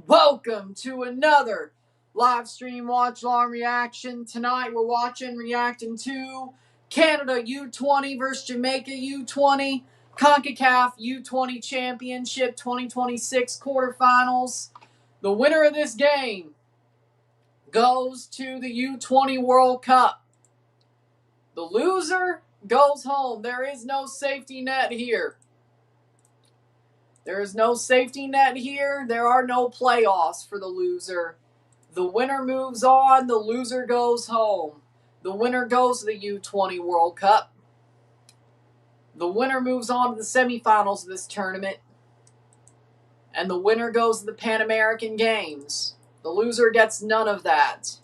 Welcome to another live stream watch-along reaction. Tonight we're reacting to Canada U20 versus Jamaica U20, CONCACAF U20 Championship 2026 quarterfinals. The winner of this game goes to the U20 World Cup. The loser goes home. There is no safety net here. There is no safety net here. There are no playoffs for the loser. The winner moves on. The loser goes home. The winner goes to the U20 World Cup. The winner moves on to the semifinals of this tournament. And the winner goes to the Pan American Games. The loser gets none of that.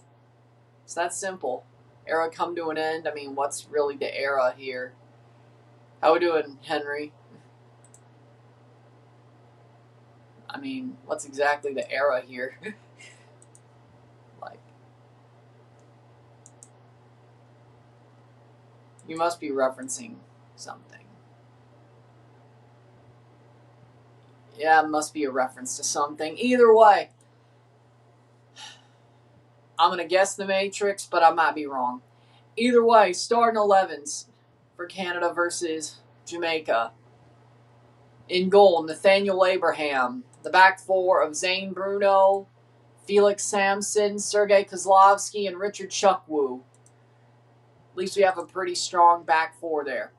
It's that simple. Era come to an end. I mean, what's really the era here? How we doing, Henry? I mean, what's exactly the era here? Like, you must be referencing something. Yeah, it must be a reference to something. Either way, I'm going to guess the Matrix, but I might be wrong. Either way, starting 11s for Canada versus Jamaica. In goal, Nathaniel Abraham. The back four of Zane Bruno, Felix Samson, Sergei Kozlovsky, and Richard Chukwue. At least we have a pretty strong back four there.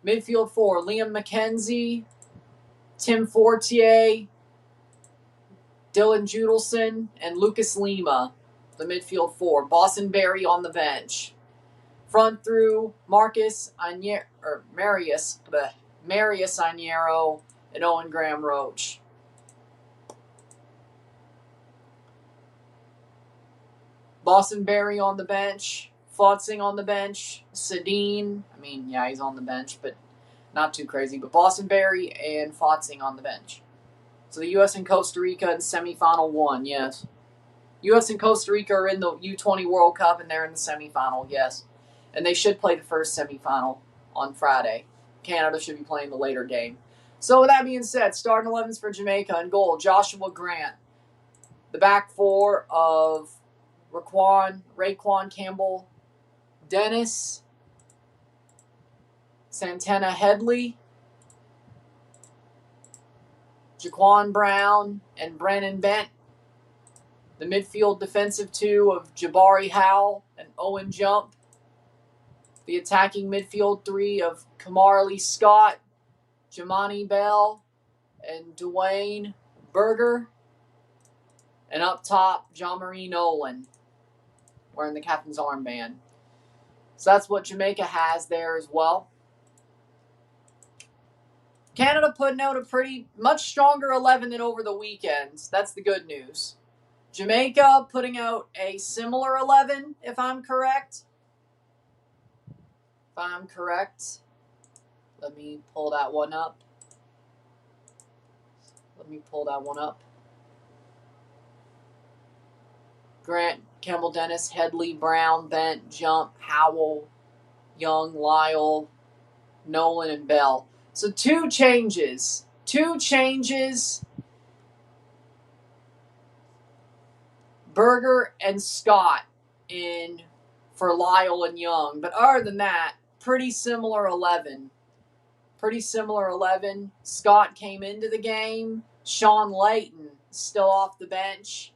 Midfield four, Liam McKenzie, Tim Fortier, Dillon Judelson, and Lucas Lima. The midfield four. Boston Berry on the bench. Front through Marius Aniero and Owen Graham Roach. Boston Berry on the bench. Flotsing on the bench. Sedin. I mean, yeah, he's on the bench, but not too crazy. But Boston Berry and Flotsing on the bench. So the U.S. and Costa Rica in semifinal one, yes. U.S. and Costa Rica are in the U20 World Cup, and they're in the semifinal, yes. And they should play the first semifinal on Friday. Canada should be playing the later game. So with that being said, starting 11s for Jamaica. In goal, Joshua Grant. The back four of Raquan Campbell, Dennis, Santana Headley, Jaquan Brown, and Brandon Bent. The midfield defensive two of Jabari Howell and Owen Jump. The attacking midfield three of Kamarley Scott, Jamani Bell, and Dwayne Berger. And up top, Jean-Marie Nolan, wearing the captain's armband. So that's what Jamaica has there as well. Canada putting out a pretty much stronger 11 than over the weekends. That's the good news. Jamaica putting out a similar 11, if I'm correct. Let me pull that one up. Grant, Campbell, Dennis, Headley, Brown, Bent, Jump, Howell, Young, Lyle, Nolan, and Bell. So two changes. Berger and Scott in for Lyle and Young. But other than that, pretty similar 11. Scott came into the game. Sean Layton still off the bench.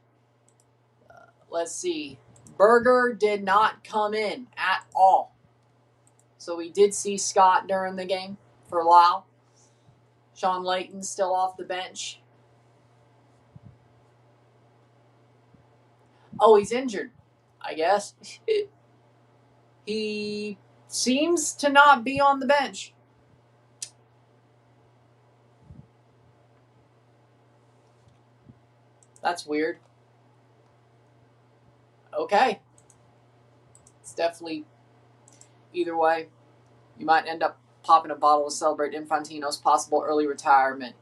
Let's see. Berger did not come in at all. So we did see Scott during the game for Lyle. Sean Layton still off the bench. Oh, he's injured, I guess. He seems to not be on the bench. That's weird. Okay. It's definitely, either way, you might end up popping a bottle to celebrate Infantino's possible early retirement.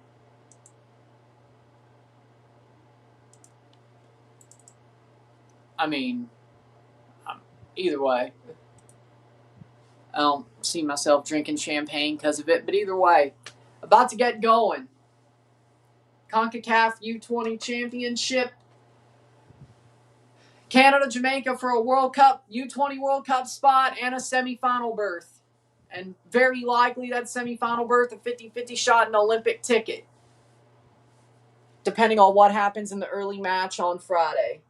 I mean, either way, I don't see myself drinking champagne because of it, but either way, about to get going. CONCACAF U20 championship. Canada, Jamaica for a World Cup, U20 World Cup spot, and a semifinal berth. And very likely that semifinal berth, a 50-50 shot, an Olympic ticket. Depending on what happens in the early match on Friday.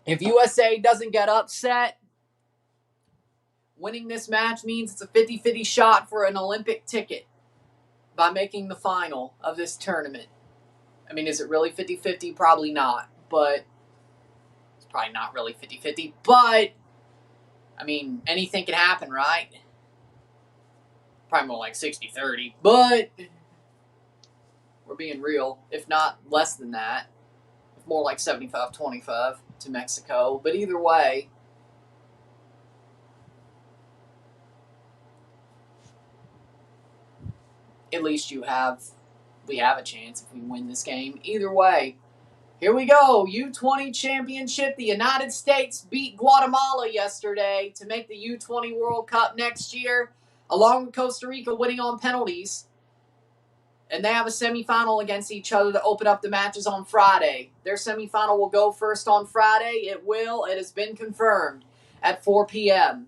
If USA doesn't get upset, winning this match means it's a 50-50 shot for an Olympic ticket by making the final of this tournament. I mean, is it really 50-50? Probably not. But it's probably not really 50-50. But, I mean, anything can happen, right? Probably more like 60-30. But we're being real. If not less than that. More like 75-25 to Mexico. But either way, at least we have a chance if we win this game. Either way, here we go. U20 championship. The United States beat Guatemala yesterday to make the U20 World Cup next year, along with Costa Rica winning on penalties. And they have a semifinal against each other to open up the matches on Friday. Their semifinal will go first on Friday. It has been confirmed, at 4 p.m.,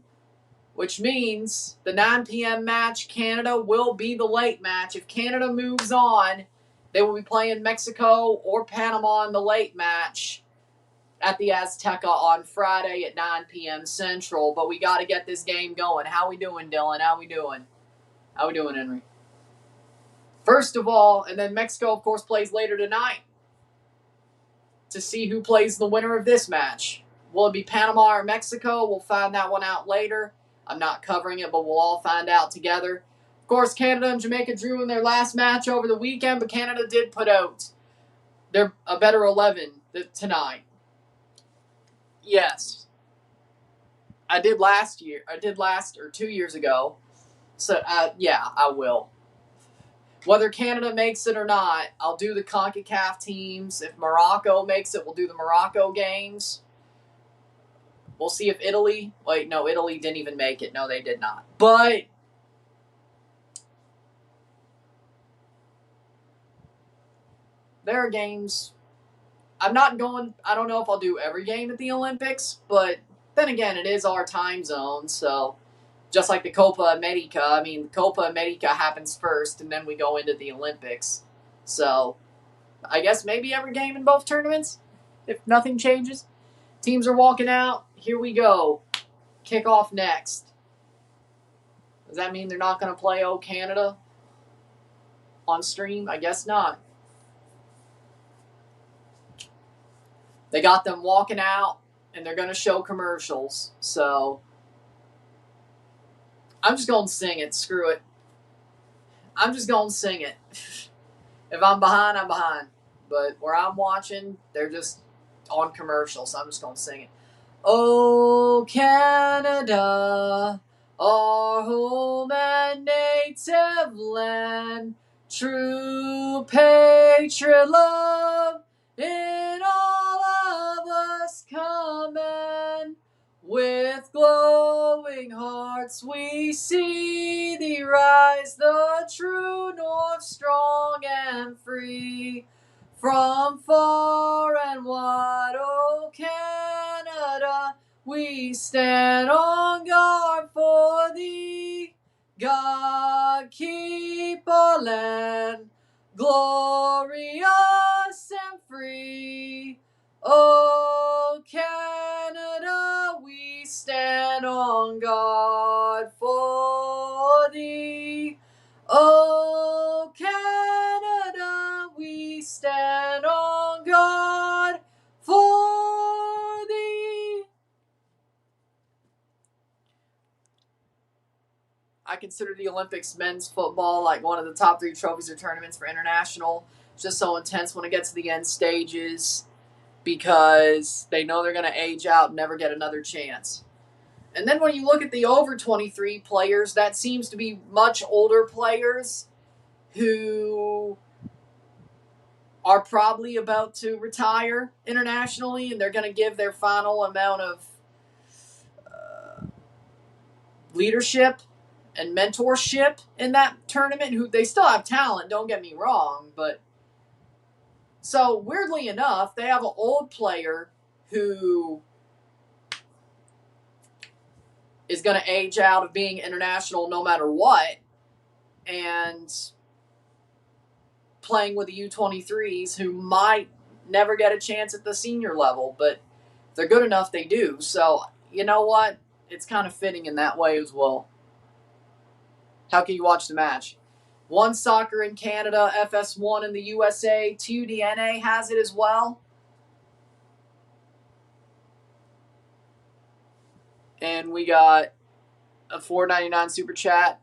which means the 9 p.m. match, Canada will be the late match. If Canada moves on, they will be playing Mexico or Panama in the late match at the Azteca on Friday at 9 p.m. Central. But we got to get this game going. How we doing, Dillon? How we doing, Henry? First of all, and then Mexico, of course, plays later tonight to see who plays the winner of this match. Will it be Panama or Mexico? We'll find that one out later. I'm not covering it, but we'll all find out together. Of course, Canada and Jamaica drew in their last match over the weekend, but Canada did put out a better 11 tonight. Yes. I did 2 years ago. So, yeah, I will. Whether Canada makes it or not, I'll do the CONCACAF teams. If Morocco makes it, we'll do the Morocco games. We'll see if Italy... Wait, no, Italy didn't even make it. No, they did not. But there are games... I don't know if I'll do every game at the Olympics, but then again, it is our time zone, so... Just like the Copa America. I mean, Copa America happens first, and then we go into the Olympics. So, I guess maybe every game in both tournaments, if nothing changes. Teams are walking out. Here we go. Kickoff next. Does that mean they're not going to play Canada on stream? I guess not. They got them walking out, and they're going to show commercials. So... I'm just going to sing it. Screw it. I'm just going to sing it. If I'm behind, I'm behind. But where I'm watching, they're just on commercial, so I'm just going to sing it. Oh, Canada, our home and native land, true patriot love in all of us command. With glowing hearts we see thee rise, the true north strong and free. From far and wide, O Canada, we stand on guard for thee. God keep our land glorious and free. O Canada, we stand on guard for thee. O Canada, we stand on guard for thee. I consider the Olympics men's football like one of the top 3 trophies or tournaments for international. It's just so intense when it gets to the end stages, because they know they're going to age out and never get another chance. And then when you look at the over 23 players, that seems to be much older players who are probably about to retire internationally, and they're going to give their final amount of leadership and mentorship in that tournament. Who they still have talent, don't get me wrong, but so weirdly enough, they have an old player who is going to age out of being international no matter what, and playing with the U23s who might never get a chance at the senior level, but if they're good enough, they do. So, you know what? It's kind of fitting in that way as well. How can you watch the match? One Soccer in Canada, FS1 in the USA, TUDNA has it as well. And we got a $4.99 super chat.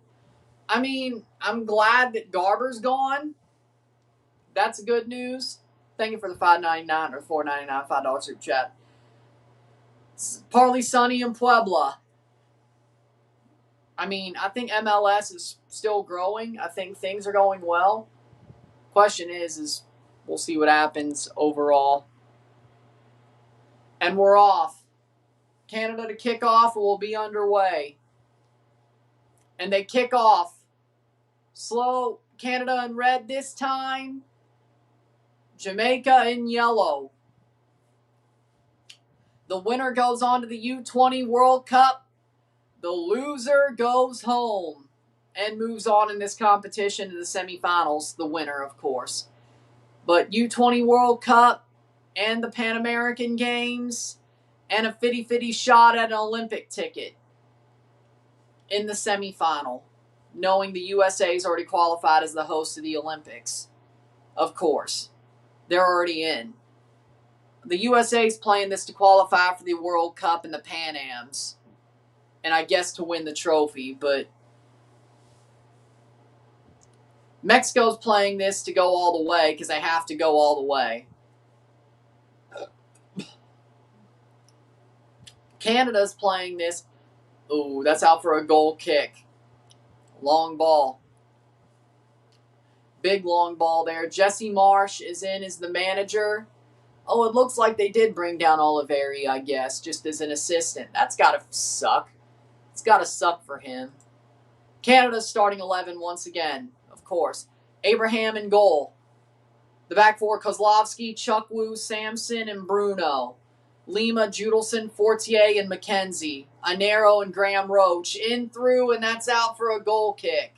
I mean, I'm glad that Garber's gone. That's good news. Thank you for the $5.99 or $4.99, $5 super chat. Partly sunny in Puebla. I mean, I think MLS is still growing. I think things are going well. Question is we'll see what happens overall. And we're off. Canada to kick off will be underway. And they kick off. Slow. Canada in red this time. Jamaica in yellow. The winner goes on to the U20 World Cup. The loser goes home and moves on in this competition to the semifinals. The winner, of course. But U20 World Cup and the Pan American Games and a 50-50 shot at an Olympic ticket in the semifinal, knowing the USA is already qualified as the host of the Olympics. Of course. They're already in. The USA is playing this to qualify for the World Cup and the Pan Ams. And I guess to win the trophy, but Mexico's playing this to go all the way because they have to go all the way. Canada's playing this. Ooh, that's out for a goal kick. Long ball. Big long ball there. Jesse Marsh is in as the manager. Oh, it looks like they did bring down Oliveri, I guess, just as an assistant. That's got to suck. It's got to suck for him. Canada's starting 11 once again, of course. Abraham in goal. The back four, Kozlowski, Chukwu, Samson, and Bruno. Lima, Judelson, Fortier, and McKenzie. Anero and Graham Roach. In through, and that's out for a goal kick.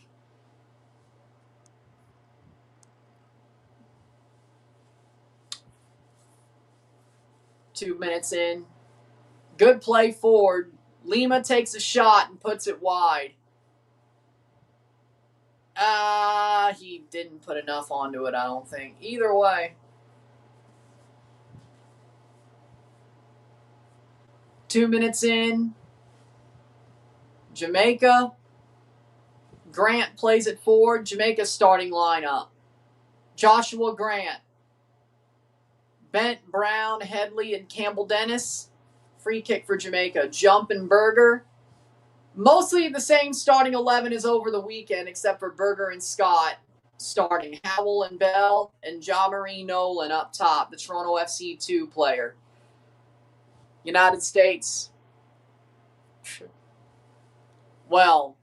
Two minutes in. Good play forward. Lima takes a shot and puts it wide. He didn't put enough onto it, I don't think. Either way. 2 minutes in. Jamaica. Grant plays it forward. Jamaica's starting lineup. Joshua Grant. Bent, Brown, Headley, and Campbell Dennis. Free kick for Jamaica. Jump and Berger. Mostly the same starting 11 as over the weekend, except for Berger and Scott starting. Howell and Bell and Ja-Marie Nolan up top, the Toronto FC 2 player. United States. Well,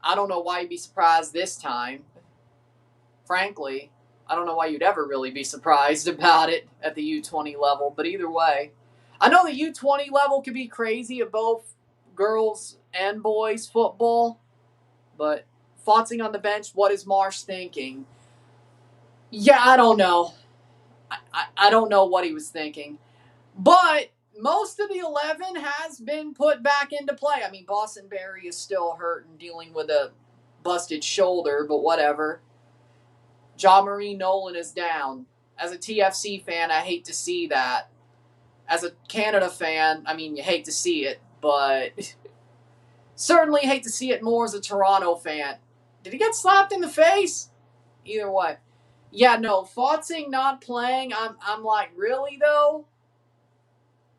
I don't know why you'd be surprised this time. Frankly, I don't know why you'd ever really be surprised about it at the U20 level, but either way. I know the U20 level could be crazy at both girls and boys football, but Fotzing on the bench, what is Marsh thinking? Yeah, I don't know. I don't know what he was thinking. But most of the 11 has been put back into play. I mean, Boston Berry is still hurt and dealing with a busted shoulder, but whatever. Ja-Marie Nolan is down. As a TFC fan, I hate to see that. As a Canada fan, I mean, you hate to see it, but certainly hate to see it more as a Toronto fan. Did he get slapped in the face? Either way. Yeah, no, Fotzing not playing, I'm like, really, though?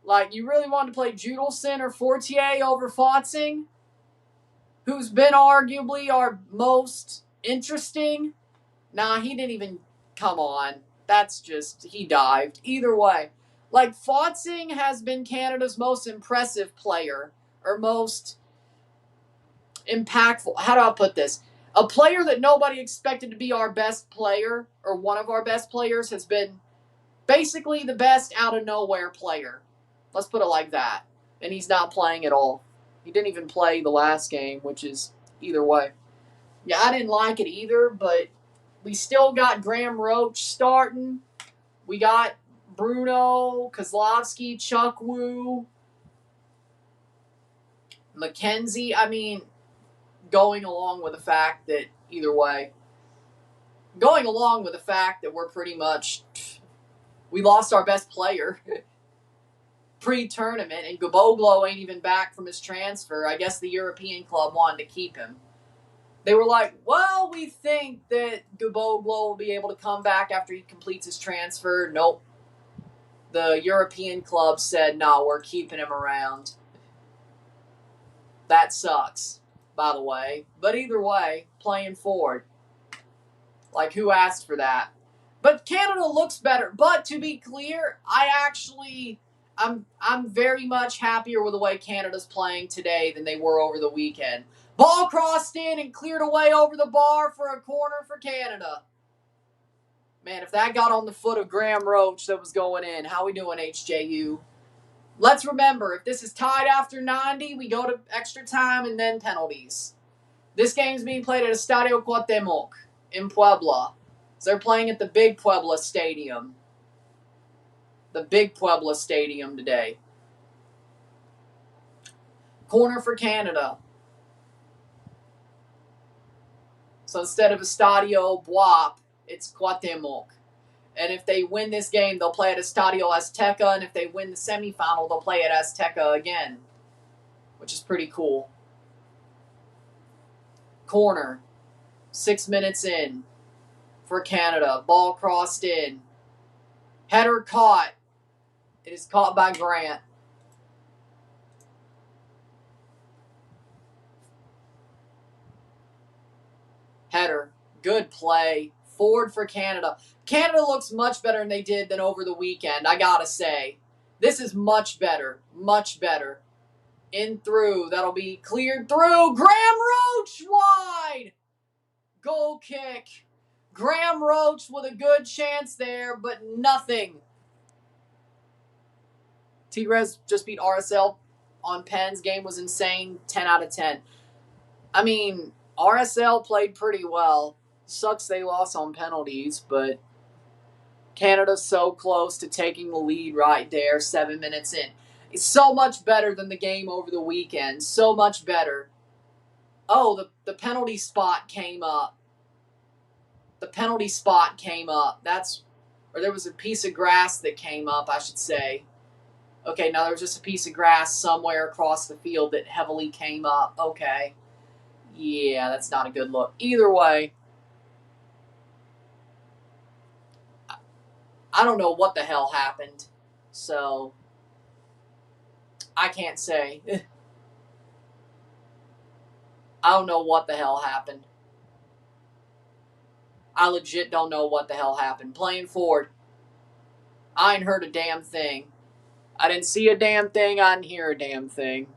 Like, you really wanted to play Judelson or Fortier over Fotzing? Who's been arguably our most interesting? Nah, he didn't even come on. That's just, he dived. Either way. Like, Fotzing has been Canada's most impressive player or most impactful. How do I put this? A player that nobody expected to be our best player or one of our best players has been basically the best out of nowhere player. Let's put it like that. And he's not playing at all. He didn't even play the last game, which is either way. Yeah, I didn't like it either, but we still got Graham Roach starting. We got Bruno, Kozlowski, Chukwu, McKenzie. I mean, going along with the fact that either way, going along with the fact that we're pretty much, we lost our best player pre-tournament, and Gaboglo ain't even back from his transfer. I guess the European club wanted to keep him. They were like, well, we think that Gaboglo will be able to come back after he completes his transfer. Nope. The European club said, no, we're keeping him around. That sucks, by the way. But either way, playing forward. Like, who asked for that? But Canada looks better. But to be clear, I'm very much happier with the way Canada's playing today than they were over the weekend. Ball crossed in and cleared away over the bar for a corner for Canada. Man, if that got on the foot of Graham Roach that was going in, how we doing, HJU? Let's remember, if this is tied after 90, we go to extra time and then penalties. This game's being played at Estadio Cuauhtemoc in Puebla. So they're playing at the Big Puebla Stadium. The Big Puebla Stadium today. Corner for Canada. So instead of Estadio Buap, it's Cuauhtemoc. And if they win this game, they'll play at Estadio Azteca. And if they win the semifinal, they'll play at Azteca again. Which is pretty cool. Corner. 6 minutes in for Canada. Ball crossed in. Header caught. It is caught by Grant. Header. Good play. Forward for Canada. Canada looks much better than they did than over the weekend, I gotta say. This is much better. Much better. In through. That'll be cleared through. Graham Roach wide. Goal kick. Graham Roach with a good chance there, but nothing. Tigres just beat RSL on pens. Game was insane. 10 out of 10. I mean, RSL played pretty well. Sucks they lost on penalties, but Canada's so close to taking the lead right there, 7 minutes in. It's so much better than the game over the weekend. So much better. Oh, the penalty spot came up. The penalty spot came up. Or there was a piece of grass that came up, I should say. Okay, now there was just a piece of grass somewhere across the field that heavily came up. Okay. Yeah, that's not a good look. Either way, I don't know what the hell happened. So, I can't say. I don't know what the hell happened. I legit don't know what the hell happened. Playing forward. I ain't heard a damn thing. I didn't see a damn thing. I didn't hear a damn thing.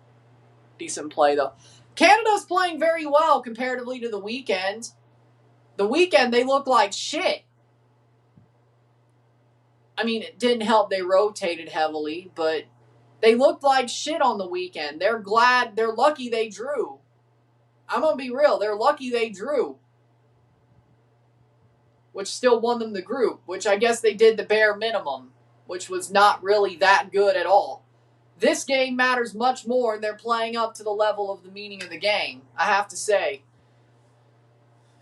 Decent play, though. Canada's playing very well comparatively to the weekend. The weekend, they look like shit. I mean, it didn't help they rotated heavily, but they looked like shit on the weekend. They're lucky they drew. I'm going to be real. They're lucky they drew. Which still won them the group, which I guess they did the bare minimum, which was not really that good at all. This game matters much more, and they're playing up to the level of the meaning of the game, I have to say.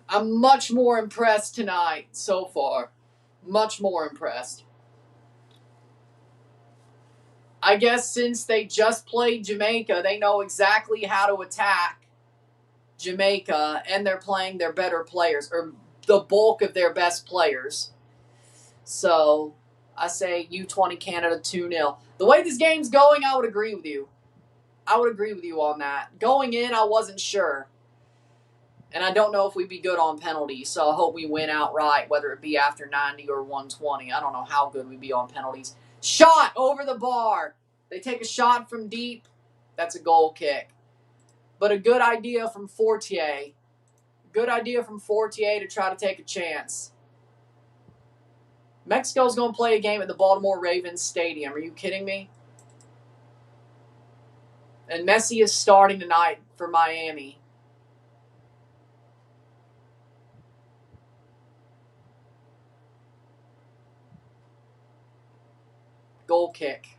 I'm much more impressed tonight so far. Much more impressed. I guess since they just played Jamaica, they know exactly how to attack Jamaica, and they're playing their better players, or the bulk of their best players. So, I say U20 Canada 2-0. The way this game's going, I would agree with you. I would agree with you on that. Going in, I wasn't sure. And I don't know if we'd be good on penalties, so I hope we win outright, whether it be after 90 or 120. I don't know how good we'd be on penalties. Shot over the bar. They take a shot from deep. That's a goal kick. But a good idea from Fortier. Good idea from Fortier to try to take a chance. Mexico's going to play a game at the Baltimore Ravens Stadium. Are you kidding me? And Messi is starting tonight for Miami. Goal kick.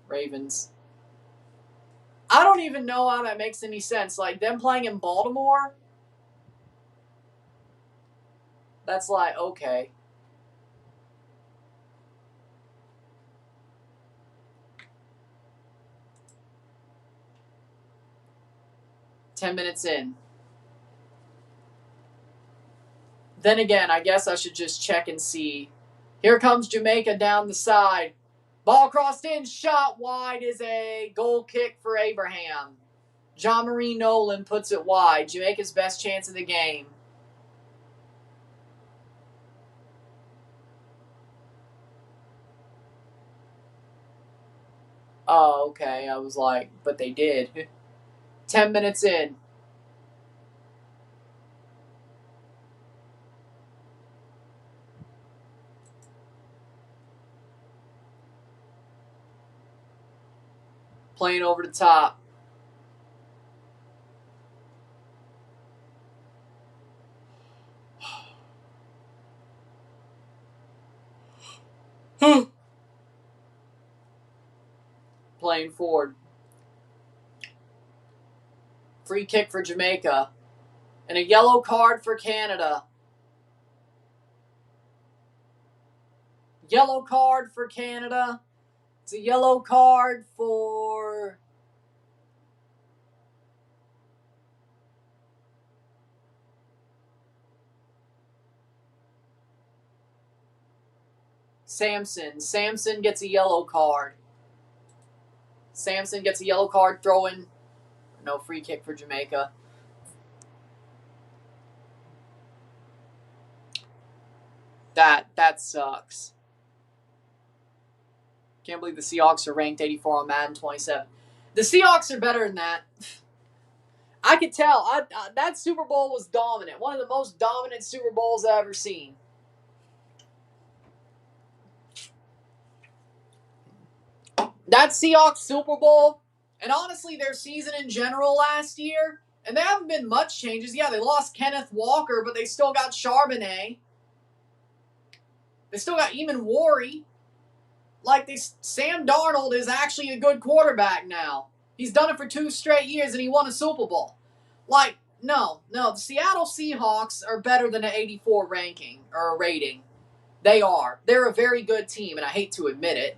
Ravens. I don't even know how that makes any sense. Like, them playing in Baltimore, that's like, okay. Ten minutes in. Then again, I guess I should just check and see. Here comes Jamaica down the side. Ball crossed in, shot wide is a goal kick for Abraham. John Marie Nolan puts it wide. Jamaica's best chance of the game. Oh, okay. I was like, but they did. 10 minutes in. Playing over the top. Playing forward. Free kick for Jamaica. And a yellow card for Canada. Yellow card for Canada. It's a yellow card for Samson. Samson gets a yellow card. Samson gets a yellow card, throw-in. No, free kick for Jamaica. That sucks. Can't believe the Seahawks are ranked 84 on Madden 27. The Seahawks are better than that. I could tell. That Super Bowl was dominant. One of the most dominant Super Bowls I've ever seen. That Seahawks Super Bowl, and honestly their season in general last year, and there haven't been much changes. Yeah, they lost Kenneth Walker, but they still got Charbonnet. They still got Eamon Worry. Like, Sam Darnold is actually a good quarterback now. He's done it for 2 straight years, and he won a Super Bowl. Like, no. The Seattle Seahawks are better than an 84 ranking or a rating. They are. They're a very good team, and I hate to admit it.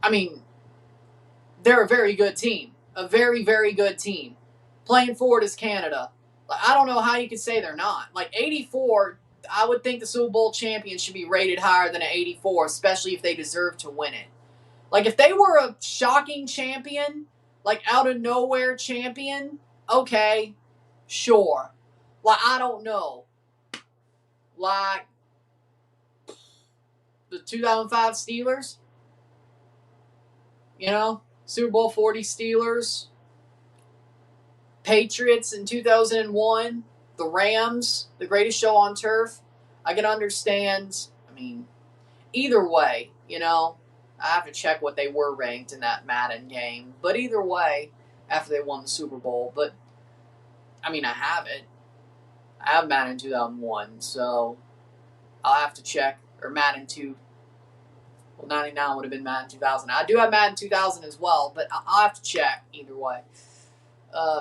I mean, they're a very good team. A very, very good team. Playing forward is Canada. Like, I don't know how you could say they're not. Like, 84, I would think the Super Bowl champion should be rated higher than an 84, especially if they deserve to win it. Like, if they were a shocking champion, like out of nowhere champion, okay, sure. Like, I don't know. Like, the 2005 Steelers, you know, Super Bowl 40 Steelers, Patriots in 2001, the Rams, the greatest show on turf. I can understand. I mean, either way, you know, I have to check what they were ranked in that Madden game. But either way, after they won the Super Bowl. But, I mean, I have it. I have Madden 2001, so I'll have to check. Or Madden 2. Well, 99 would have been Madden 2000. I do have Madden 2000 as well, but I'll have to check either way.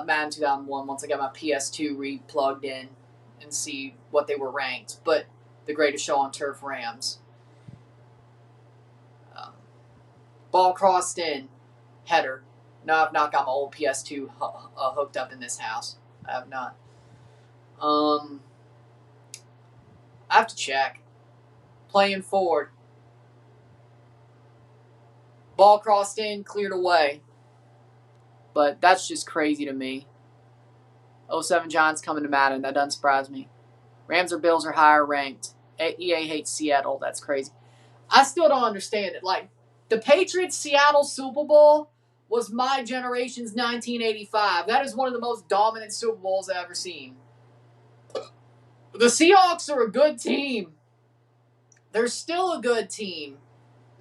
Madden 2001 once I got my PS2 re-plugged in and see what they were ranked. But the greatest show on turf, Rams. Ball crossed in. Header. No, I've not got my old PS2 hooked up in this house. I have not. I have to check. Playing forward. Ball crossed in, cleared away. But that's just crazy to me. 07 Giants coming to Madden. That doesn't surprise me. Rams or Bills are higher ranked. EA hates Seattle. That's crazy. I still don't understand it. Like, The Patriots-Seattle Super Bowl was my generation's 1985. That is one of the most dominant Super Bowls I've ever seen. The Seahawks are a good team. They're still a good team.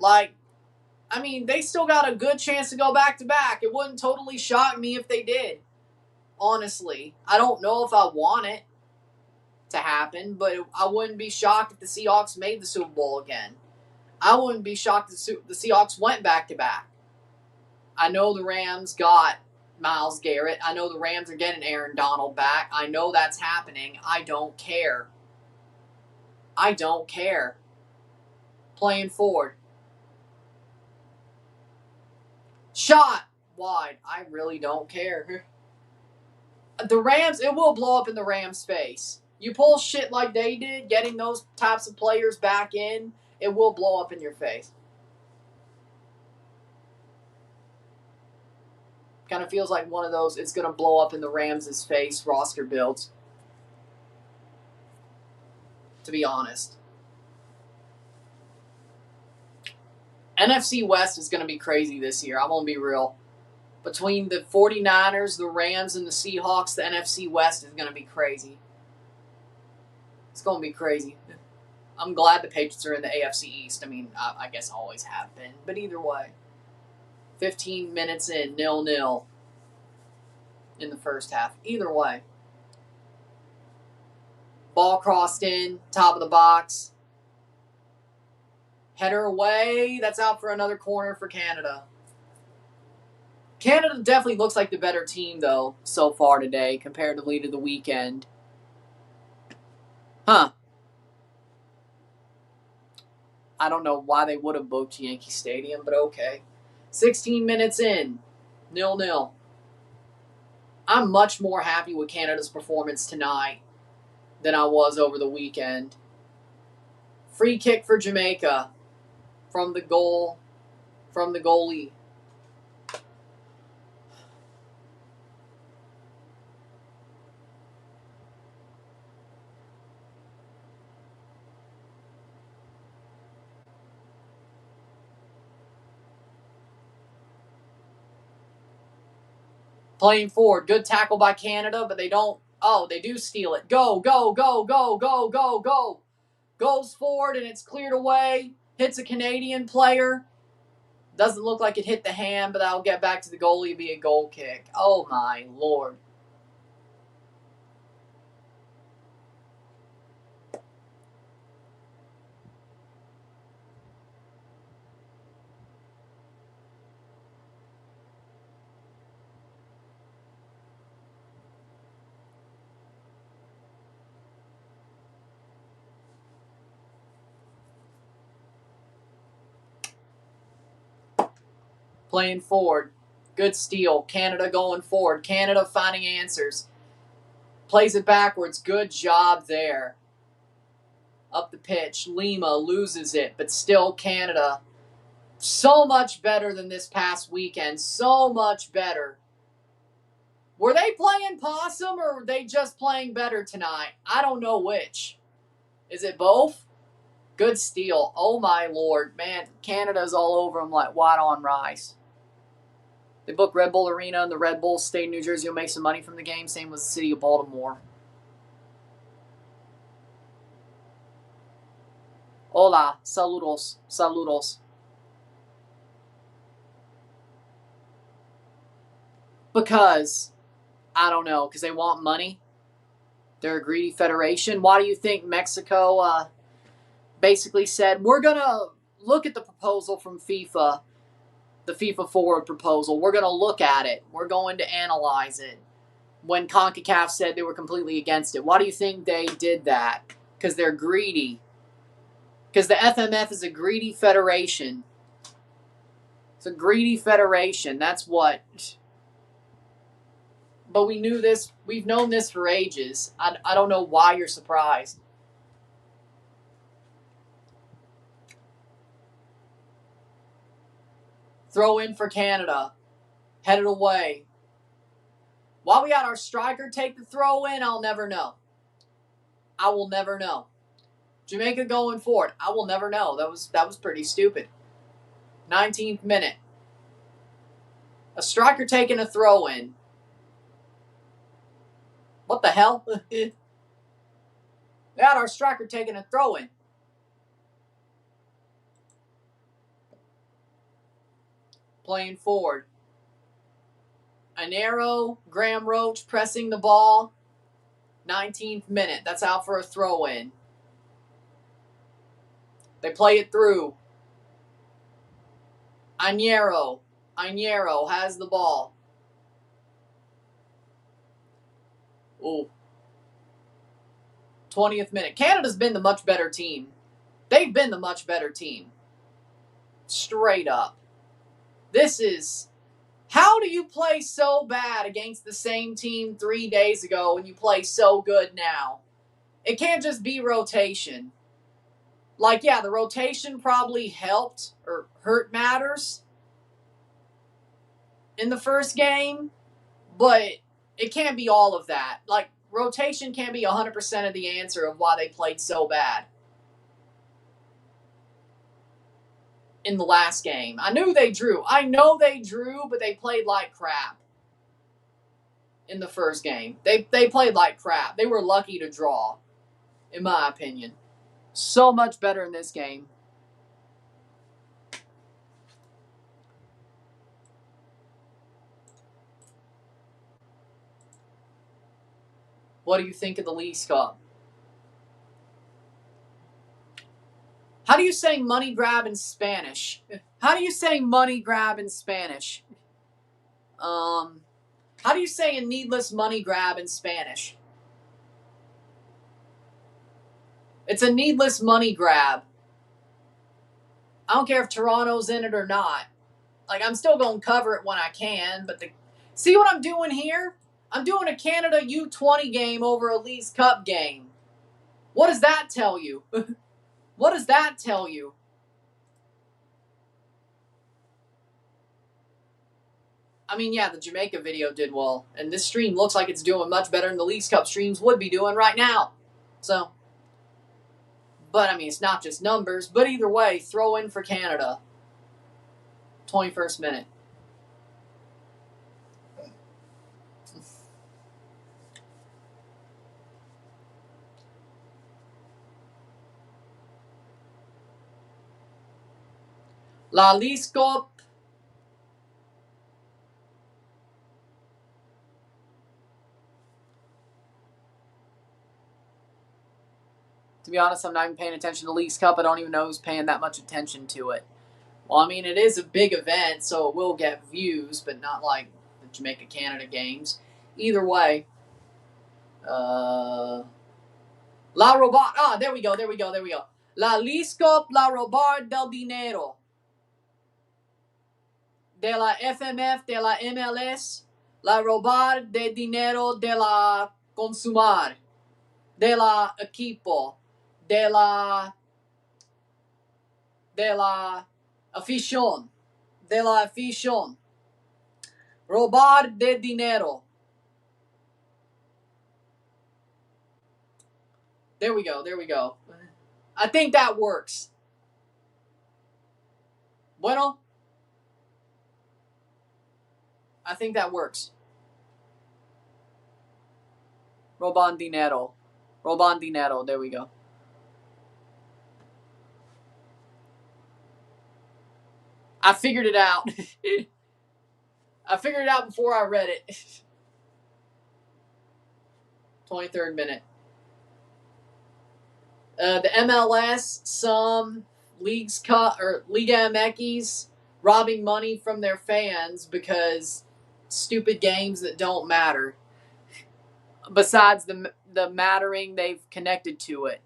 They still got a good chance to go back-to-back. It wouldn't totally shock me if they did. Honestly. I don't know if I want it to happen, but I wouldn't be shocked if the Seahawks made the Super Bowl again. I wouldn't be shocked if the Seahawks went back-to-back. I know the Rams got Myles Garrett. I know the Rams are getting Aaron Donald back. I know that's happening. I don't care. I don't care. Playing forward. Shot wide. I really don't care. The Rams, it will blow up in the Rams' face. You pull shit like they did, getting those types of players back in, it will blow up in your face. Kind of feels like one of those, it's going to blow up in the Rams' face roster builds. To be honest. NFC West is going to be crazy this year. I'm going to be real. Between the 49ers, the Rams, and the Seahawks, the NFC West is going to be crazy. It's going to be crazy. I'm glad the Patriots are in the AFC East. I guess always have been. But either way. 15 minutes in, 0-0 in the first half. Either way. Ball crossed in, top of the box. Header away. That's out for another corner for Canada. Canada definitely looks like the better team, though, so far today, comparatively to the weekend. Huh. I don't know why they would have booked Yankee Stadium, but okay. 16 minutes in, 0-0. I'm much more happy with Canada's performance tonight than I was over the weekend. Free kick for Jamaica from the goalie. Playing forward. Good tackle by Canada, but they don't. Oh, they do steal it. Go, go, go, go, go, go, go. Goes forward, and it's cleared away. Hits a Canadian player. Doesn't look like it hit the hand, but that'll get back to the goalie. Be a goal kick. Oh, my Lord. Playing forward. Good steal. Canada going forward. Canada finding answers. Plays it backwards. Good job there. Up the pitch. Lima loses it, but still Canada. So much better than this past weekend. So much better. Were they playing possum or were they just playing better tonight? I don't know which. Is it both? Good steal. Oh, my Lord. Man, Canada's all over them like white on rice. They booked Red Bull Arena and the Red Bull State in New Jersey will make some money from the game. Same with the city of Baltimore. Hola. Saludos. Saludos. Because, I don't know, because they want money. They're a greedy federation. Why do you think Mexico basically said, we're going to look at the proposal from FIFA, the FIFA Forward proposal. We're going to look at it. We're going to analyze it. When CONCACAF said they were completely against it. Why do you think they did that? Because they're greedy. Because the FMF is a greedy federation. It's a greedy federation. That's what. But we knew this. We've known this for ages. I don't know why you're surprised. Throw in for Canada. Headed away. Why we got our striker take the throw in, I'll never know. I will never know. Jamaica going forward. I will never know. That was pretty stupid. 19th minute. A striker taking a throw in. What the hell? We had our striker taking a throw in. Playing forward. Anero, Graham Roach pressing the ball. 19th minute. That's out for a throw in. They play it through. Añero has the ball. Ooh. 20th minute. Canada's been the much better team. They've been the much better team. Straight up. This is... How do you play so bad against the same team 3 days ago when you play so good now? It can't just be rotation. Like, yeah, the rotation probably helped or hurt matters in the first game, but it can't be all of that. Like, rotation can't be 100% of the answer of why they played so bad in the last game. I know they drew, but they played like crap in the first game. They played like crap. They were lucky to draw, in my opinion. So much better in this game. What do you think of the Leagues Cup? How do you say money grab in Spanish? How do you say money grab in Spanish? How do you say a needless money grab in Spanish? It's a needless money grab. I don't care if Toronto's in it or not. Like, I'm still going to cover it when I can, but see what I'm doing here? I'm doing a Canada U20 game over a Leagues Cup game. What does that tell you? What does that tell you? I mean, yeah, the Jamaica video did well, and this stream looks like it's doing much better than the Leagues Cup streams would be doing right now. So, but I mean, it's not just numbers, but either way, throw in for Canada. 21st minute. La Leagues Cup. To be honest, I'm not even paying attention to the Leagues Cup. I don't even know who's paying that much attention to it. Well, I mean, it is a big event, so it will get views, but not like the Jamaica-Canada games. Either way. La Robard. Ah, there we go. La Leagues Cup, La Robard del Dinero. De la FMF, de la MLS, La Robard de Dinero de la Consumar, de la Equipo, de la Afición, Robar de Dinero. There we go. I think that works. Bueno. I think that works. Roban Dinero. There we go. I figured it out. I figured it out before I read it. 23rd minute. The MLS, some Leagues Cup or Liga MX robbing money from their fans because stupid games that don't matter. Besides the mattering they've connected to it.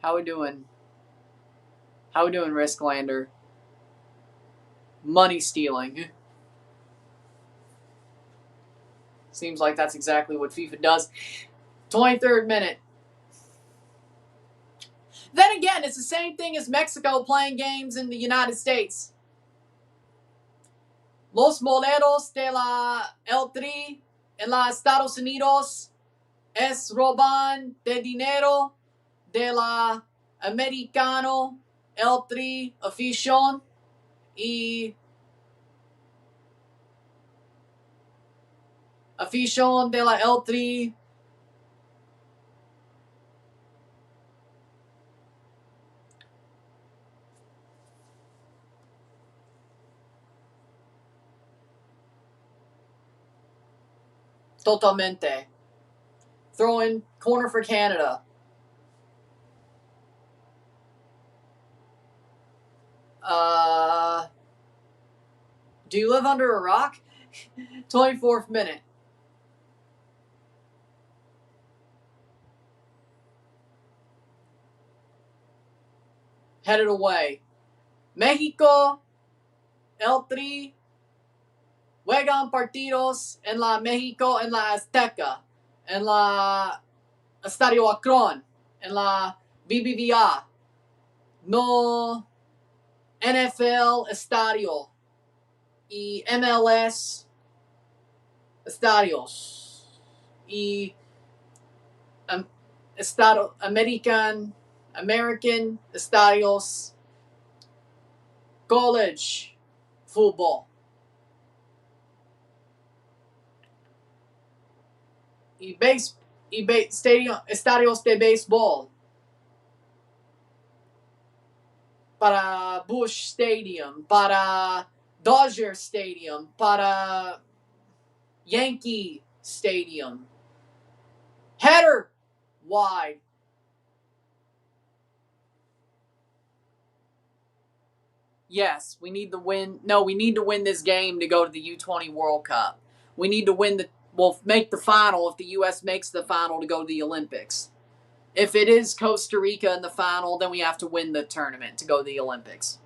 How we doing? Risklander? Money stealing. Seems like that's exactly what FIFA does. 23rd minute. Then again, it's the same thing as Mexico playing games in the United States. Los moleros de la El Tri en los Estados Unidos es roban de dinero de la Americano El Tri afición y afición de la L3. Totalmente. Throwing corner for Canada. Do you live under a rock? 24th minute. Headed away. Mexico, L3, juegan partidos en la México, en la Azteca, en la Estadio Akron, en la BBVA, no NFL Estadio y MLS Estadios y Estado American Estadios, college football. Y estadios de béisbol. Para Busch Stadium, para Dodger Stadium, para Yankee Stadium. Header wide. Yes, we need to win. No, we need to win this game to go to the U20 World Cup. We need to win we'll make the final if the U.S. makes the final to go to the Olympics. If it is Costa Rica in the final, then we have to win the tournament to go to the Olympics.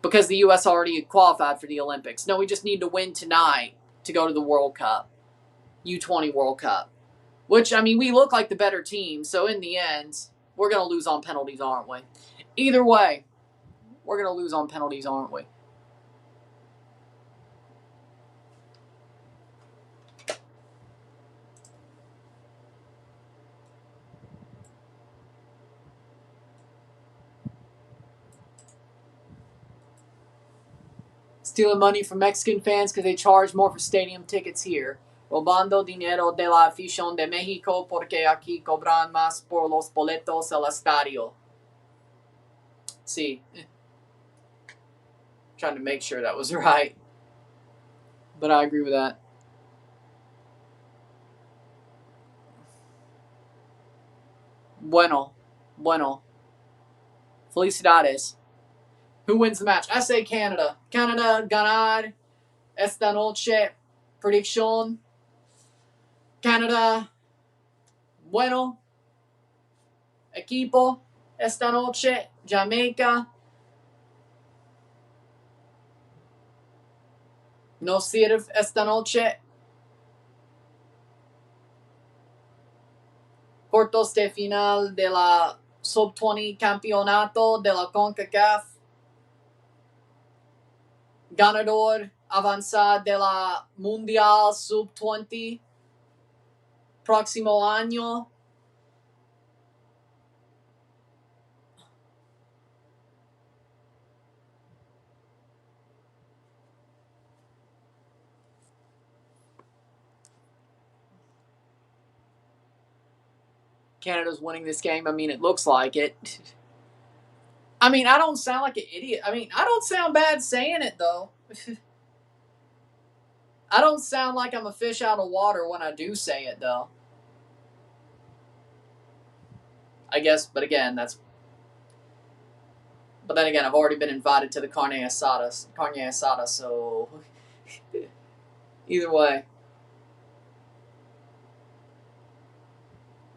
Because the U.S. already qualified for the Olympics. No, we just need to win tonight to go to the World Cup. U20 World Cup. Which, I mean, we look like the better team, so in the end, we're going to lose on penalties, aren't we? Either way, we're going to lose on penalties, aren't we? Stealing money from Mexican fans because they charge more for stadium tickets here. Robando dinero de la afición de México porque aquí cobran más por los boletos al estadio. See. Trying to make sure that was right. But I agree with that. Bueno. Felicidades. Who wins the match? I say Canada. Canada ganar esta noche. Prediction. Canada. Bueno. Equipo. Esta noche. Jamaica. No sirve esta noche. Cuartos de final de la Sub-20 Campeonato de la CONCACAF. Ganador avanzado de la Mundial Sub-20. Próximo año. Canada's winning this game. I mean, it looks like it. I mean, I don't sound like an idiot. I mean, I don't sound bad saying it, though. I don't sound like I'm a fish out of water when I do say it, though. I guess, but again, that's... But then again, I've already been invited to the carne asada, so... Either way.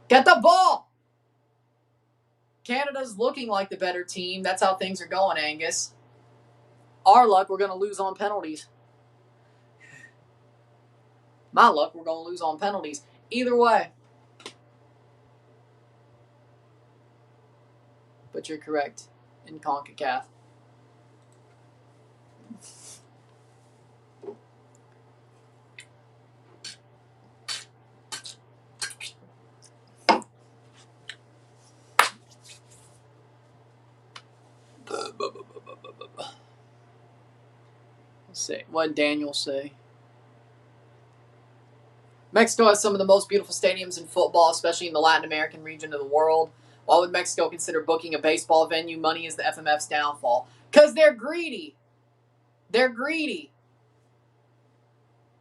Get the ball! Canada's looking like the better team. That's how things are going, Angus. Our luck, we're going to lose on penalties. My luck, we're going to lose on penalties. Either way. But you're correct in CONCACAF. Let's see. What did Daniel say? Mexico has some of the most beautiful stadiums in football, especially in the Latin American region of the world. Why would Mexico consider booking a baseball venue? Money is the FMF's downfall. Because they're greedy. They're greedy.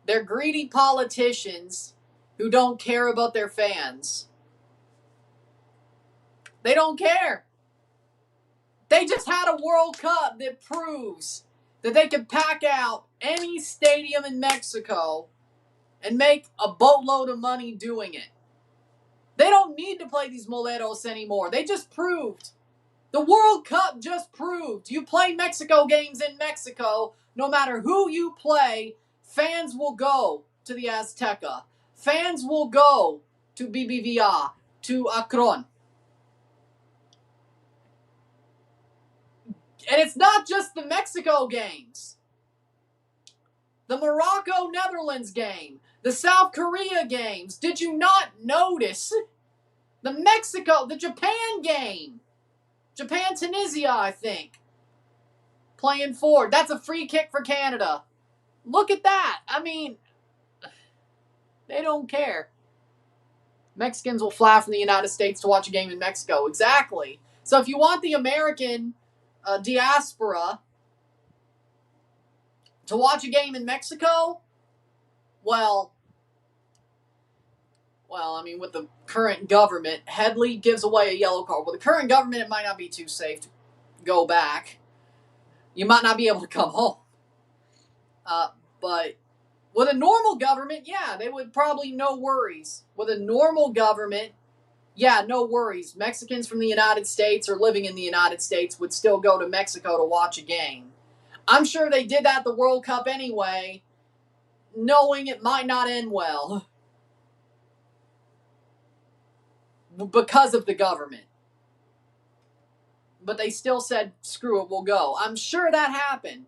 They're greedy politicians who don't care about their fans. They don't care. They just had a World Cup that proves that they can pack out any stadium in Mexico and make a boatload of money doing it. They don't need to play these moleros anymore. They just proved. The World Cup just proved. You play Mexico games in Mexico, no matter who you play, fans will go to the Azteca. Fans will go to BBVA, to Akron. And it's not just the Mexico games. The Morocco-Netherlands game. The South Korea games. Did you not notice the Japan game? Japan-Tunisia, I think. Playing forward. That's a free kick for Canada. Look at that. I mean, they don't care. Mexicans will fly from the United States to watch a game in Mexico. Exactly. So if you want the American diaspora to watch a game in Mexico, well, I mean, with the current government, Headley gives away a yellow card. With the current government, it might not be too safe to go back. You might not be able to come home. But with a normal government, yeah, they would probably no worries. With a normal government, yeah, no worries. Mexicans from the United States or living in the United States would still go to Mexico to watch a game. I'm sure they did that at the World Cup anyway, knowing it might not end well because of the government. But they still said, screw it, we'll go. I'm sure that happened.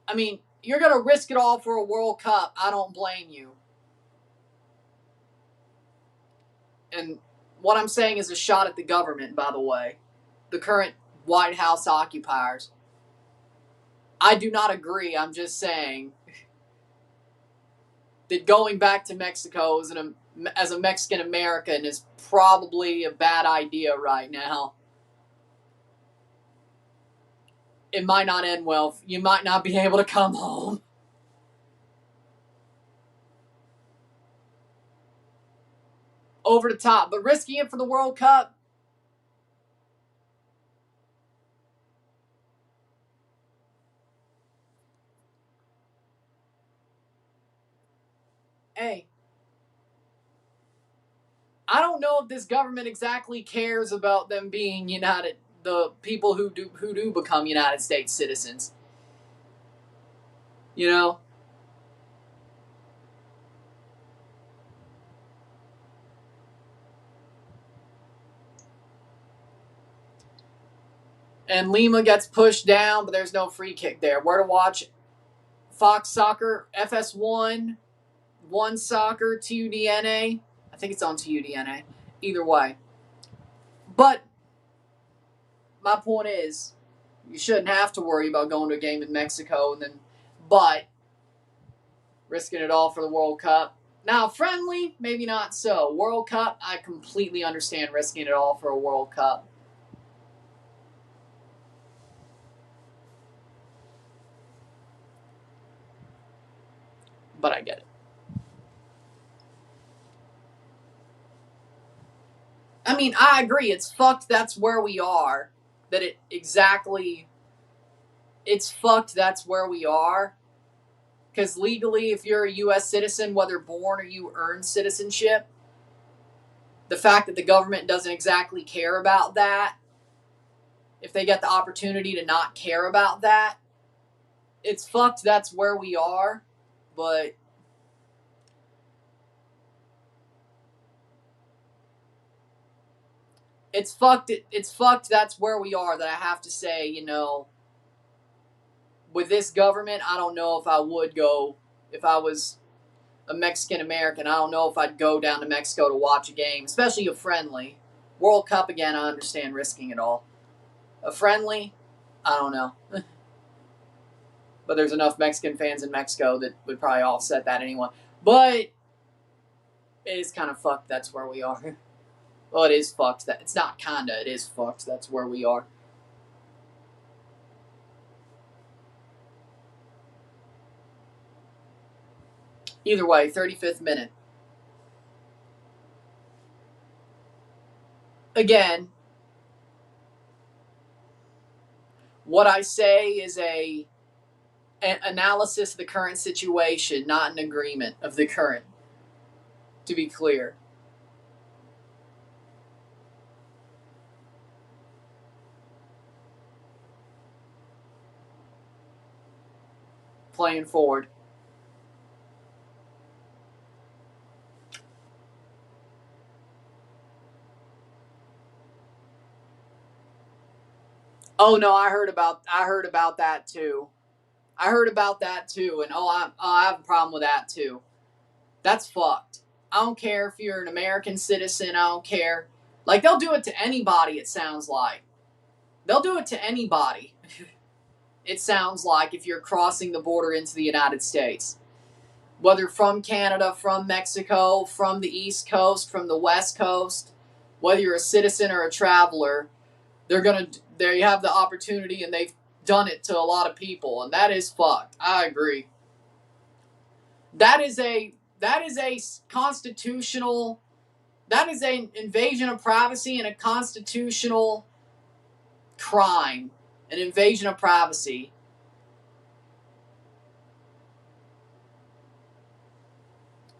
I mean, you're going to risk it all for a World Cup. I don't blame you. And what I'm saying is a shot at the government, by the way. The current White House occupiers. I do not agree. I'm just saying that going back to Mexico as a Mexican American is probably a bad idea right now. It might not end well. You might not be able to come home. Over the top. But risking it for the World Cup? Hey. I don't know if this government exactly cares about them being United, the people who do become United States citizens. You know? And Lima gets pushed down, but there's no free kick there. Where to watch? Fox Soccer, FS1, One Soccer, TUDNA. I think it's on TUDNA. Either way. But my point is, you shouldn't have to worry about going to a game in Mexico but risking it all for the World Cup. Now, friendly, maybe not so. World Cup, I completely understand risking it all for a World Cup. But I get it. I mean, I agree. It's fucked. That's where we are. It's fucked. That's where we are. Because legally, if you're a U.S. citizen, whether born or you earn citizenship, the fact that the government doesn't exactly care about that, if they get the opportunity to not care about that, it's fucked. That's where we are. But it's fucked. It's fucked. That's where we are. That I have to say, with this government, I don't know if I would go. If I was a Mexican American, I don't know if I'd go down to Mexico to watch a game, especially a friendly. World Cup, again, I understand risking it all. A friendly, I don't know. But there's enough Mexican fans in Mexico that would probably offset that anyway. But it is kind of fucked. That's where we are. Well, it is fucked. It's not kinda. It is fucked. That's where we are. Either way, 35th minute. Again, what I say is an analysis of the current situation, not an agreement of the current, to be clear. Playing forward. Oh no, I heard about that too. I heard about that too, and I have a problem with that too. That's fucked. I don't care if you're an American citizen. I don't care. Like, they'll do it to anybody, it sounds like. They'll do it to anybody. It sounds like, if you're crossing the border into the United States. Whether from Canada, from Mexico, from the East Coast, from the West Coast, whether you're a citizen or a traveler, they have the opportunity, and they've done it to a lot of people, and that is fucked. I agree. That is a constitutional, that is an invasion of privacy and a constitutional crime, an invasion of privacy.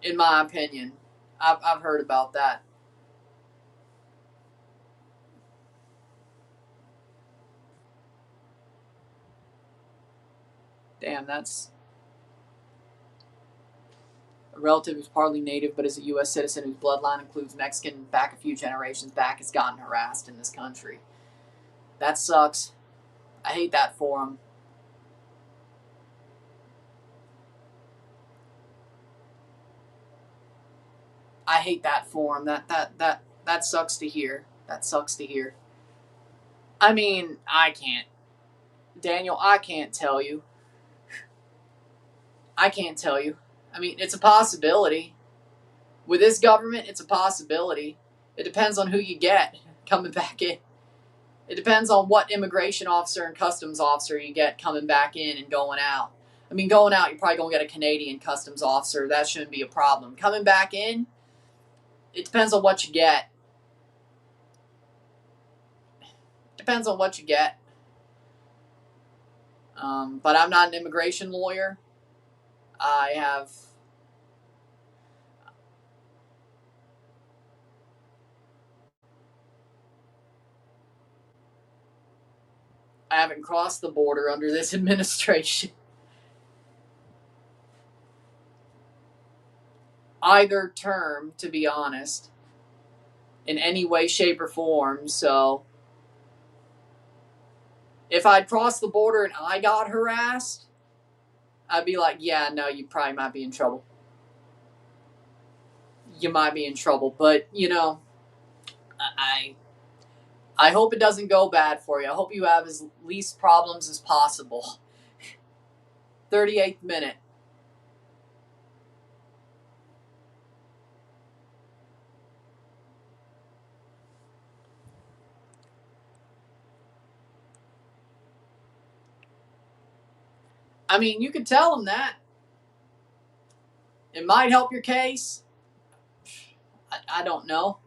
In my opinion, I've heard about that. Damn, that's a relative who's partly native but is a U.S. citizen whose bloodline includes Mexican back a few generations back has gotten harassed in this country. That sucks. I hate that for him. I hate that for him. That sucks to hear. That sucks to hear. I mean, I can't. Daniel, I can't tell you. I can't tell you. I mean, it's a possibility. With this government, it's a possibility. It depends on who you get coming back in. It depends on what immigration officer and customs officer you get coming back in and going out. I mean, going out, you're probably going to get a Canadian customs officer. That shouldn't be a problem. Coming back in, it depends on what you get. Depends on what you get. But I'm not an immigration lawyer. I haven't crossed the border under this administration. Either term, to be honest, in any way, shape, or form. So if I'd crossed the border and I got harassed, I'd be like, yeah, no, you probably might be in trouble. You might be in trouble. But, I hope it doesn't go bad for you. I hope you have as least problems as possible. 38th minute. I mean, you could tell them that. It might help your case. I don't know.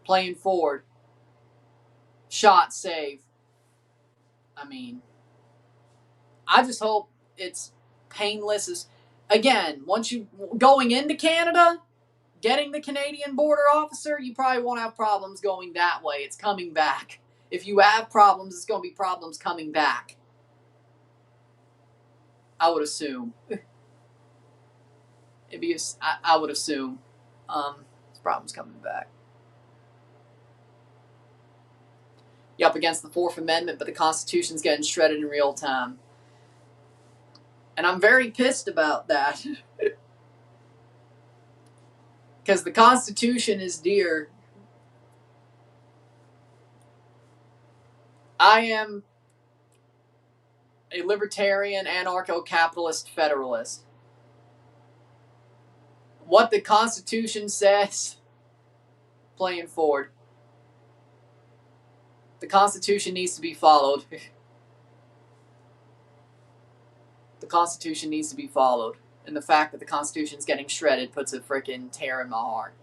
Playing forward. Shot, save. I mean, I just hope it's painless. Again, once you going into Canada, getting the Canadian border officer, you probably won't have problems going that way. It's coming back. If you have problems, it's going to be problems coming back. I would assume. I would assume. It's problems coming back. you up against the Fourth Amendment, but the Constitution's getting shredded in real time. And I'm very pissed about that. Because the Constitution is dear. I am a libertarian, anarcho-capitalist federalist. What the Constitution says, playing forward. The Constitution needs to be followed. The Constitution needs to be followed. And the fact that the Constitution's getting shredded puts a freaking tear in my heart.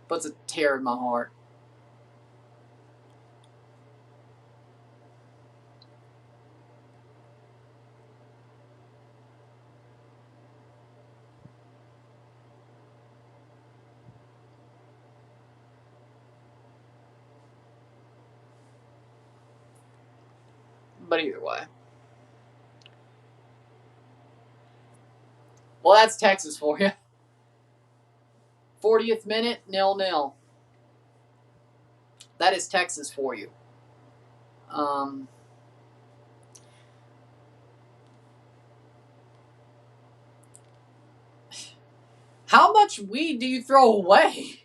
Puts a tear in my heart. But either way. Well, that's Texas for you. 40th minute, 0-0. That is Texas for you. How much weed do you throw away?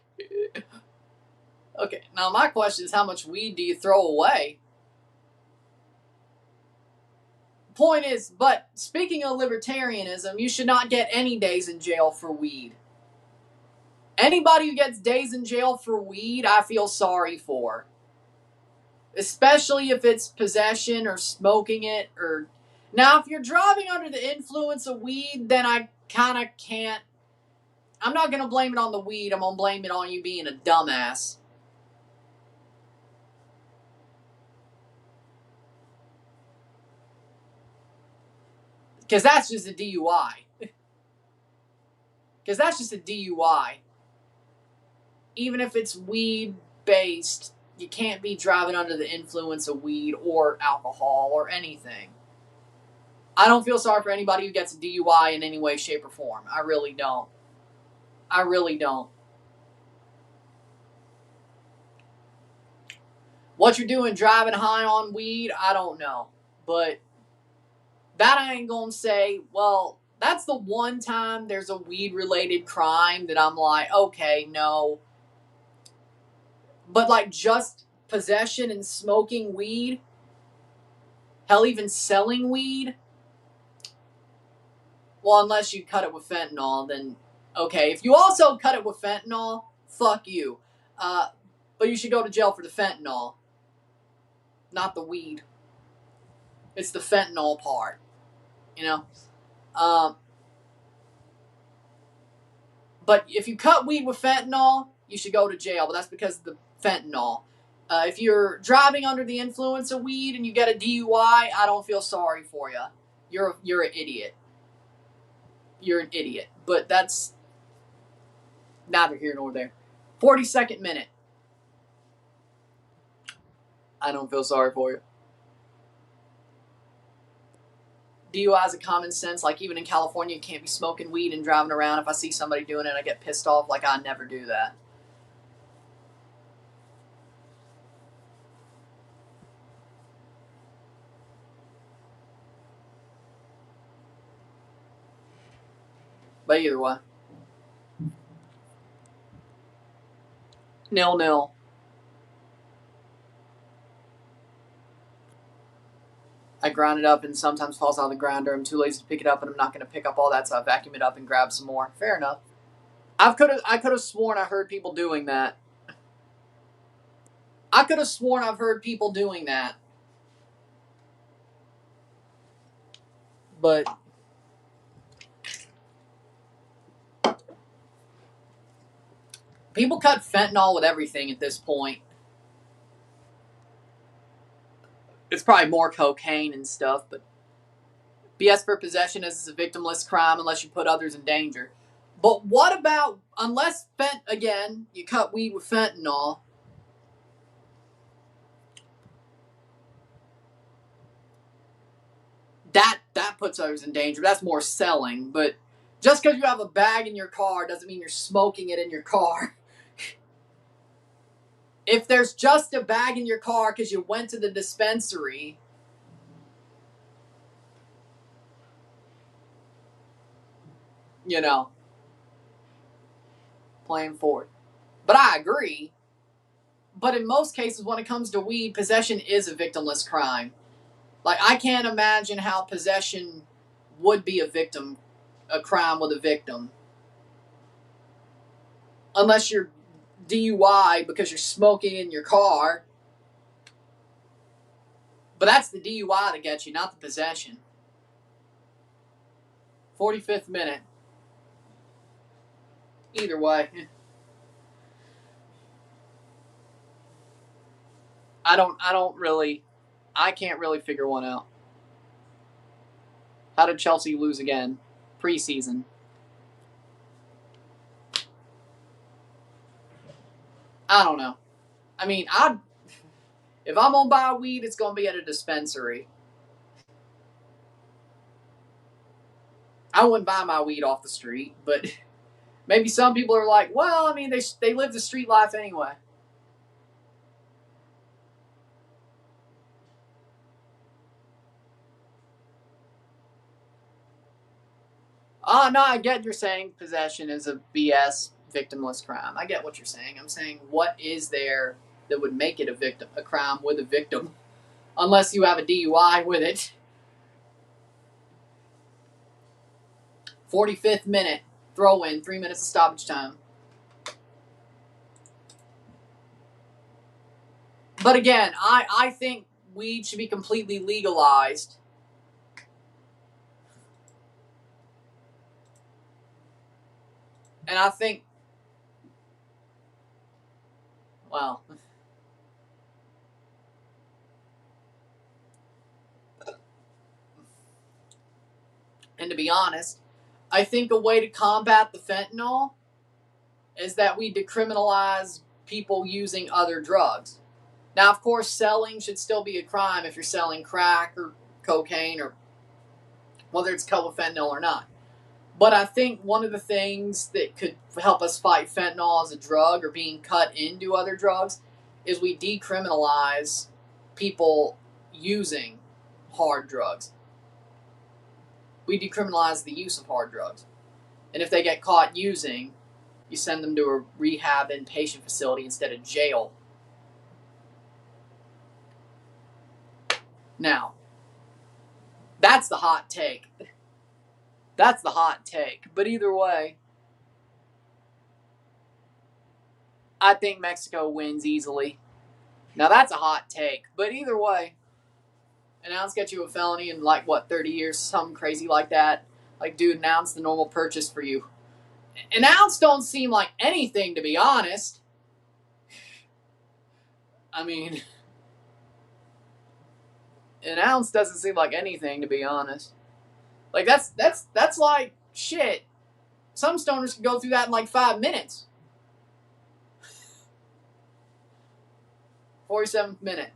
Okay, now my question is, how much weed do you throw away? Point is, but speaking of libertarianism, you should not get any days in jail for weed. Anybody who gets days in jail for weed, I feel sorry for. Especially if it's possession or smoking it. Or now, if you're driving under the influence of weed, then I kind of can't. I'm not going to blame it on the weed. I'm going to blame it on you being a dumbass. Because that's just a DUI. Because that's just a DUI. Even if it's weed-based, you can't be driving under the influence of weed or alcohol or anything. I don't feel sorry for anybody who gets a DUI in any way, shape, or form. I really don't. I really don't. What you're doing driving high on weed, I don't know. But that I ain't going to say, well, that's the one time there's a weed-related crime that I'm like, okay, no. But like just possession and smoking weed, hell, even selling weed, well, unless you cut it with fentanyl, then okay. If you also cut it with fentanyl, fuck you. But you should go to jail for the fentanyl, not the weed. It's the fentanyl part, you know. But if you cut weed with fentanyl, you should go to jail. But that's because of the fentanyl. If you're driving under the influence of weed and you get a DUI, I don't feel sorry for you. You're an idiot. You're an idiot. But that's neither here nor there. 42nd minute. I don't feel sorry for you. DUI is a common sense. Like, even in California, you can't be smoking weed and driving around. If I see somebody doing it, I get pissed off. Like, I never do that. But either way. 0-0. I grind it up and sometimes falls out of the grinder. I'm too lazy to pick it up, and I'm not going to pick up all that, so I vacuum it up and grab some more. Fair enough. I could have sworn I heard people doing that. I could have sworn I've heard people doing that. But people cut fentanyl with everything at this point. It's probably more cocaine and stuff, but BS for possession is a victimless crime unless you put others in danger. But what about, unless, again, you cut weed with fentanyl, that puts others in danger. That's more selling, but just because you have a bag in your car doesn't mean you're smoking it in your car. If there's just a bag in your car because you went to the dispensary, you know, playing forward. But I agree. But in most cases, when it comes to weed, possession is a victimless crime. Like, I can't imagine how possession would be a crime with a victim. Unless you're DUI because you're smoking in your car. But that's the DUI that gets you, not the possession. 45th minute. Either way. I can't really figure one out. How did Chelsea lose again? Preseason. I don't know. I mean, if I'm gonna buy weed, it's gonna be at a dispensary. I wouldn't buy my weed off the street, but maybe some people are like, well, I mean, they live the street life anyway. No, I get you're saying possession is a BS victimless crime. I get what you're saying. I'm saying, what is there that would make it a crime with a victim? Unless you have a DUI with it. 45th minute, throw in, 3 minutes of stoppage time. But again, I think weed should be completely legalized. And I think, well, and to be honest, I think a way to combat the fentanyl is that we decriminalize people using other drugs. Now, of course, selling should still be a crime if you're selling crack or cocaine or whether it's cut with fentanyl or not. But I think one of the things that could help us fight fentanyl as a drug or being cut into other drugs is we decriminalize people using hard drugs. We decriminalize the use of hard drugs. And if they get caught using, you send them to a rehab inpatient facility instead of jail. Now, that's the hot take. That's the hot take. But either way, I think Mexico wins easily. Now, that's a hot take. But either way, an ounce gets you a felony in 30 years, something crazy like that. Like, dude, an ounce the normal purchase for you. An ounce don't seem like anything, to be honest. I mean, an ounce doesn't seem like anything, to be honest. Like, that's like shit. Some stoners can go through that in like 5 minutes. 47th minute.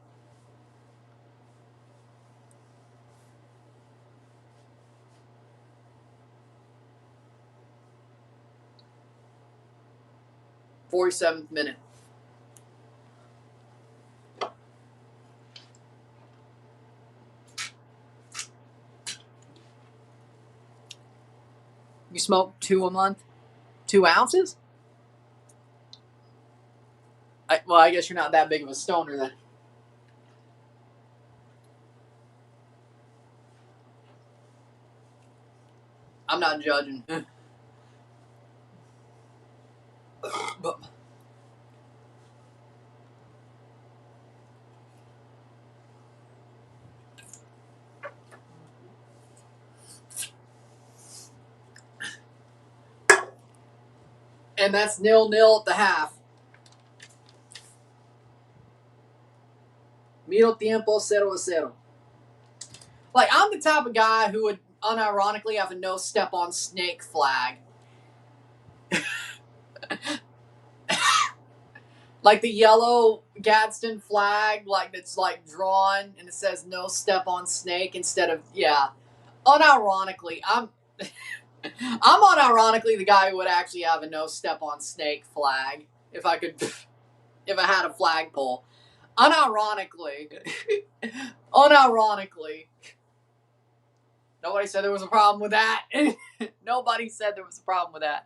minute. You smoke 2 a month? 2 ounces? I guess you're not that big of a stoner then. I'm not judging. But and that's 0-0 at the half. Medio tiempo 0-0. Like, I'm the type of guy who would unironically have a no step on snake flag. Like the yellow Gadsden flag, like that's like drawn and it says no step on snake instead of, yeah. Unironically, I'm unironically the guy who would actually have a no step on snake flag if I could. if I had a flagpole. Unironically, nobody said there was a problem with that. Nobody said there was a problem with that.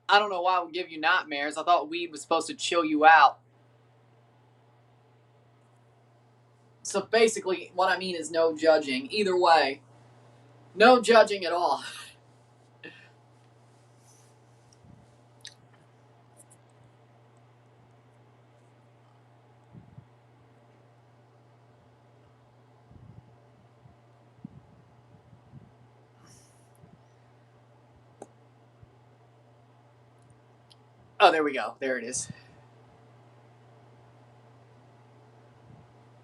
I don't know why it would give you nightmares. I thought weed was supposed to chill you out. So basically, what I mean is no judging. Either way, no judging at all. Oh, there we go. There it is.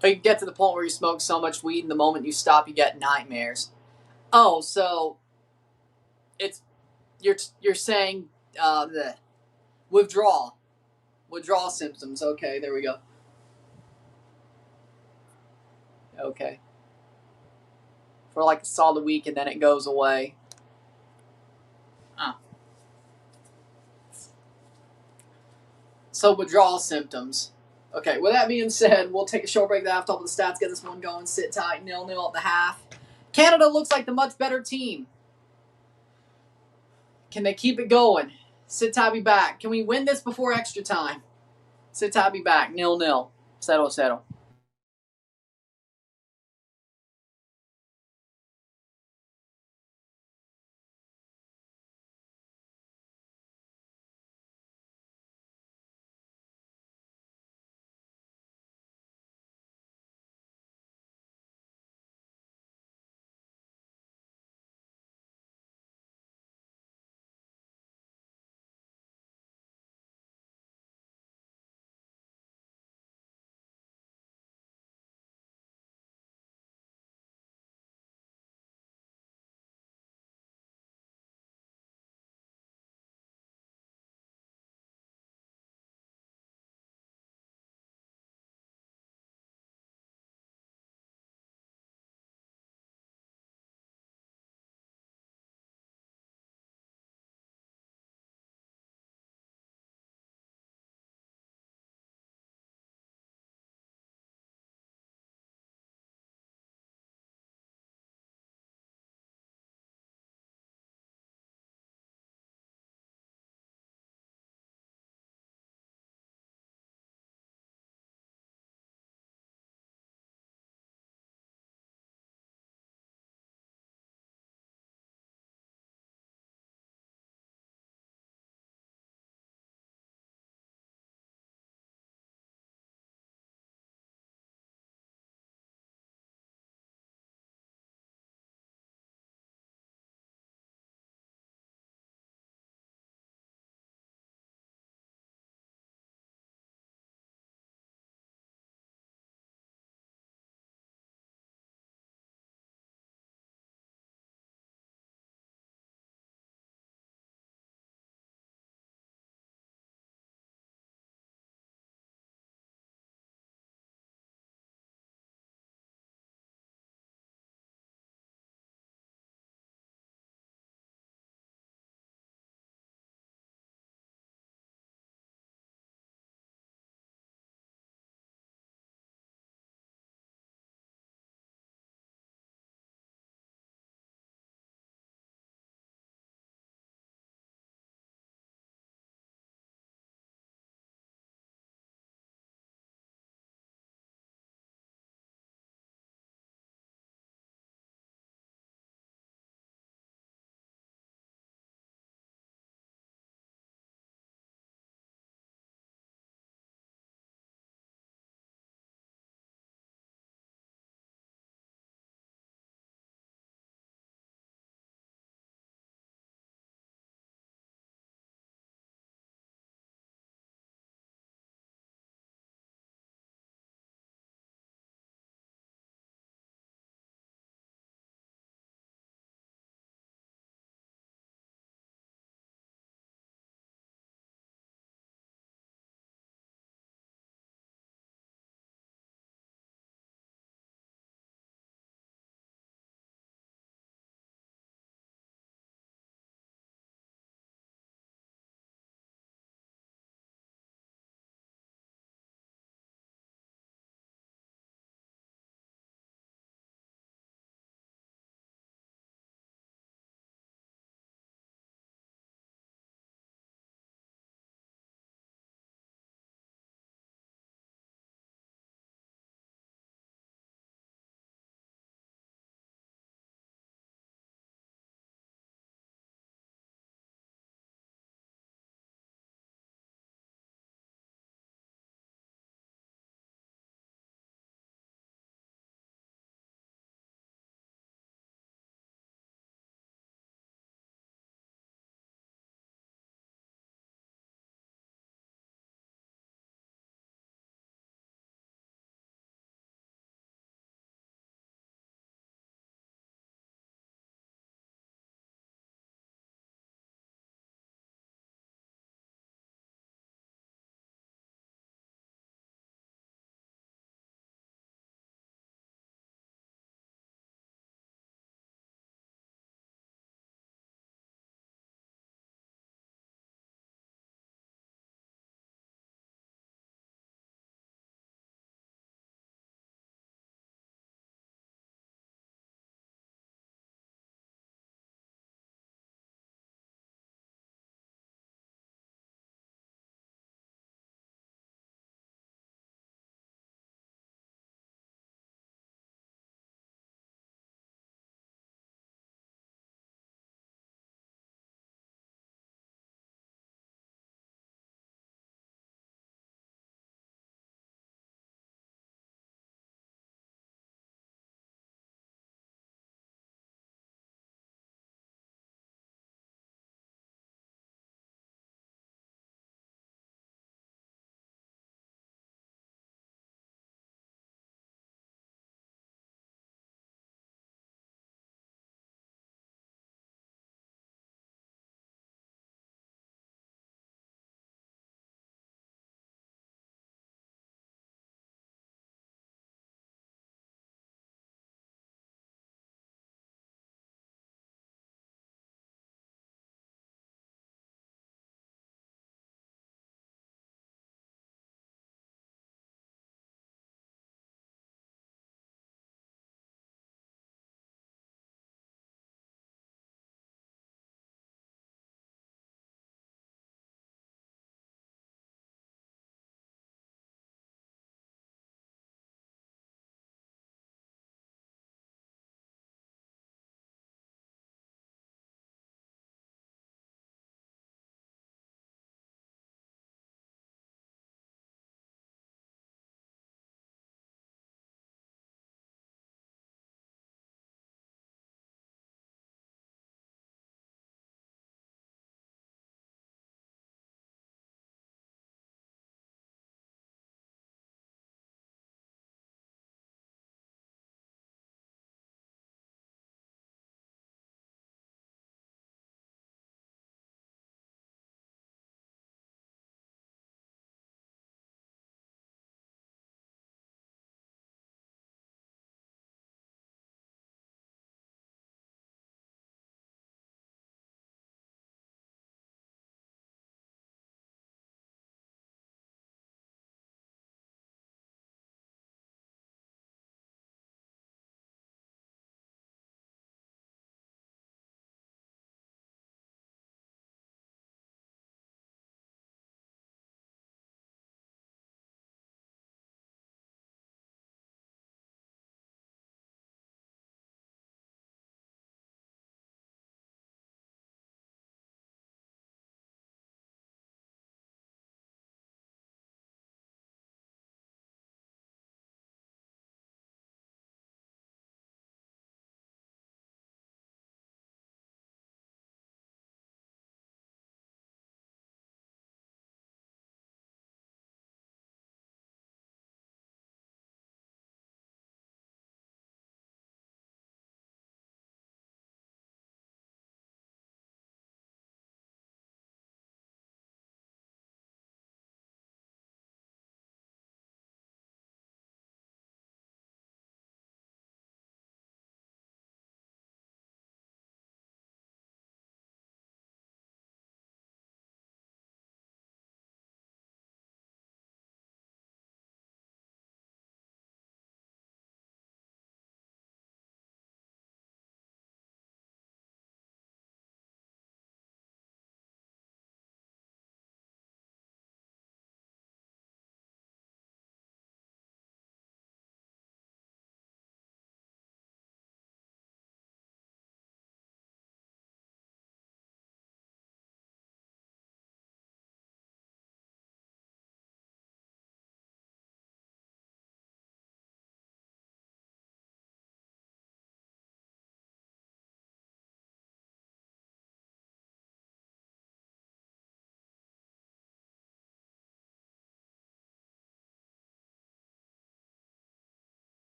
But you get to the point where you smoke so much weed, and the moment you stop, you get nightmares. Oh, so it's you're saying the withdrawal symptoms. Okay, there we go. Okay, for like a solid week, and then it goes away. So withdrawal symptoms. Okay, with that being said, we'll take a short break after top of the stats, get this one going, sit tight, 0-0 at the half. Canada looks like the much better team. Can they keep it going? Sit tight, be back. Can we win this before extra time? Sit tight, be back. 0-0. Settle.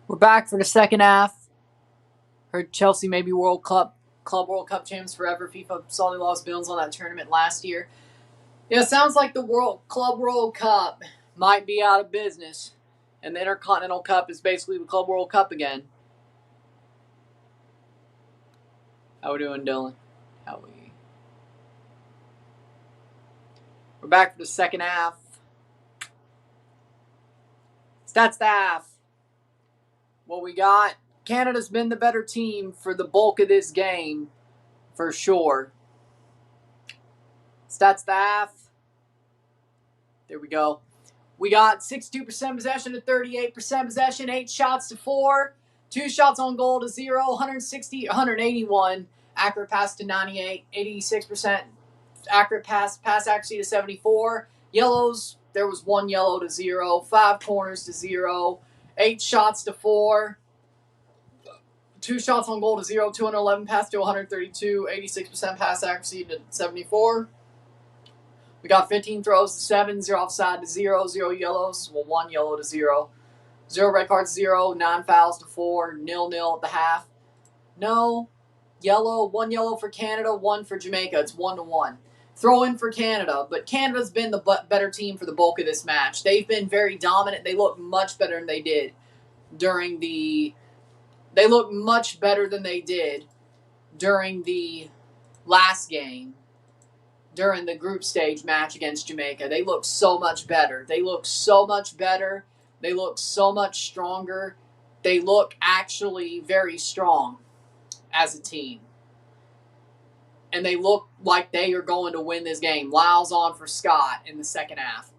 We're back for the second half. Heard Chelsea may be Club World Cup champs forever. FIFA saw they lost billions on that tournament last year. Yeah, it sounds like the Club World Cup might be out of business. And the Intercontinental Cup is basically the Club World Cup again. How we doing, Dillon? We're back for the second half. Stats the half. What we got? Canada's been the better team for the bulk of this game, for sure. Stats the half. There we go. We got 62% possession to 38% possession, 8 shots to 4, 2 shots on goal to 0, 181 accurate pass to 98, 86% accurate pass accuracy to 74. Yellows, there was 1 yellow to 0, 5 corners to 0, 8 shots to 4, 2 shots on goal to 0, 211 pass to 132, 86% pass accuracy to 74. We got 15 throws to 7, 0 offside to 0, 0 yellows, 1 yellow to 0, 0 red cards 0, 9 fouls to 4, 0-0 at the half. No yellow, 1 yellow for Canada, 1 for Jamaica. It's 1-1. Throw in for Canada, but Canada's been the better team for the bulk of this match. They've been very dominant. They look much better than they did during the last game. During the group stage match against Jamaica. They look so much better. They look so much stronger. They look actually very strong as a team. And they look like they are going to win this game. Lyle's on for Scott in the second half.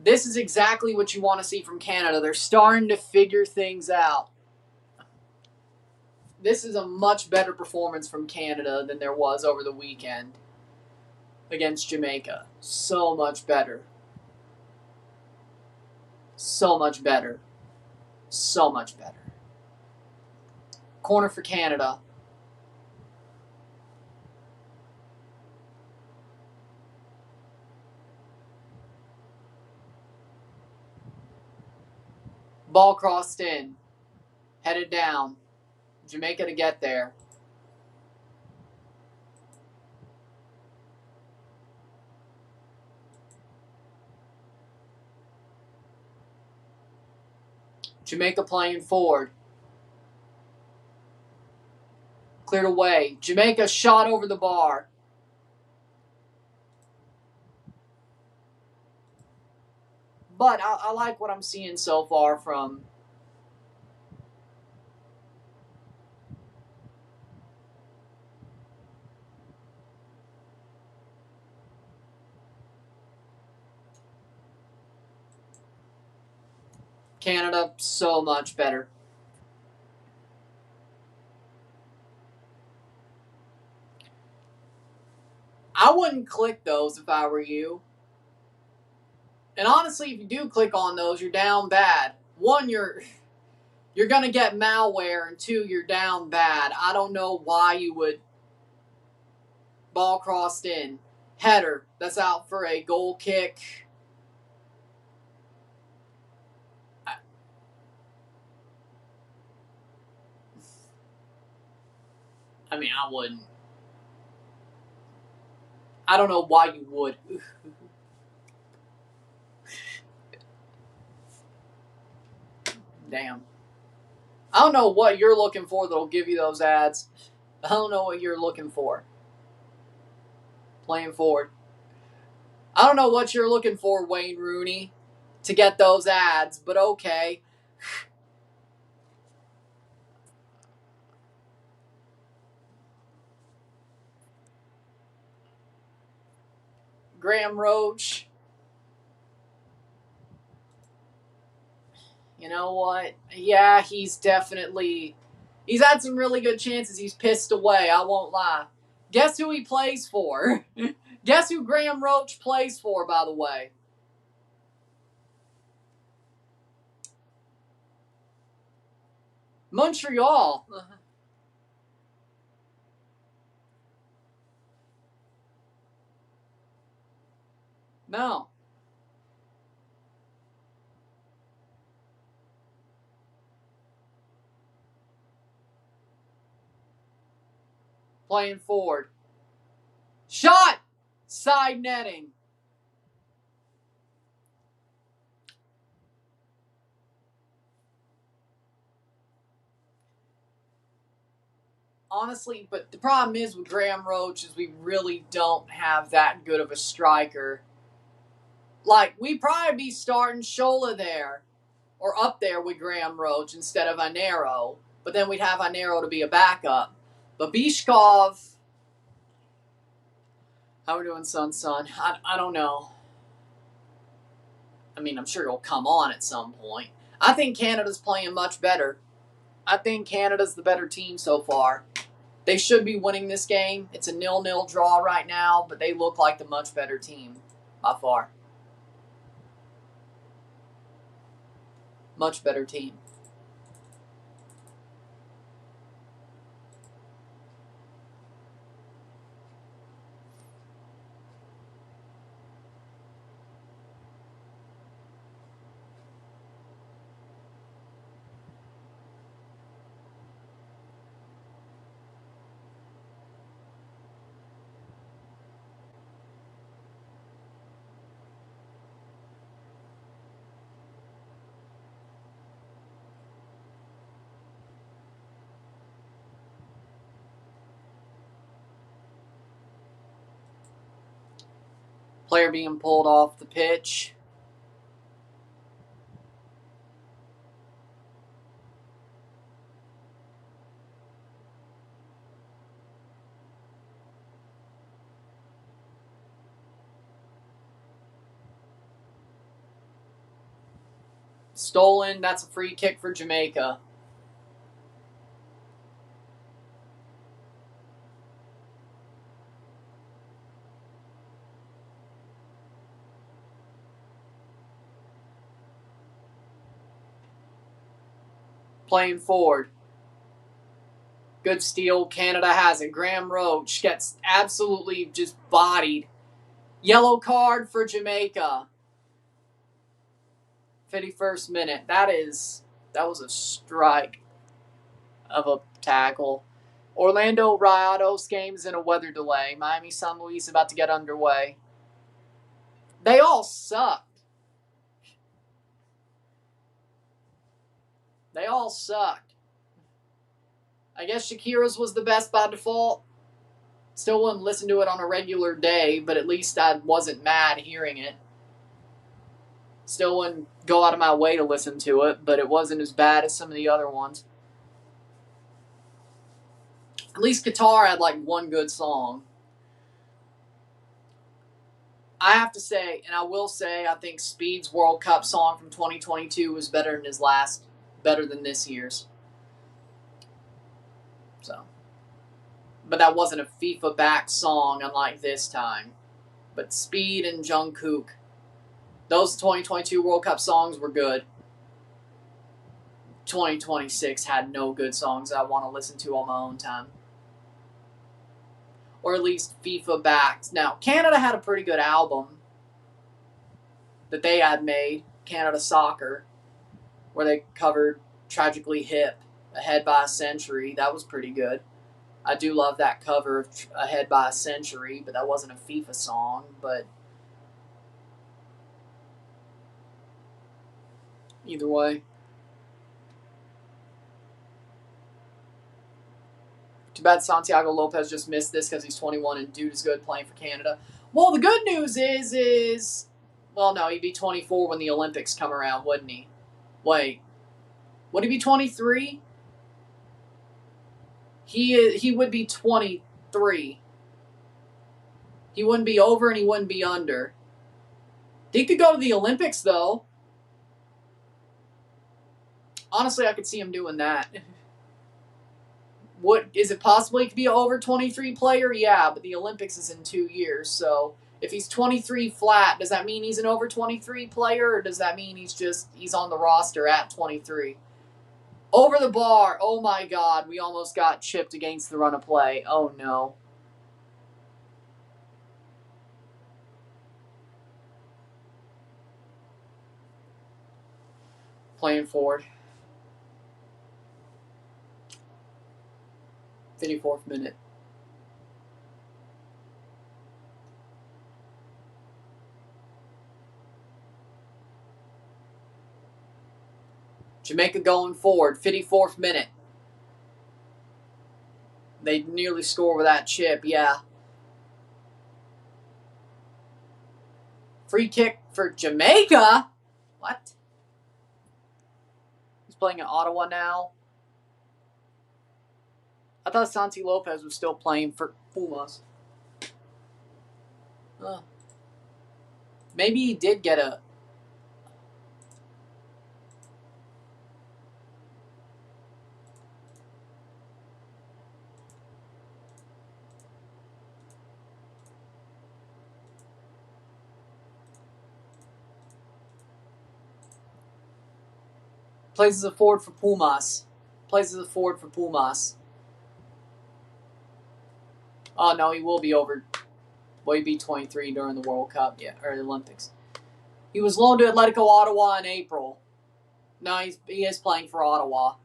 This is exactly what you want to see from Canada. They're starting to figure things out. This is a much better performance from Canada than there was over the weekend against Jamaica. So much better. So much better. So much better. Corner for Canada. Ball crossed in. Headed down. Jamaica to get there. Jamaica playing forward. Cleared away. Jamaica shot over the bar. But I like what I'm seeing so far from Canada. So much better. I wouldn't click those if I were you. And honestly, if you do click on those, you're down bad. 1, you're going to get malware, and 2, you're down bad. I don't know why you would. Ball crossed in. Header. That's out for a goal kick. I mean, I wouldn't. I don't know why you would. Damn. I don't know what you're looking for that'll give you those ads. I don't know what you're looking for. Playing forward. I don't know what you're looking for, Wayne Rooney, to get those ads, but okay. Graham Roach. You know what? Yeah, he's had some really good chances. He's pissed away, I won't lie. Guess who he plays for? Guess who Graham Roach plays for, by the way? Montreal. No. Playing forward. Shot! Side netting. Honestly, but the problem is with Graham Roach is we really don't have that good of a striker. Like, we'd probably be starting Shola there, or up there with Graham Roach instead of Anero, but then we'd have Anero to be a backup. But Bishkov, how we doing, son? I don't know. I mean, I'm sure he'll come on at some point. I think Canada's playing much better. I think Canada's the better team so far. They should be winning this game. It's a 0-0 draw right now, but they look like the much better team by far. Much better team. Player being pulled off the pitch. Stolen. That's a free kick for Jamaica. Playing forward. Good steal. Canada has it. Graham Roach gets absolutely just bodied. Yellow card for Jamaica. 51st minute. That was a strike of a tackle. Orlando Rayados game's in a weather delay. Miami San Luis about to get underway. They all sucked. They all sucked. I guess Shakira's was the best by default. Still wouldn't listen to it on a regular day, but at least I wasn't mad hearing it. Still wouldn't go out of my way to listen to it, but it wasn't as bad as some of the other ones. At least Qatar had like one good song. I have to say, and I will say, I think Speed's World Cup song from 2022 was better than this year's. So, but that wasn't a FIFA-backed song, unlike this time. But Speed and Jungkook, those 2022 World Cup songs were good. 2026 had no good songs I want to listen to on my own time. Or at least FIFA-backed. Now, Canada had a pretty good album that they had made, Canada Soccer, where they covered Tragically Hip, Ahead by a Century. That was pretty good. I do love that cover of Ahead by a Century, but that wasn't a FIFA song. But either way. Too bad Santiago Lopez just missed this because he's 21 and dude is good playing for Canada. Well, the good news is well, no, he'd be 24 when the Olympics come around, wouldn't he? Wait, would he be 23? He would be 23. He wouldn't be over and he wouldn't be under. He could go to the Olympics, though. Honestly, I could see him doing that. Is it possible he could be an over 23 player? Yeah, but the Olympics is in 2 years, so if he's 23 flat, does that mean he's an over 23 player, or does that mean he's on the roster at 23? Over the bar. Oh my God, we almost got chipped against the run of play. Oh no. Playing forward. 54th minute. Jamaica going forward, 54th minute. They nearly score with that chip, yeah. Free kick for Jamaica? What? He's playing in Ottawa now. I thought Santi Lopez was still playing for Pumas. Maybe he did get a... Plays as a forward for Pumas. Oh, no, he will be over. Will he be 23 during the World Cup? Yeah, or the Olympics. He was loaned to Atletico Ottawa in April. No, he is playing for Ottawa.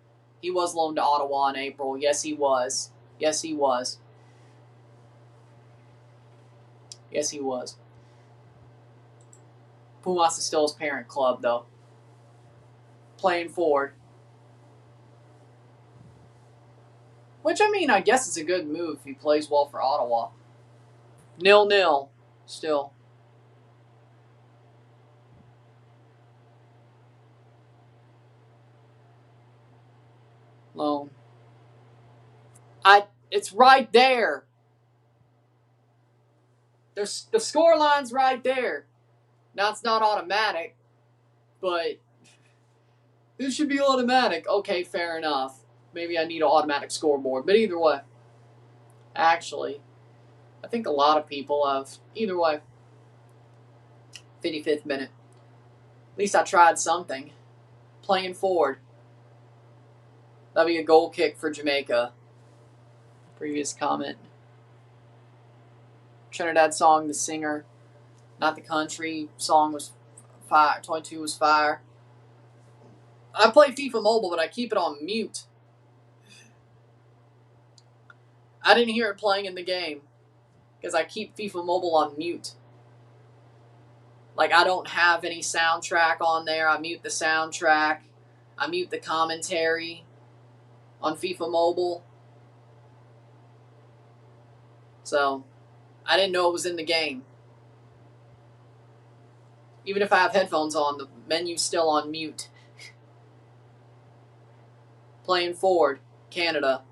He was loaned to Ottawa in April. Yes, he was. Pumas is still his parent club, though. Playing forward. Which, I mean, I guess it's a good move if he plays well for Ottawa. 0-0 still. Loan. It's right there. There's the score line's right there. Now it's not automatic, but this should be automatic. Okay, fair enough. Maybe I need an automatic scoreboard, but either way. Actually, I think a lot of people have. Either way. 55th minute. At least I tried something. Playing forward. That'll be a goal kick for Jamaica. Previous comment. Trinidad song, the singer, not the country. Song was fire. 22 was fire. I play FIFA Mobile, but I keep it on mute. I didn't hear it playing in the game because I keep FIFA Mobile on mute. Like, I don't have any soundtrack on there. I mute the soundtrack. I mute the commentary on FIFA Mobile. So, I didn't know it was in the game. Even if I have headphones on, the menu's still on mute. Playing forward, Canada.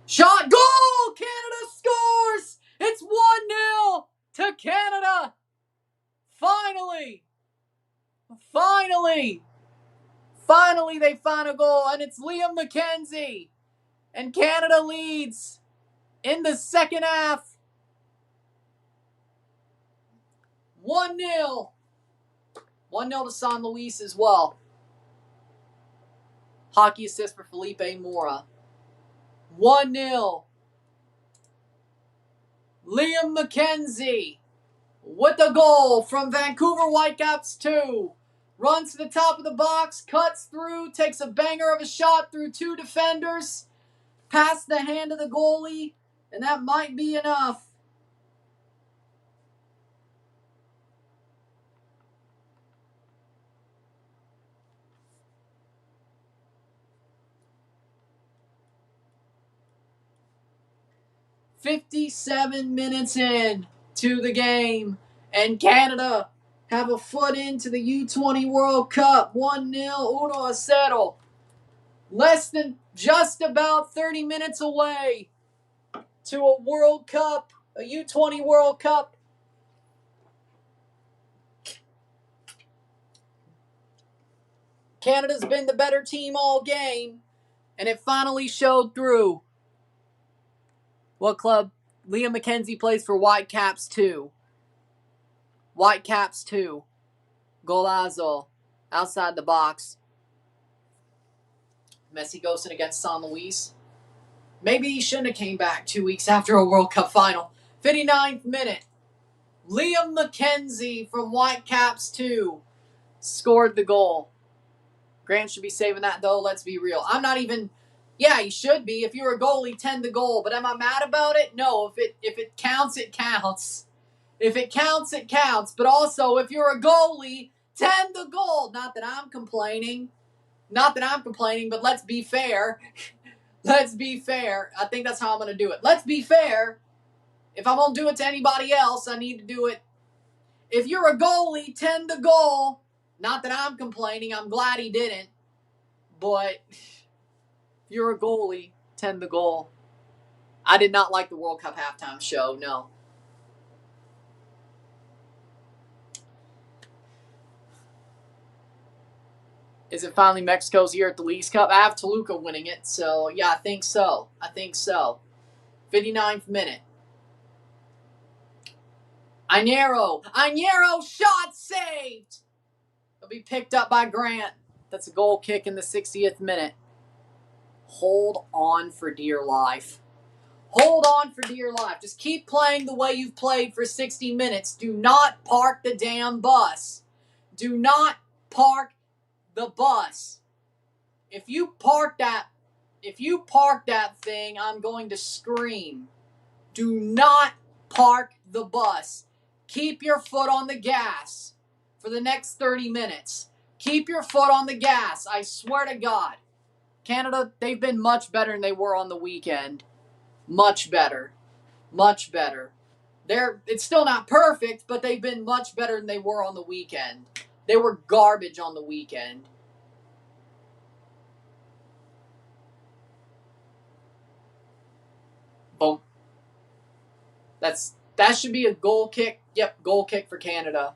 Shot, goal! Canada scores! It's 1-0 to Canada! Finally, they find a goal, and it's Liam McKenzie. And Canada leads in the second half. 1-0. 1-0 to San Luis as well. Hockey assist for Felipe Mora. 1-0. Liam McKenzie with the goal from Vancouver Whitecaps 2. Runs to the top of the box, cuts through, takes a banger of a shot through two defenders. Past the hand of the goalie, and that might be enough. "57 minutes in to the game, and Canada have a foot into the U20 World Cup. 1-0, 1-0. Less than just about 30 minutes away to a World Cup, a U20 World Cup. Canada's been the better team all game, and it finally showed through. What club? Liam McKenzie plays for Whitecaps 2. Whitecaps 2. Golazo. Outside the box. Messi goes in against San Luis. Maybe he shouldn't have came back 2 weeks after a World Cup final. 59th minute. Liam McKenzie from Whitecaps 2 scored the goal. Grant should be saving that, though. Let's be real. I'm not even... Yeah, he should be. If you're a goalie, tend the goal. But am I mad about it? No. If it counts, it counts. If it counts, it counts. But also, if you're a goalie, 10 the goal. Not that I'm complaining. But let's be fair. Let's be fair. I think that's how I'm going to do it. Let's be fair. If I'm going to do it to anybody else, I need to do it. If you're a goalie, 10 the goal. Not that I'm complaining. I'm glad he didn't. But if you're a goalie, 10 the goal. I did not like the World Cup halftime show, no. Is it finally Mexico's year at the Leagues Cup? I have Toluca winning it, so yeah, I think so. 59th minute. Inero shot saved. It'll be picked up by Grant. That's a goal kick in the 60th minute. Hold on for dear life. Hold on for dear life. Just keep playing the way you've played for 60 minutes. Do not park the damn bus. Do not park the bus. If you park that thing, I'm going to scream. Do not park the bus. Keep your foot on the gas for the next 30 minutes. Keep your foot on the gas. I swear to God. Canada, they've been much better than they were on the weekend. Much better. Much better. It's still not perfect, but they've been much better than they were on the weekend. They were garbage on the weekend. Boom. That should be a goal kick. Yep, goal kick for Canada.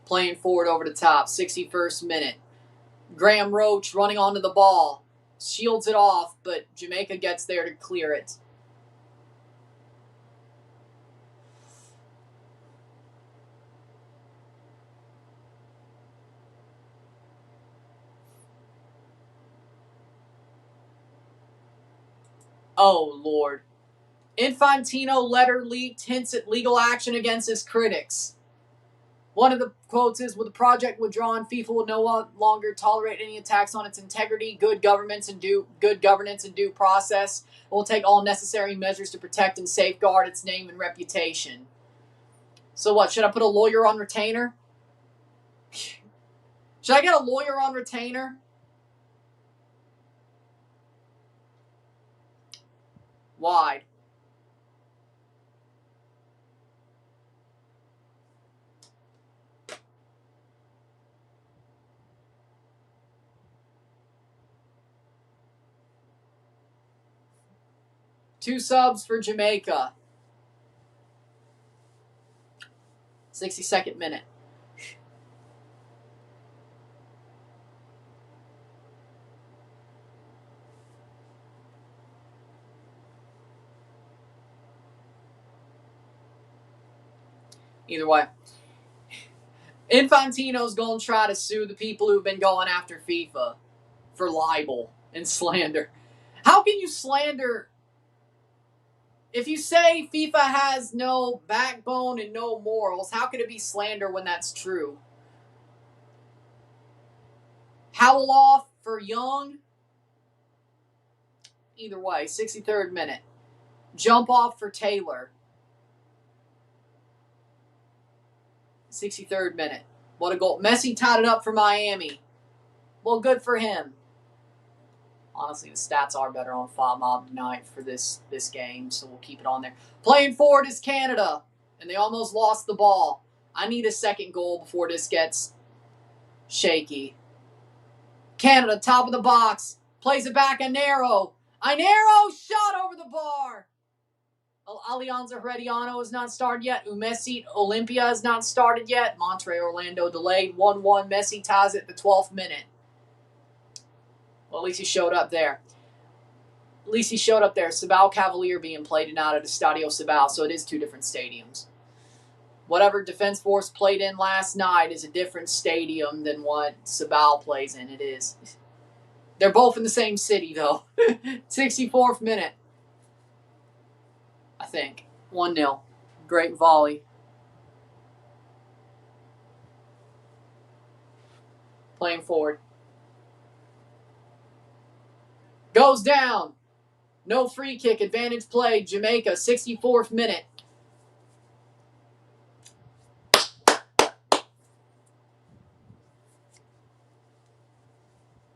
Playing forward over the top, 61st minute. Graham Roach running onto the ball. Shields it off, but Jamaica gets there to clear it. Oh, Lord. Infantino letter leaked hints at legal action against his critics. One of the quotes is, with the project withdrawn, FIFA will no longer tolerate any attacks on its integrity, good governance, and due process. It will take all necessary measures to protect and safeguard its name and reputation. So what, should I put a lawyer on retainer? Should I get a lawyer on retainer? Wide. Two subs for Jamaica. 62nd minute. Either way. Infantino's going to try to sue the people who've been going after FIFA for libel and slander. How can you slander... If you say FIFA has no backbone and no morals, how could it be slander when that's true? Howl off for Young. Either way, 63rd minute. Jump off for Taylor. 63rd minute. What a goal. Messi tied it up for Miami. Well, good for him. Honestly, the stats are better on Five Mob tonight for this game, so we'll keep it on there. Playing forward is Canada, and they almost lost the ball. I need a second goal before this gets shaky. Canada, top of the box. Plays it back, Inero. Inero shot over the bar. Alianza Herediano has not started yet. Umesi Olympia has not started yet. Monterrey Orlando delayed 1-1. Messi ties it at the 12th minute. Well, at least he showed up there. Cibao Cavalier being played tonight at Estadio Cibao, so it is two different stadiums. Whatever Defense Force played in last night is a different stadium than what Cibao plays in. It is. They're both in the same city, though. 64th minute. I think. 1-0. Great volley. Playing forward. Goes down. No free kick. Advantage play. Jamaica, 64th minute.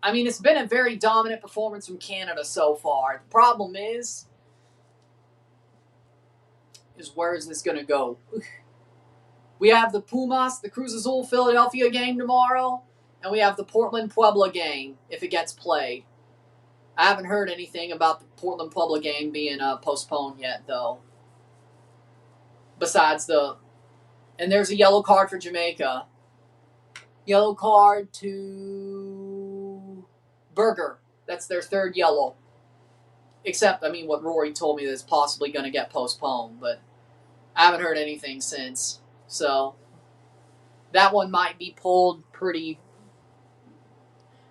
I mean, it's been a very dominant performance from Canada so far. The problem is where is this going to go? We have the Pumas, the Cruz Azul Philadelphia game tomorrow, and we have the Portland Puebla game if it gets played. I haven't heard anything about the Portland Puebla game being postponed yet, though. Besides and there's a yellow card for Jamaica. Yellow card to Berger. That's their third yellow. Except, I mean, what Rory told me that it's possibly going to get postponed, but I haven't heard anything since. So, that one might be pulled pretty...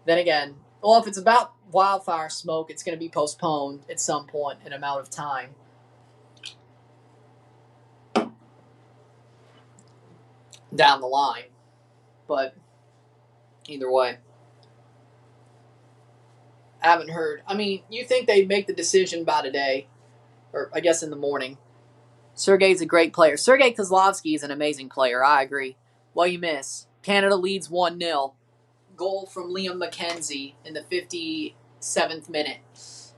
Then again, well, if it's about wildfire smoke, it's going to be postponed at some point in amount of time. Down the line. But, either way. I haven't heard. I mean, you think they'd make the decision by today, or I guess in the morning. Sergey's a great player. Sergey Kozlovsky is an amazing player, I agree. Well, you miss. Canada leads 1-0. Goal from Liam McKenzie in the 57th minute.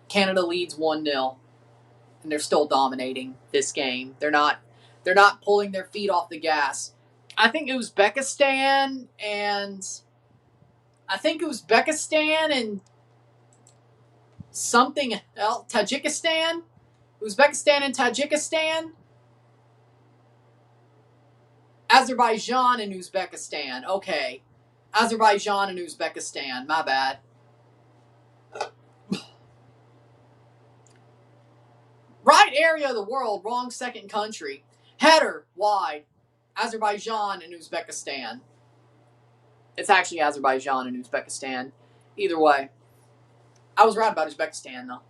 Canada leads 1-0. And they're still dominating this game. They're not pulling their feet off the gas. I think Uzbekistan and something else. Tajikistan? Uzbekistan and Tajikistan? Azerbaijan and Uzbekistan. Okay. Azerbaijan and Uzbekistan. My bad. Right area of the world, wrong second country. Header, wide. Azerbaijan and Uzbekistan. It's actually Azerbaijan and Uzbekistan. Either way. I was right about Uzbekistan, though.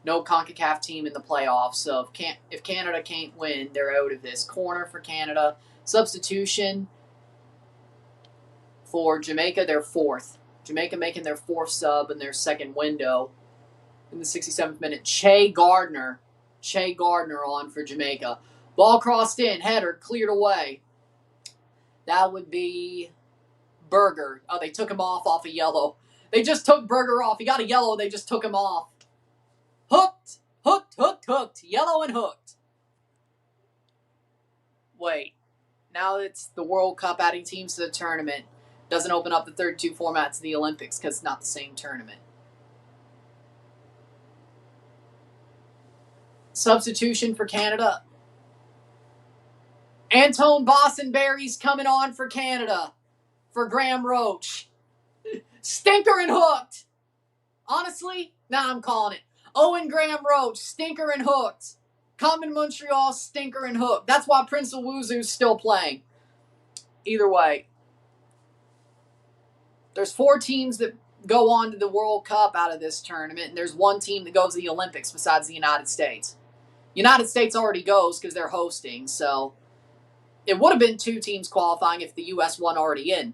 No CONCACAF team in the playoffs, so if Canada can't win, they're out of this. Corner for Canada. Substitution for Jamaica, their fourth. Jamaica making their fourth sub in their second window. In the 67th minute, Che Gardner on for Jamaica. Ball crossed in, header, cleared away. That would be Berger. Oh, they took him off a yellow. They just took Berger off. He got a yellow, they just took him off. Hooked. Yellow and hooked. Wait. Now it's the World Cup adding teams to the tournament. Doesn't open up the 32 format to the Olympics because it's not the same tournament. Substitution for Canada. Antone Bossenberry's coming on for Canada. For Graham Roach. Stinker and hooked. Honestly, I'm calling it. Owen Graham Roach, stinker and hooked. Common Montreal, stinker and hooked. That's why Prince Owuzu's still playing. Either way. There's 4 teams that go on to the World Cup out of this tournament, and there's 1 team that goes to the Olympics besides the United States. United States already goes because they're hosting, so it would have been 2 teams qualifying if the U.S. won already in.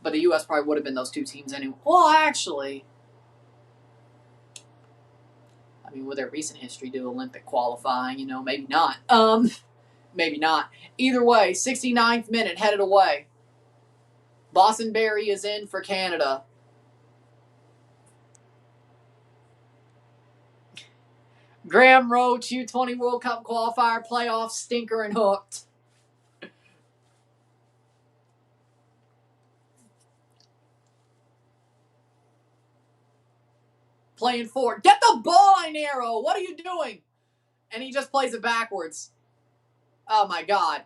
But the U.S. probably would have been those 2 teams anyway. Well, actually, I mean, with their recent history to Olympic qualifying, maybe not. Maybe not. Either way, 69th minute, headed away. Bossenberry is in for Canada. Graham Roach, U20 World Cup qualifier, playoff, stinker and hooked. Playing forward. Get the ball, Inero! What are you doing? And he just plays it backwards. Oh my God.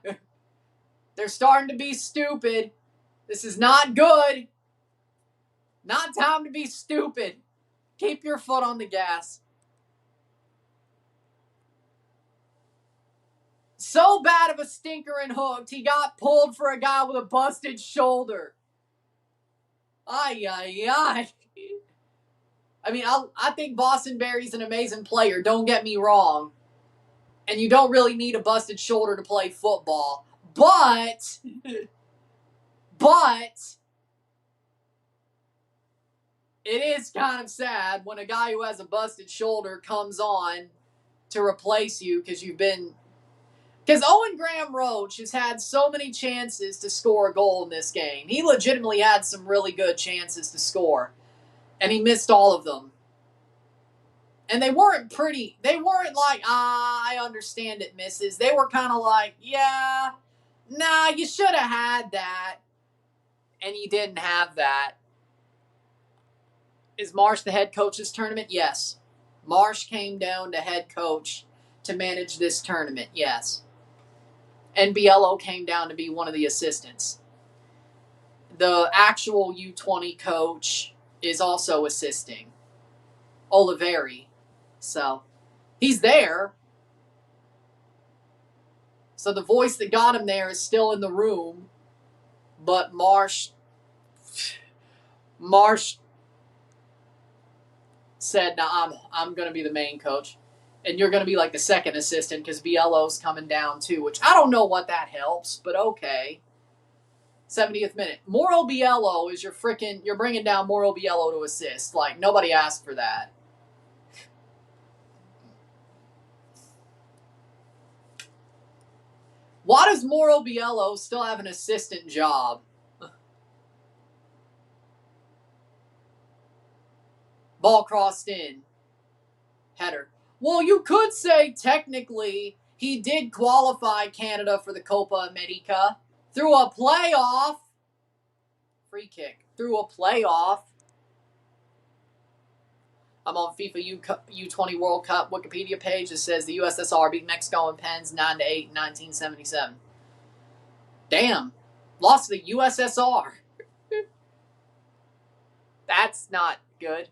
They're starting to be stupid. This is not good. Not time to be stupid. Keep your foot on the gas. So bad of a stinker and hooked, he got pulled for a guy with a busted shoulder. Ay. I mean, I think Boston Berry's an amazing player, don't get me wrong. And you don't really need a busted shoulder to play football. But it is kind of sad when a guy who has a busted shoulder comes on to replace you because you've been... Because Owen Graham Roach has had so many chances to score a goal in this game. He legitimately had some really good chances to score. And he missed all of them. And they weren't pretty. They weren't like, I understand it misses. They were kind of like, yeah, nah, you should have had that. And you didn't have that. Is Marsh the head coach this tournament? Yes. Marsh came down to head coach to manage this tournament. Yes. And Biello came down to be one of the assistants. The actual U20 coach is also assisting. Oliveri. So, he's there. So the voice that got him there is still in the room. But Marsh said, "Nah, I'm going to be the main coach. And you're going to be like the second assistant because Biello's coming down too." Which I don't know what that helps, but okay. 70th minute. Mauro Biello is you're bringing down Mauro Biello to assist. Like, nobody asked for that. Why does Mauro Biello still have an assistant job? Ball crossed in. Header. Well, you could say technically he did qualify Canada for the Copa America through a playoff. Free kick. Through a playoff. I'm on FIFA U20 World Cup Wikipedia page that says the USSR beat Mexico and Pens 9-8 in 1977. Damn. Lost to the USSR. That's not good.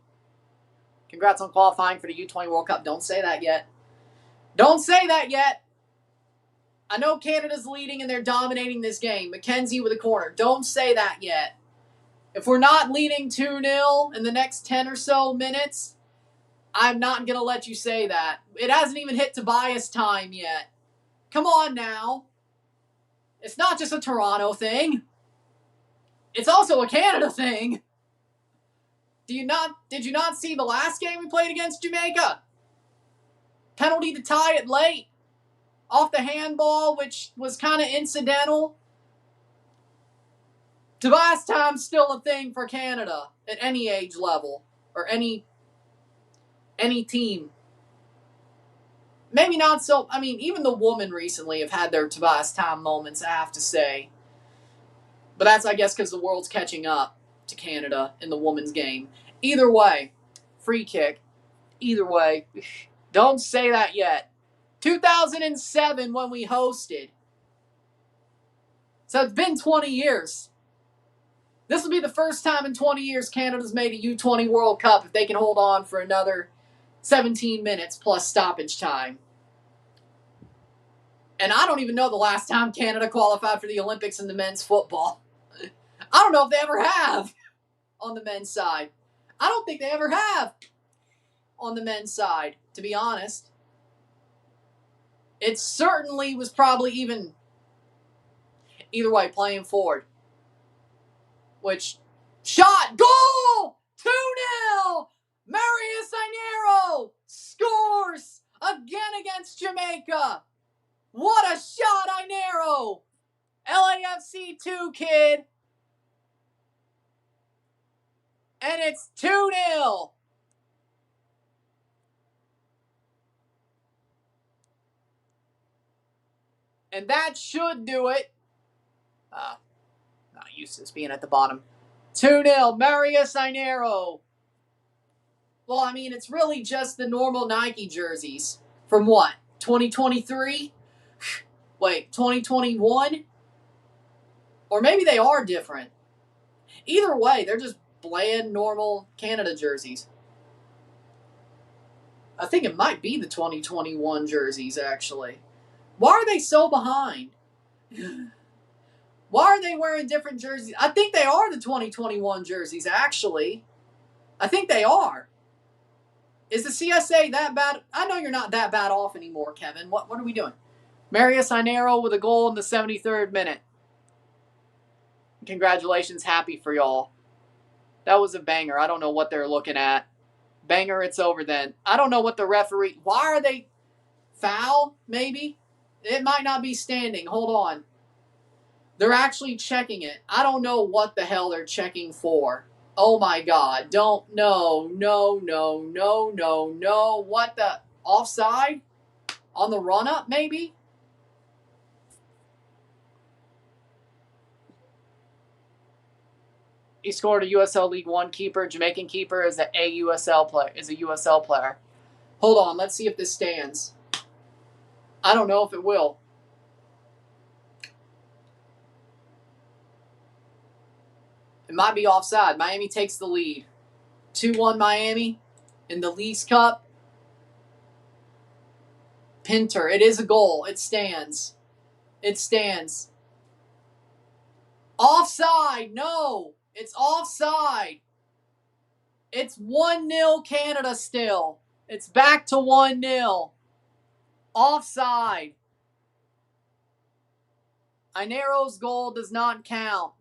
Congrats on qualifying for the U20 World Cup. Don't say that yet. Don't say that yet. I know Canada's leading and they're dominating this game. McKenzie with a corner. Don't say that yet. If we're not leading 2-0 in the next 10 or so minutes, I'm not going to let you say that. It hasn't even hit Tobias time yet. Come on now. It's not just a Toronto thing. It's also a Canada thing. Did you not see the last game we played against Jamaica? Penalty to tie it late. Off the handball, which was kind of incidental. Tobias time's still a thing for Canada at any age level. Or any team. Maybe not so... I mean, even the women recently have had their Tobias time moments, I have to say. But that's, I guess, because the world's catching up to Canada in the women's game. Either way, free kick. Either way, don't say that yet. 2007 when we hosted. So it's been 20 years. This will be the first time in 20 years Canada's made a U20 World Cup if they can hold on for another 17 minutes plus stoppage time. And I don't even know the last time Canada qualified for the Olympics in the men's football. I don't know if they ever have on the men's side. I don't think they ever have on the men's side, to be honest. It certainly was probably even... Either way, playing forward. Which... Shot! Goal! 2-0! Marius Ainero scores again against Jamaica. What a shot, Ainero! LAFC 2, kid. And it's 2-0. And that should do it. Not used to this being at the bottom. 2-0, Marius Ainero. Well, I mean, it's really just the normal Nike jerseys. From what? 2023? Wait, 2021? Or maybe they are different. Either way, they're just bland, normal Canada jerseys. I think it might be the 2021 jerseys, actually. Why are they so behind? Why are they wearing different jerseys? I think they are the 2021 jerseys, actually. I think they are. Is the CSA that bad? I know you're not that bad off anymore, Kevin. What are we doing? Marius Inero with a goal in the 73rd minute. Congratulations. Happy for y'all. That was a banger. I don't know what they're looking at. Banger, it's over then. I don't know what the referee... Why are they... Foul, maybe? It might not be standing. Hold on. They're actually checking it. I don't know what the hell they're checking for. Oh my God. Don't. No. What the? Offside? On the run-up, maybe? He scored a USL League One keeper. Jamaican keeper is a USL player. Hold on. Let's see if this stands. I don't know if it will. It might be offside. Miami takes the lead. 2-1 Miami in the Leagues Cup. Pinter. It is a goal. It stands. It stands. Offside. No. It's offside. It's 1-0 Canada still. It's back to 1-0. Offside. Inero's goal does not count.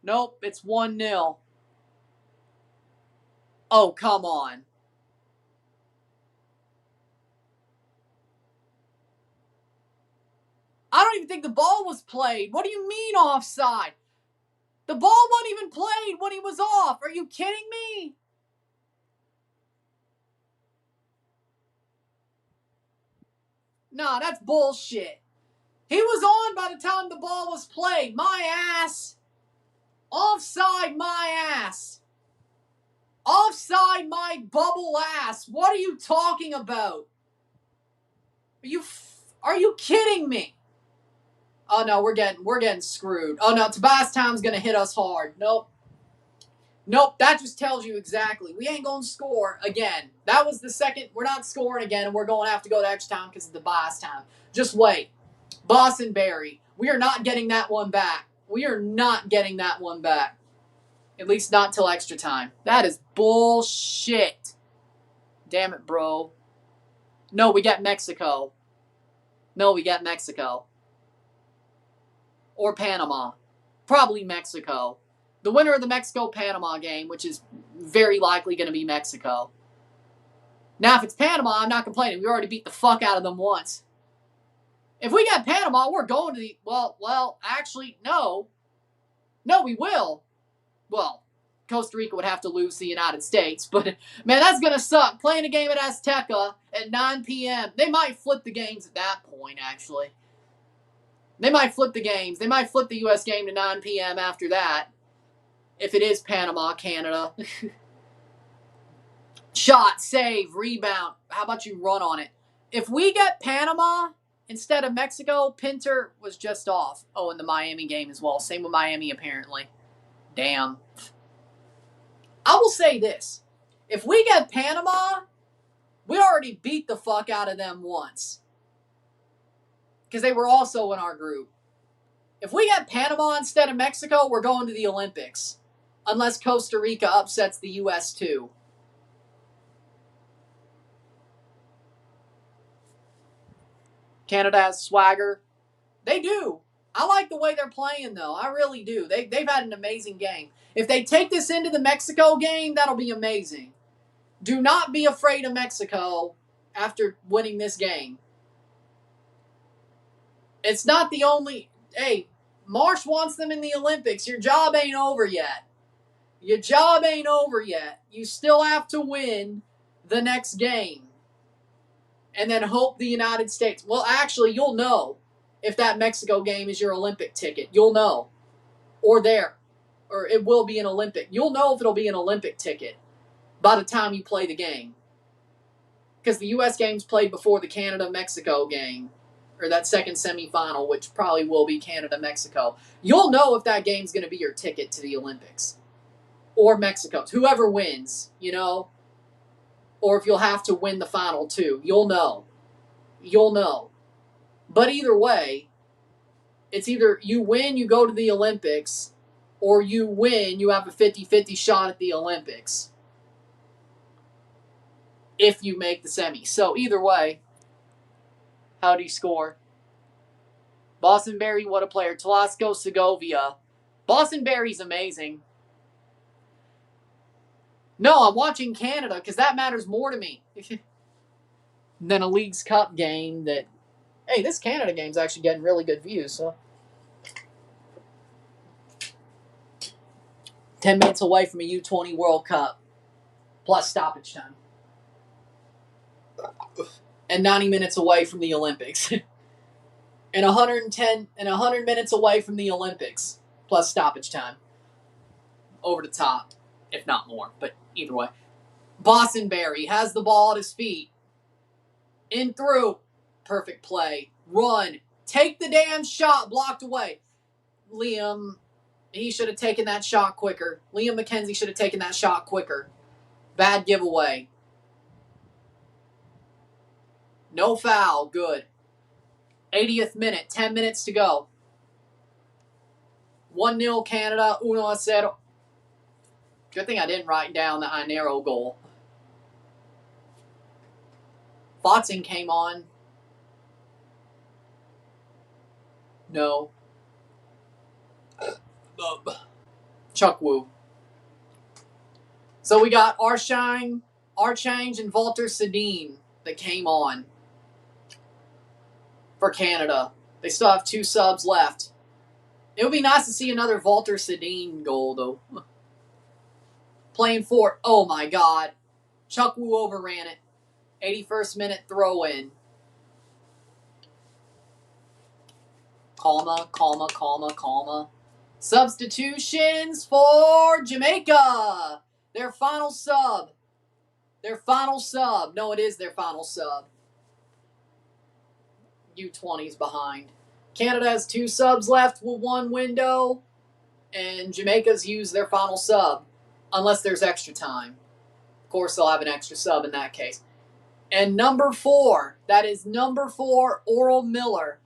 Nope, it's 1-0. Oh, come on. I don't even think the ball was played. What do you mean offside? The ball wasn't even played when he was off. Are you kidding me? Nah, that's bullshit. He was on by the time the ball was played. My ass. Offside my ass. Offside my bubble ass. What are you talking about? Are you kidding me? Oh no, we're getting screwed. Oh no, Tobias Time's gonna hit us hard. Nope, that just tells you exactly. We ain't gonna score again. That was the second. We're not scoring again, and we're gonna have to go to extra time because of the Tobias Time. Just wait. Boston Berry. We are not getting that one back. We are not getting that one back. At least not till extra time. That is bullshit. Damn it, bro. No, we got Mexico. Or Panama. Probably Mexico. The winner of the Mexico-Panama game, which is very likely going to be Mexico. Now, if it's Panama, I'm not complaining. We already beat the fuck out of them once. If we get Panama, we're going to the... Well, actually, no. No, we will. Well, Costa Rica would have to lose to the United States, but, man, that's going to suck. Playing a game at Azteca at 9 p.m. They might flip the games at that point, actually. They might flip the games. They might flip the U.S. game to 9 p.m. after that. If it is Panama, Canada. Shot, save, rebound. How about you run on it? If we get Panama instead of Mexico, Pinter was just off. Oh, in the Miami game as well. Same with Miami, apparently. Damn. I will say this. If we get Panama, we already beat the fuck out of them once. Because they were also in our group. If we get Panama instead of Mexico, we're going to the Olympics. Unless Costa Rica upsets the U.S. too. Canada has swagger. They do. I like the way they're playing, though. I really do. They've had an amazing game. If they take this into the Mexico game, that'll be amazing. Do not be afraid of Mexico after winning this game. It's not the only... Hey, Marsh wants them in the Olympics. Your job ain't over yet. Your job ain't over yet. You still have to win the next game. And then hope the United States... Well, actually, you'll know if that Mexico game is your Olympic ticket. You'll know. Or it will be an Olympic. You'll know if it'll be an Olympic ticket by the time you play the game. Because the U.S. game's played before the Canada-Mexico game. Or that second semifinal, which probably will be Canada-Mexico. You'll know if that game's going to be your ticket to the Olympics. Or Mexico's. Whoever wins, you know. Or if you'll have to win the final too. You'll know. You'll know. But either way, it's either you win, you go to the Olympics, or you win, you have a 50-50 shot at the Olympics. if you make the semi. So either way, how do you score? Boston Berry, what a player. Talasco Segovia. Boston Berry's amazing. No, I'm watching Canada because that matters more to me than a Leagues Cup game that, hey, this Canada game's actually getting really good views. So 10 minutes away from a U20 World Cup plus stoppage time. And 90 minutes away from the Olympics. And 100 minutes away from the Olympics plus stoppage time. Over the top, if not more, but either way. Boston Berry has the ball at his feet. In through. Perfect play. Run. Take the damn shot. Blocked away. Liam, he should have taken that shot quicker. Liam McKenzie should have taken that shot quicker. Bad giveaway. No foul. Good. 80th minute. 10 minutes to go. 1-0 Canada. 1-0. Good thing I didn't write down the Inero goal. Fotzen came on. No. Chuck Woo. So we got Archange and Walter Sedin that came on for Canada. They still have 2 subs left. It would be nice to see another Walter Sedin goal, though. Playing for, oh my God. Chuck Woo overran it. 81st minute throw in. Calma. Substitutions for Jamaica. Their final sub. No, it is their final sub. U20's behind. Canada has 2 subs left with 1 window. And Jamaica's used their final sub. Unless there's extra time. Of course, they'll have an extra sub in that case. And number 4. That is number 4, Oral Miller.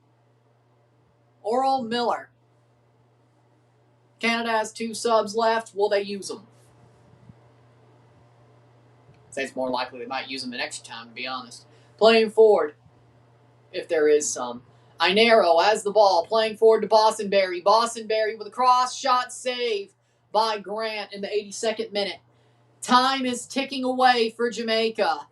Canada has 2 subs left. Will they use them? I'd say it's more likely they might use them in extra time, to be honest. Playing forward, if there is some. Inero has the ball, playing forward to Boston Berry. Boston Berry with a cross shot save by Grant in the 82nd minute. Time is ticking away for Jamaica.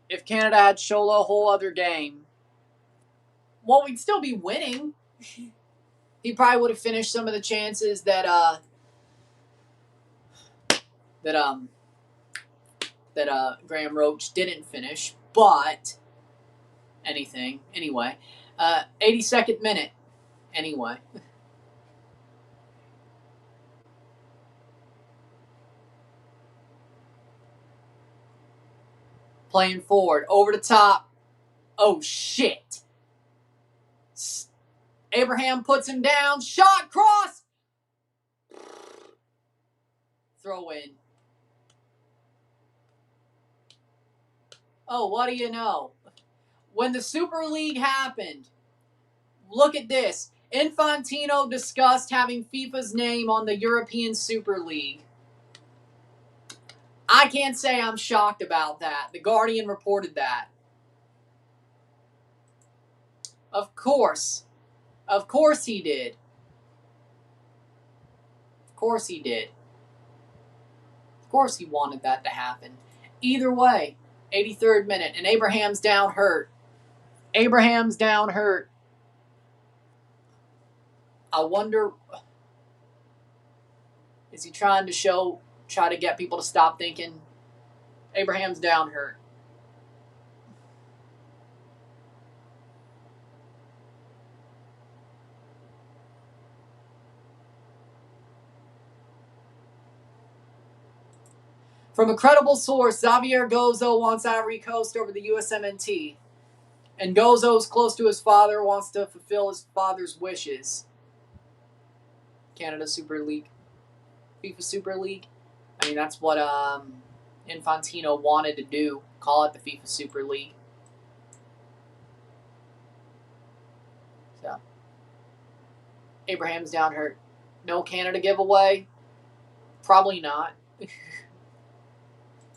If Canada had Shola a whole other game, well, we'd still be winning. He probably would have finished some of the chances that Graham Roach didn't finish, but anyway, 82nd minute, anyway. Playing forward, over the top. Oh, shit. Abraham puts him down. Shot, cross. Throw in. Oh, what do you know? When the Super League happened, look at this. Infantino discussed having FIFA's name on the European Super League. I can't say I'm shocked about that. The Guardian reported that. Of course. Of course he did. Of course he did. Of course he wanted that to happen. Either way, 83rd minute, and Abraham's down hurt. I wonder, is he trying to try to get people to stop thinking Abraham's down hurt? From a credible source, Xavier Gozo wants Ivory Coast over the USMNT. And Gozo's close to his father, wants to fulfill his father's wishes. Canada Super League. FIFA Super League. I mean, that's what Infantino wanted to do. Call it the FIFA Super League. So, Abraham's down hurt. No Canada giveaway? Probably not. At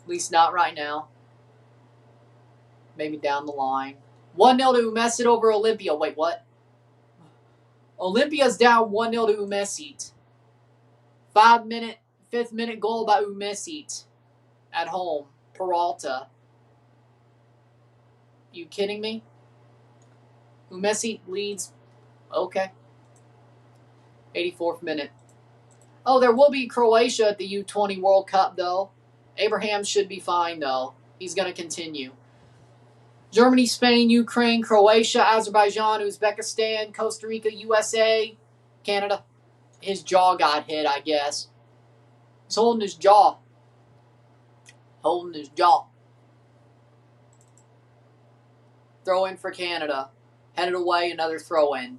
least not right now. Maybe down the line. 1-0 to Umessit over Olympia. Wait, what? Olympia's down 1-0 to Umessit. 5th minute goal by Umessit at home. Peralta. You kidding me? Umessit leads. Okay. 84th minute. Oh, there will be Croatia at the U20 World Cup, though. Abraham should be fine, though. He's going to continue. Germany, Spain, Ukraine, Croatia, Azerbaijan, Uzbekistan, Costa Rica, USA, Canada. His jaw got hit, I guess. He's holding his jaw. Holding his jaw. Throw in for Canada. Headed away, another throw in.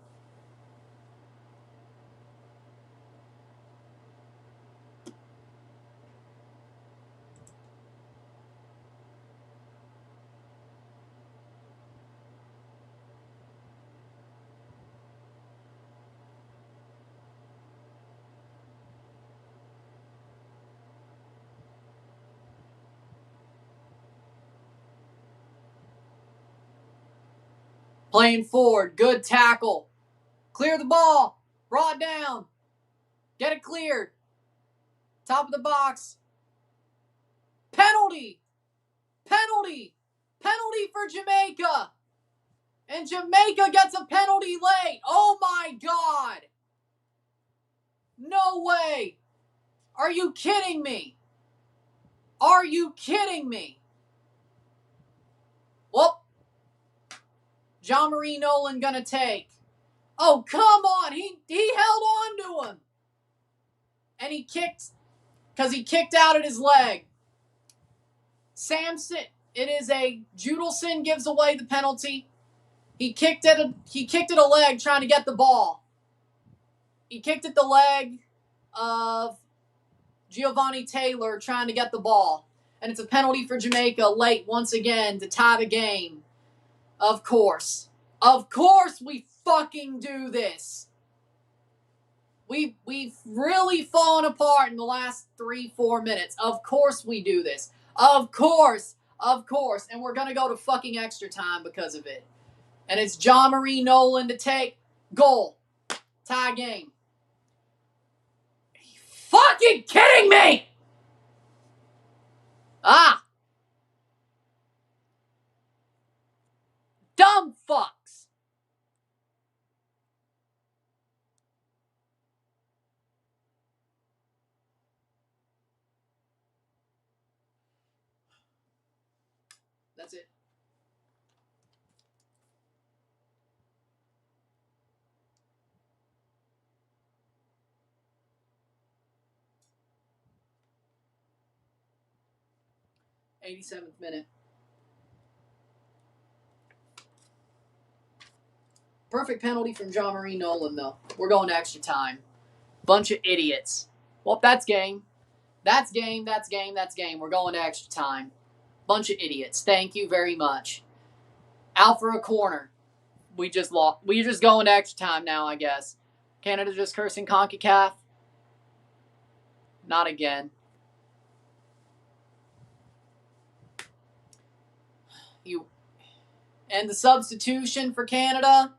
Playing forward. Good tackle. Clear the ball. Brought down. Get it cleared. Top of the box. Penalty. Penalty. Penalty for Jamaica. And Jamaica gets a penalty late. Oh my God. No way. Are you kidding me? Are you kidding me? Well, Jean-Marie Nolan gonna take. Oh, come on. He held on to him. And he kicked, because he kicked out at his leg. Samson, it is a Judelson gives away the penalty. He kicked at a leg trying to get the ball. He kicked at the leg of Giovanni Taylor trying to get the ball. And it's a penalty for Jamaica late once again to tie the game. Of course. Of course we fucking do this. We've really fallen apart in the last 3-4 minutes. Of course we do this. Of course. Of course. And we're going to go to fucking extra time because of it. And it's Jean-Marie Nolan to take. Goal. Tie game. Are you fucking kidding me? Ah. Dumb fucks. That's it. '87th minute. Perfect penalty from Jean-Marie Nolan, though. We're going to extra time. Bunch of idiots. Well, that's game. That's game. That's game. That's game. We're going to extra time. Bunch of idiots. Thank you very much. Out for a corner. We just lost. We're just going to extra time now, I guess. Canada just cursing CONCACAF. Not again. And the substitution for Canada,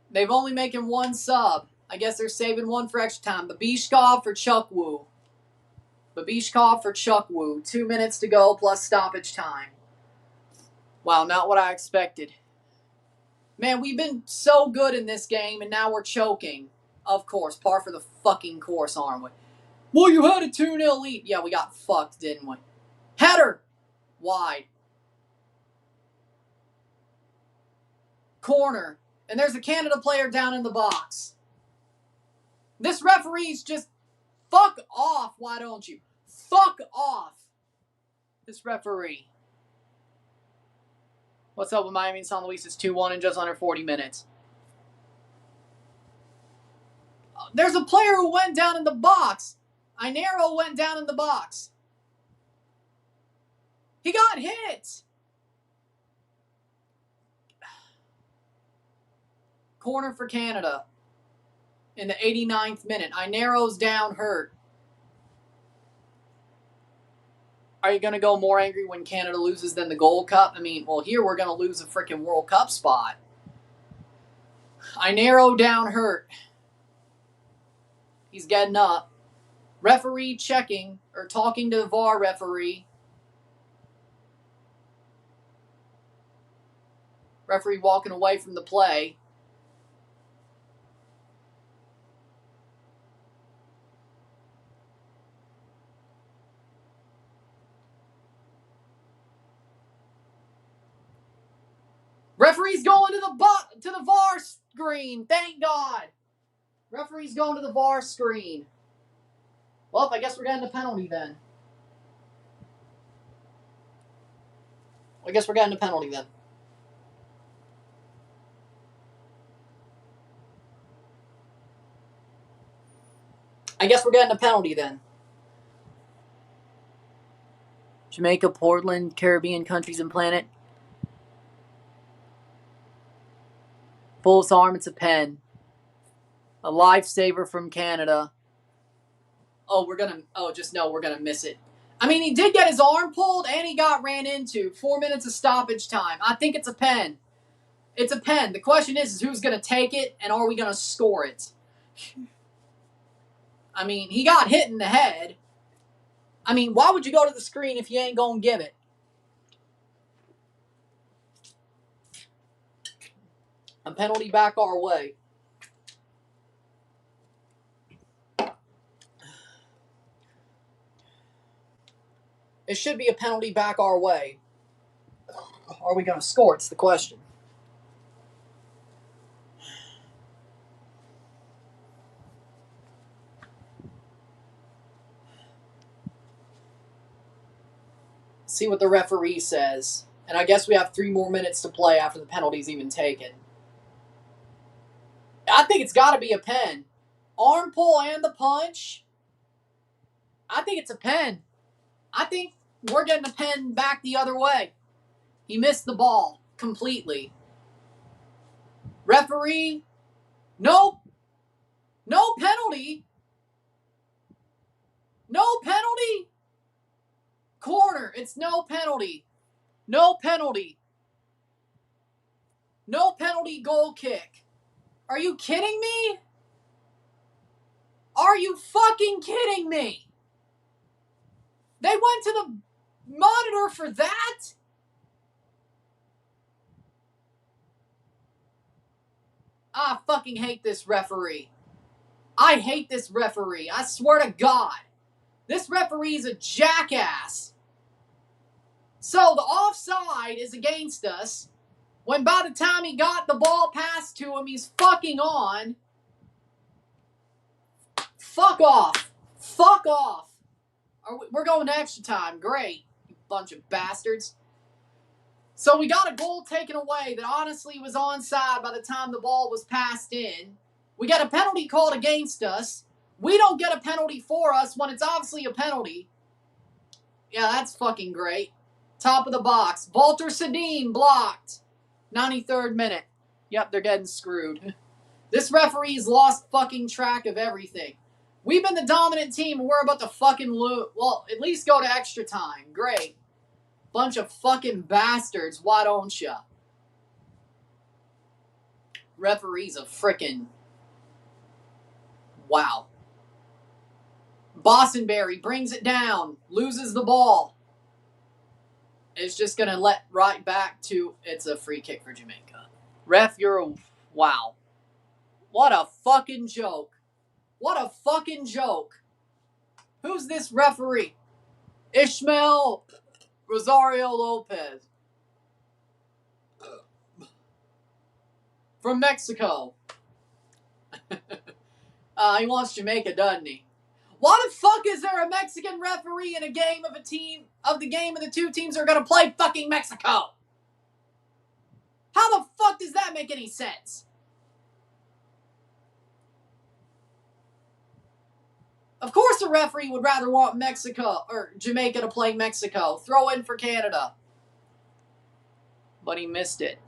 they've only making one sub. I guess they're saving one for extra time. Babishkov for Chukwu. Babishkov for Chukwu. 2 minutes to go plus stoppage time. Wow, not what I expected. Man, we've been so good in this game, and now we're choking. Of course, par for the fucking course, aren't we? Well, you had a 2-0 lead. Yeah, we got fucked, didn't we? Header! Wide. Corner. And there's a Canada player down in the box. This referee's just fuck off, why don't you? Fuck off. This referee. What's up with Miami and San Luis? It's 2-1 in just under 40 minutes. There's a player who went down in the box. Inero went down in the box. He got hit. Corner for Canada. in the 89th minute. Inero's down hurt. Are you going to go more angry when Canada loses than the Gold Cup? I mean, well, here we're going to lose a freaking World Cup spot. Inero down hurt. He's getting up. Referee checking or talking to the VAR referee. Referee walking away from the play. Referee's going to the VAR screen. Thank God. Referee's going to the VAR screen. Well, I guess we're getting a penalty then. I guess we're getting a penalty then. Jamaica, Portland, Caribbean countries and planet. Full's arm, it's a pen. A lifesaver from Canada. We're gonna miss it. I mean, he did get his arm pulled and he got ran into. 4 minutes of stoppage time. I think it's a pen. It's a pen. The question is who's gonna take it and are we gonna score it? I mean, he got hit in the head. I mean, why would you go to the screen if you ain't gonna give it? A penalty back our way. It should be a penalty back our way. Are we going to score? It's the question. See what the referee says. And I guess we have 3 more minutes to play after the penalty's even taken. I think it's got to be a pen. Arm pull and the punch. I think it's a pen. I think we're getting a pen back the other way. He missed the ball completely. Referee, nope. No penalty. No penalty. Corner, it's no penalty. No penalty. No penalty goal kick. Are you kidding me? Are you fucking kidding me? They went to the monitor for that? I fucking hate this referee. I hate this referee. I swear to God. This referee is a jackass. So the offside is against us when by the time he got the ball passed to him, he's fucking on. Fuck off. Fuck off. We're going to extra time. Great. You bunch of bastards. So we got a goal taken away that honestly was onside by the time the ball was passed in. We got a penalty called against us. We don't get a penalty for us when it's obviously a penalty. Yeah, that's fucking great. Top of the box. Walter Sedin blocked. 93rd minute. Yep, they're getting screwed. This referee's lost fucking track of everything. We've been the dominant team and we're about to fucking lose. Well, at least go to extra time. Great. Bunch of fucking bastards. Why don't ya? Referee's a frickin'... Wow. Bossenberry brings it down. Loses the ball. It's just going to let right back to... It's a free kick for Jamaica. Ref, you're a... Wow. What a fucking joke. What a fucking joke. Who's this referee? Ishmael Rosario Lopez. From Mexico. He wants Jamaica, doesn't he? Why the fuck is there a Mexican referee in a game of the two teams that are going to play fucking Mexico? How the fuck does that make any sense? Of course the referee would rather want Mexico or Jamaica to play Mexico. Throw in for Canada. But he missed it.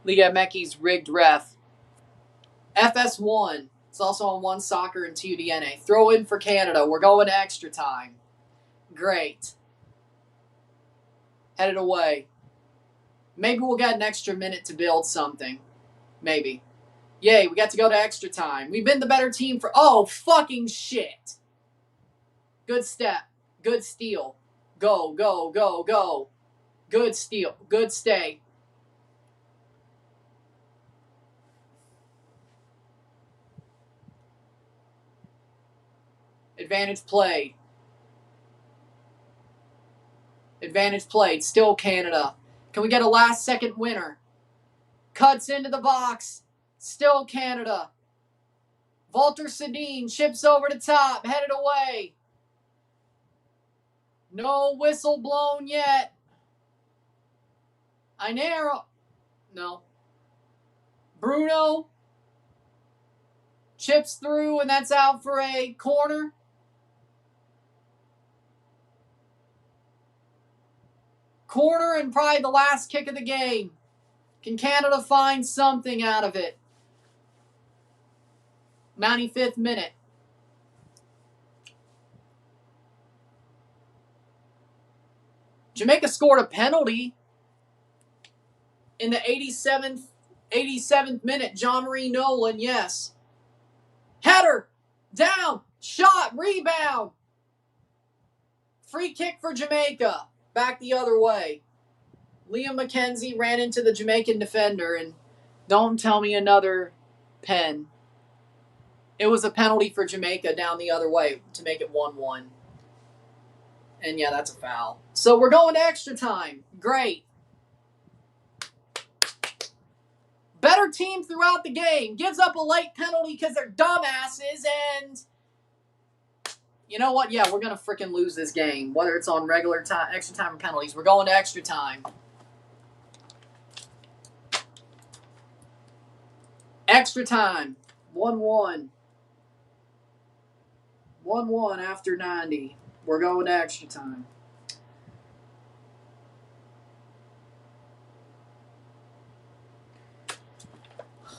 Liga Meki's rigged ref. FS1. It's also on One Soccer and TUDNA. Throw in for Canada. We're going to extra time. Great. Headed away. Maybe we'll get an extra minute to build something. Maybe. Yay, we got to go to extra time. We've been the better team for... Oh, fucking shit. Good step. Good steal. Go, go, go, go. Good steal. Good stay. Advantage played. Advantage played. Still Canada. Can we get a last second winner? Cuts into the box. Still Canada. Walter Sedin chips over the top. Headed away. No whistle blown yet. Inero. No. Bruno. Chips through, and that's out for a corner. Corner and probably the last kick of the game. Can Canada find something out of it? 95th minute. Jamaica scored a penalty in the 87th minute. John Marie Nolan, yes. Header, down, shot, rebound. Free kick for Jamaica. Back the other way. Liam McKenzie ran into the Jamaican defender, and don't tell me another pen. It was a penalty for Jamaica down the other way to make it 1-1. And yeah, that's a foul. So we're going to extra time. Great. Better team throughout the game. Gives up a late penalty because they're dumbasses, and you know what? Yeah, we're going to freaking lose this game. Whether it's on regular time, extra time, or penalties. We're going to extra time. Extra time. 1-1. 1-1 after 90. We're going to extra time.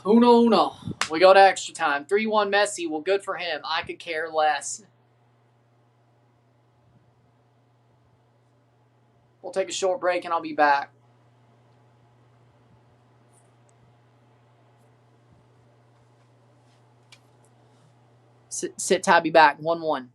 Uno. We go to extra time. 3-1 Messi. Well, good for him. I could care less. We'll take a short break and I'll be back. Sit tight, be back. 1-1.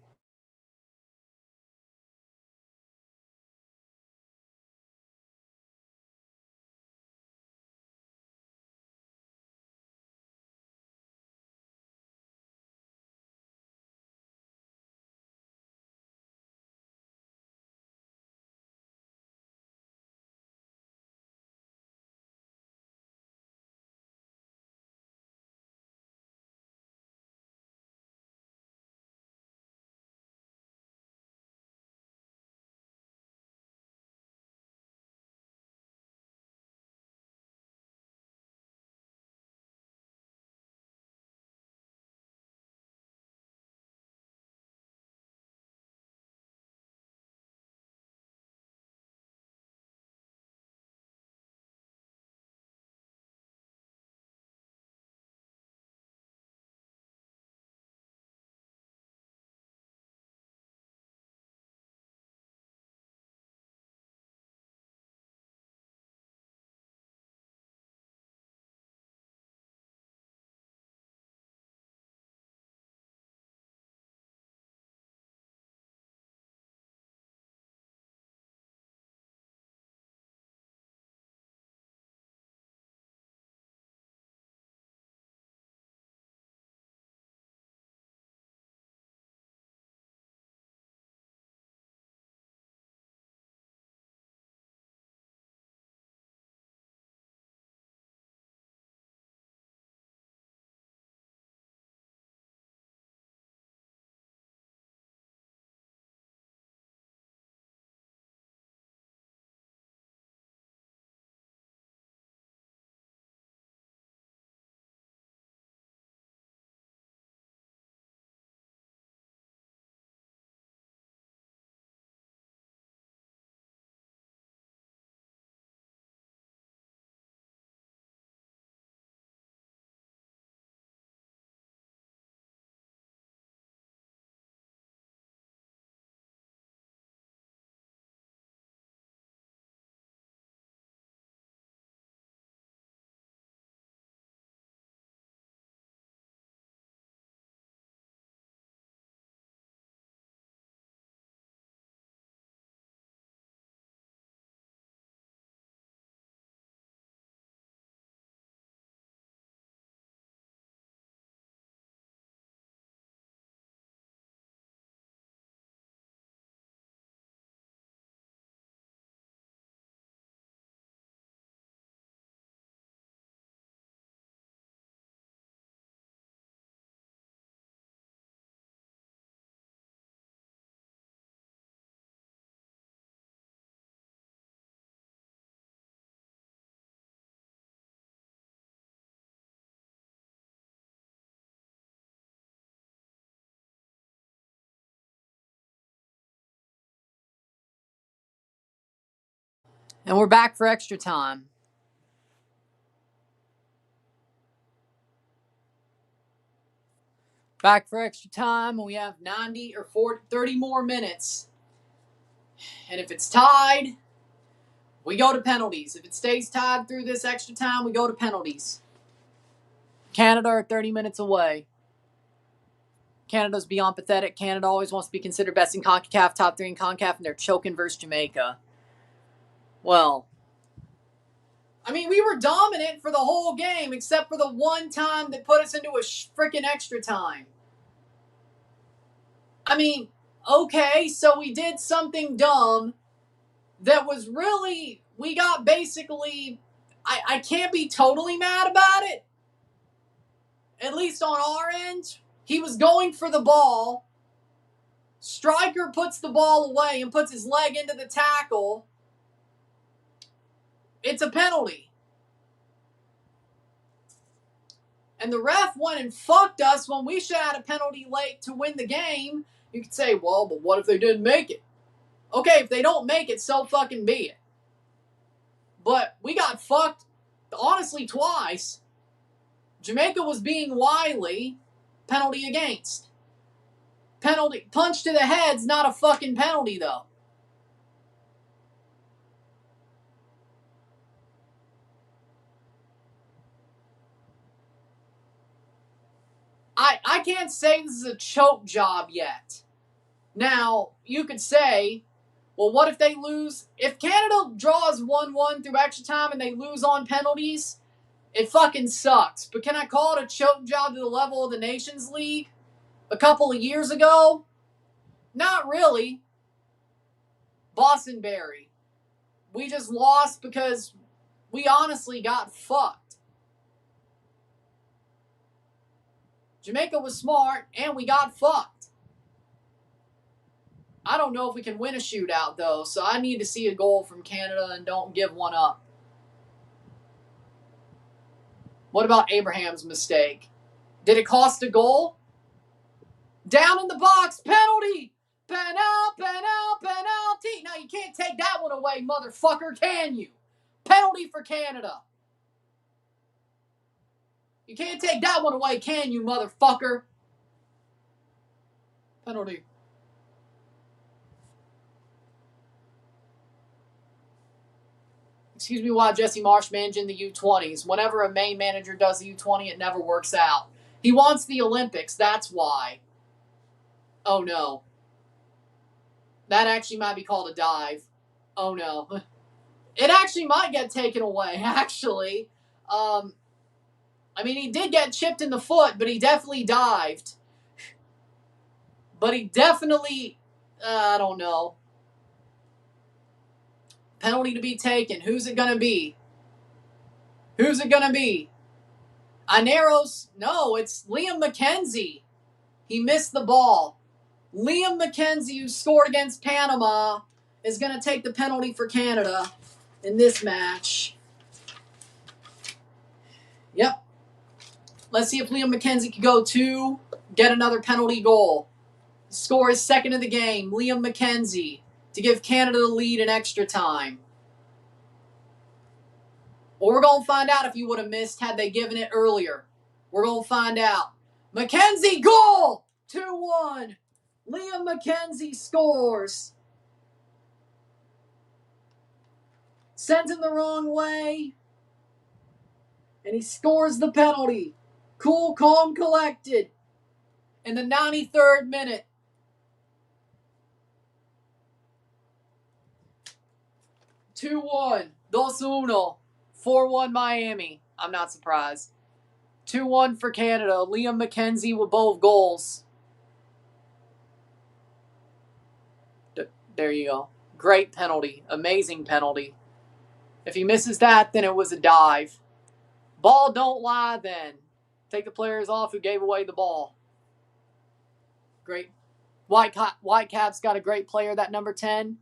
And we're back for extra time. Back for extra time, and we have 90 or 30 more minutes. And if it's tied, we go to penalties. If it stays tied through this extra time, we go to penalties. Canada are 30 minutes away. Canada's beyond pathetic. Canada always wants to be considered best in CONCACAF, top 3 in CONCACAF, and they're choking versus Jamaica. Well, I mean, we were dominant for the whole game, except for the one time that put us into a freaking extra time. I mean, okay, so we did something dumb that was really, we got basically, I can't be totally mad about it. At least on our end. He was going for the ball. Striker puts the ball away and puts his leg into the tackle. It's a penalty. And the ref went and fucked us when we should have had a penalty late to win the game. You could say, well, but what if they didn't make it? Okay, if they don't make it, so fucking be it. But we got fucked, honestly, twice. Jamaica was being wily. Penalty against. Penalty. Punch to the head's not a fucking penalty, though. I can't say this is a choke job yet. Now, you could say, well, what if they lose? If Canada draws 1-1 through extra time and they lose on penalties, it fucking sucks. But can I call it a choke job to the level of the Nations League a couple of years ago? Not really. Bostonberry. We just lost because we honestly got fucked. Jamaica was smart, and we got fucked. I don't know if we can win a shootout, though, so I need to see a goal from Canada and don't give one up. What about Abraham's mistake? Did it cost a goal? Down in the box, penalty! Penalty! Now, you can't take that one away, motherfucker, can you? Penalty for Canada. You can't take that one away, can you, motherfucker? Penalty. Excuse me while Jesse Marsh managing the U20s. Whenever a main manager does the U20, it never works out. He wants the Olympics, that's why. Oh, no. That actually might be called a dive. Oh, no. It actually might get taken away, actually. I mean, he did get chipped in the foot, but he definitely dived. But he definitely, I don't know. Penalty to be taken. Who's it going to be? Who's it going to be? Ineros? No, it's Liam McKenzie. He missed the ball. Liam McKenzie, who scored against Panama, is going to take the penalty for Canada in this match. Yep. Let's see if Liam McKenzie can go get another penalty goal. Score his second of the game. Liam McKenzie to give Canada the lead in extra time. Well, we're going to find out if he would have missed had they given it earlier. We're going to find out. McKenzie, goal! 2-1. Liam McKenzie scores. Sends him the wrong way. And he scores the penalty. Cool, calm, collected. In the 93rd minute. (2-1) 2-1. 4-1 Miami. I'm not surprised. 2-1 for Canada. Liam McKenzie with both goals. There you go. Great penalty. Amazing penalty. If he misses that, then it was a dive. Ball don't lie then. Take the players off who gave away the ball. Great. Whitecap's got a great player, that number 10.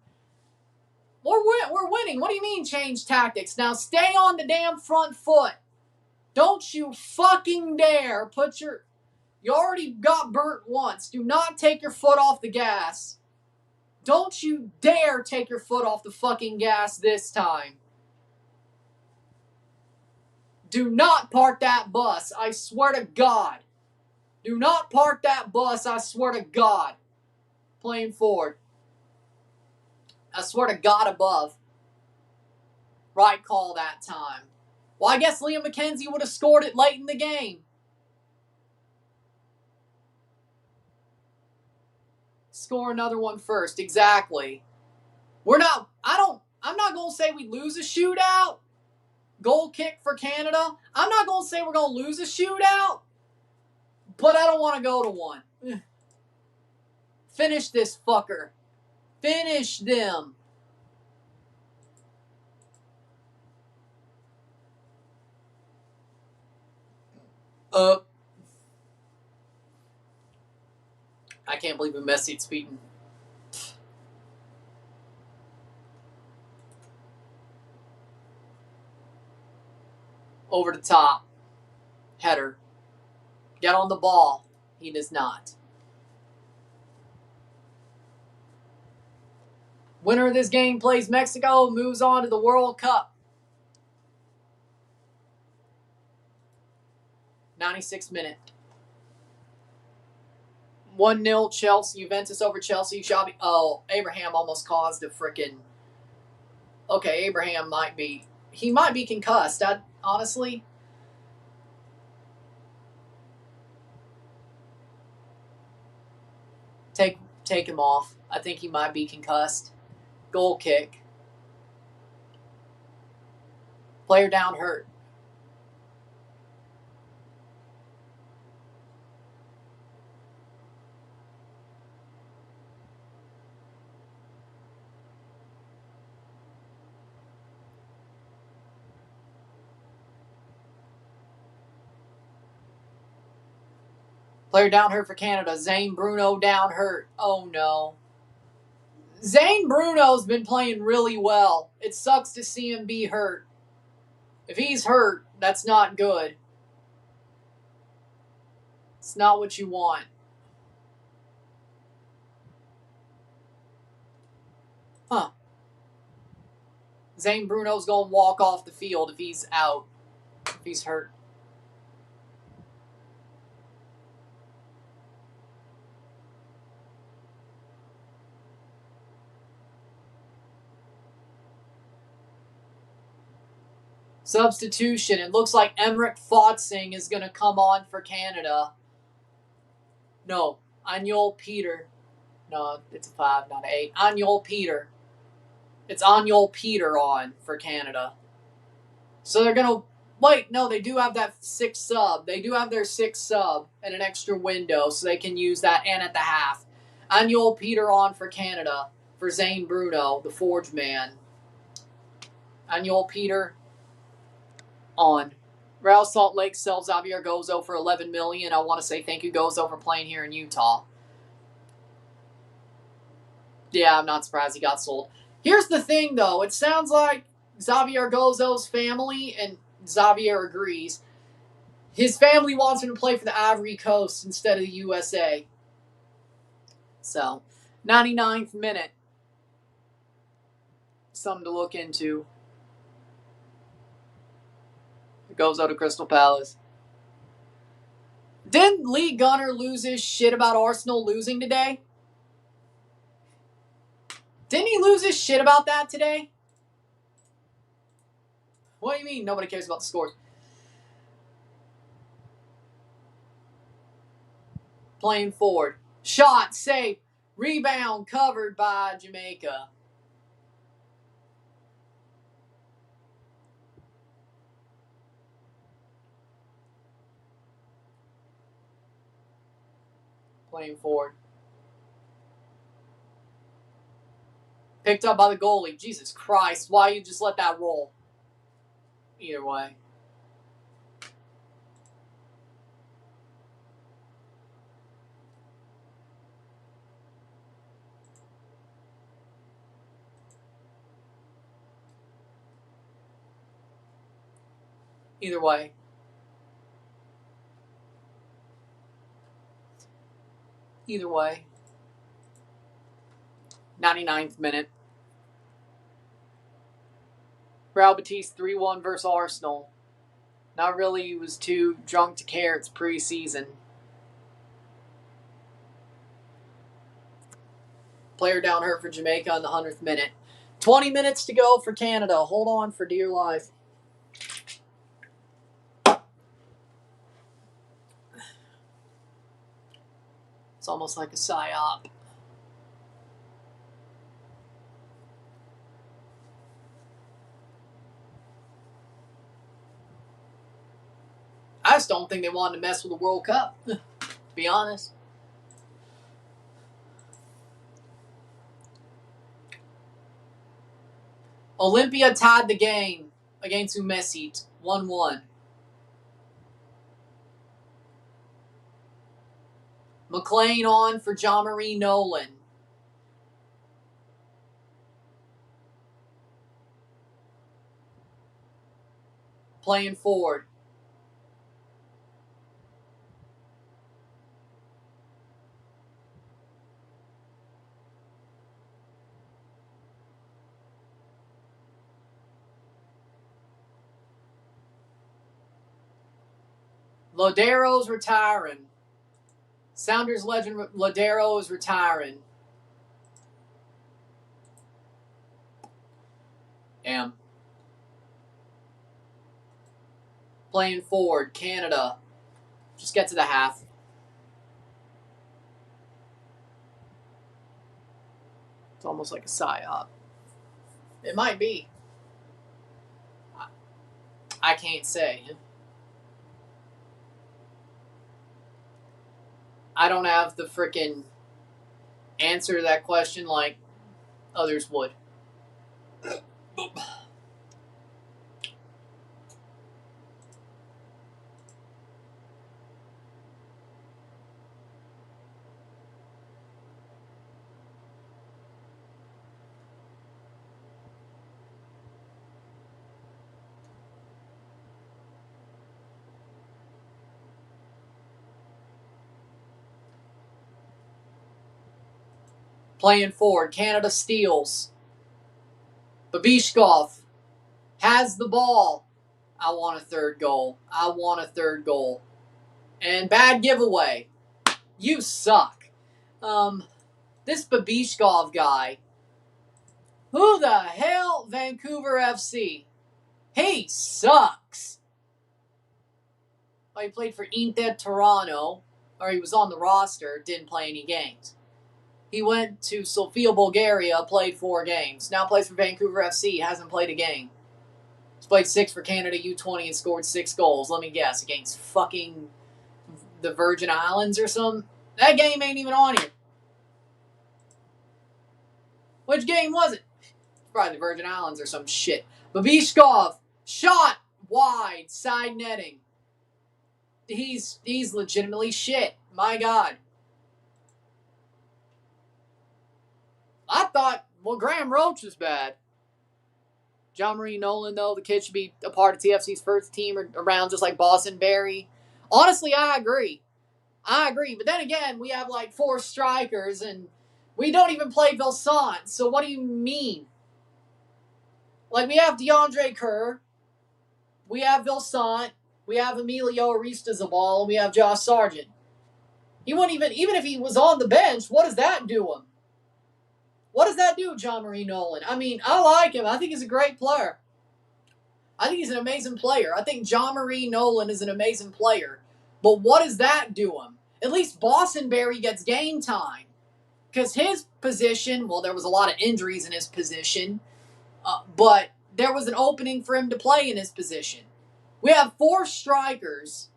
We're winning. What do you mean change tactics? Now stay on the damn front foot. Don't you fucking dare you already got burnt once. Do not take your foot off the gas. Don't you dare take your foot off the fucking gas this time. Do not park that bus. I swear to God. Do not park that bus. I swear to God. Playing forward. I swear to God above. Right call that time. Well, I guess Liam McKenzie would have scored it late in the game. Score another one first. Exactly. I'm not going to say we lose a shootout. Goal kick for Canada. I'm not going to say we're going to lose a shootout. But I don't want to go to one. Finish this fucker. Finish them. I can't believe we messed it speeding. Over the top. Header. Get on the ball. He does not. Winner of this game plays Mexico, moves on to the World Cup. 96th minute. 1-0 Chelsea. Juventus over Chelsea. Abraham almost caused a frickin'... Okay, Abraham might be... He might be concussed. Honestly... Take him off. I think he might be concussed. Goal kick. Player down hurt. Player down hurt for Canada. Zane Bruno down hurt. Oh no. Zane Bruno's been playing really well. It sucks to see him be hurt. If he's hurt, that's not good. It's not what you want. Huh. Zane Bruno's going to walk off the field if he's out. If he's hurt. Substitution. It looks like Emmerich Fotzing is going to come on for Canada. No. Anjol Peter. No, it's a 5, not an 8. Anjol Peter. It's Anjol Peter on for Canada. So they're going to... Wait, no, they do have that 6th sub. They do have their 6th sub and an extra window, so they can use that and at the half. Anjol Peter on for Canada for Zane Bruno, the Forge man. Anjol Peter on. Real Salt Lake sells Xavier Gozo for $11 million. I want to say thank you, Gozo, for playing here in Utah. Yeah, I'm not surprised he got sold. Here's the thing, though. It sounds like Xavier Gozo's family, and Xavier agrees, his family wants him to play for the Ivory Coast instead of the USA. So, 99th minute. Something to look into. Gozo to Crystal Palace. Didn't Lee Gunner lose his shit about Arsenal losing today? Didn't he lose his shit about that today? What do you mean nobody cares about the scores? Playing forward. Shot, save, rebound covered by Jamaica. Playing forward. Picked up by the goalie. Jesus Christ, why you just let that roll? Either way. Either way. Either way. 99th minute. Real Betis 3-1 versus Arsenal. Not really was too drunk to care. It's preseason. Player down hurt for Jamaica in the 100th minute. 20 minutes to go for Canada. Hold on for dear life. It's almost like a psyop. I just don't think they wanted to mess with the World Cup, to be honest. Olympia tied the game against Umesi, 1-1. McLean on for Jean-Marie Nolan. Playing forward. Lodero's retiring. Sounders legend Lodero is retiring. Damn. Playing forward, Canada. Just get to the half. It's almost like a psyop. It might be. I can't say. I don't have the freaking answer to that question like others would. Playing forward, Canada steals. Babishkov has the ball. I want a third goal. I want a third goal. And bad giveaway. You suck. This Babishkov guy. Who the hell? Vancouver FC. He sucks. Well, he played for Inter Toronto, or he was on the roster, didn't play any games. He went to Sofia, Bulgaria, played 4 games. Now plays for Vancouver FC, hasn't played a game. He's played 6 for Canada U20 and scored 6 goals. Let me guess, against fucking the Virgin Islands or something? That game ain't even on here. Which game was it? Probably the Virgin Islands or some shit. Babishkov, shot wide, side netting. He's legitimately shit. My God. I thought, well, Graham Roach was bad. Jean-Marie Nolan, though, the kid should be a part of TFC's first team around just like Boston Berry. Honestly, I agree. But then again, we have like 4 strikers, and we don't even play Vilsant. So what do you mean? Like, we have DeAndre Kerr. We have Vilsant. We have Emilio Aristizabal, and we have Josh Sargent. He wouldn't even if he was on the bench, what does that do him? What does that do, Jean-Marie Nolan? I mean, I like him. I think he's a great player. I think he's an amazing player. I think Jean-Marie Nolan is an amazing player. But what does that do him? At least Boston Berry gets game time. Because his position, well, there was a lot of injuries in his position, but there was an opening for him to play in his position. We have 4 strikers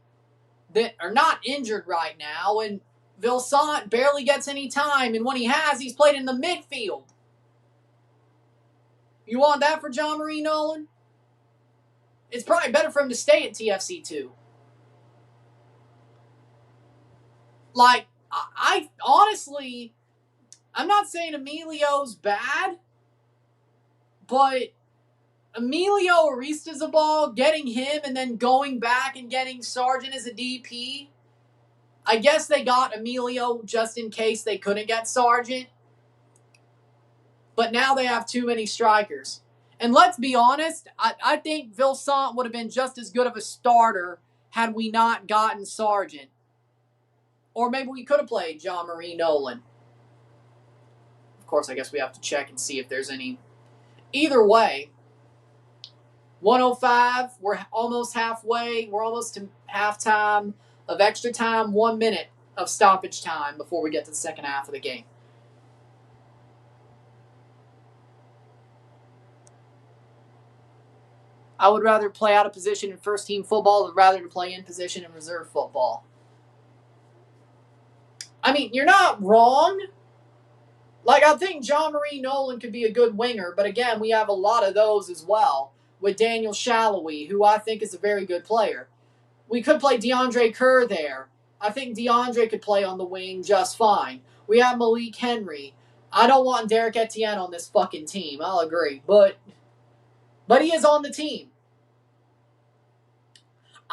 that are not injured right now, and Vilsant barely gets any time, and when he has, he's played in the midfield. You want that for Jean-Marie Nolan? It's probably better for him to stay at TFC too. Like, I honestly, I'm not saying Emilio's bad, but Emilio Aristizabal, getting him and then going back and getting Sargent as a DP, I guess they got Emilio just in case they couldn't get Sargent. But now they have too many strikers. And let's be honest, I think Vilsaint would have been just as good of a starter had we not gotten Sargent. Or maybe we could have played Jean-Marie Nolan. Of course, I guess we have to check and see if there's any. Either way, 105, we're almost halfway. We're almost to halftime of extra time, 1 minute of stoppage time before we get to the second half of the game. I would rather play out of position in first team football than rather to play in position in reserve football. I mean, you're not wrong. Like, I think Jean-Marie Nolan could be a good winger, but again, we have a lot of those as well with Daniel Shallowy, who I think is a very good player. We could play DeAndre Kerr there. I think DeAndre could play on the wing just fine. We have Malik Henry. I don't want Derek Etienne on this fucking team. I'll agree. But he is on the team.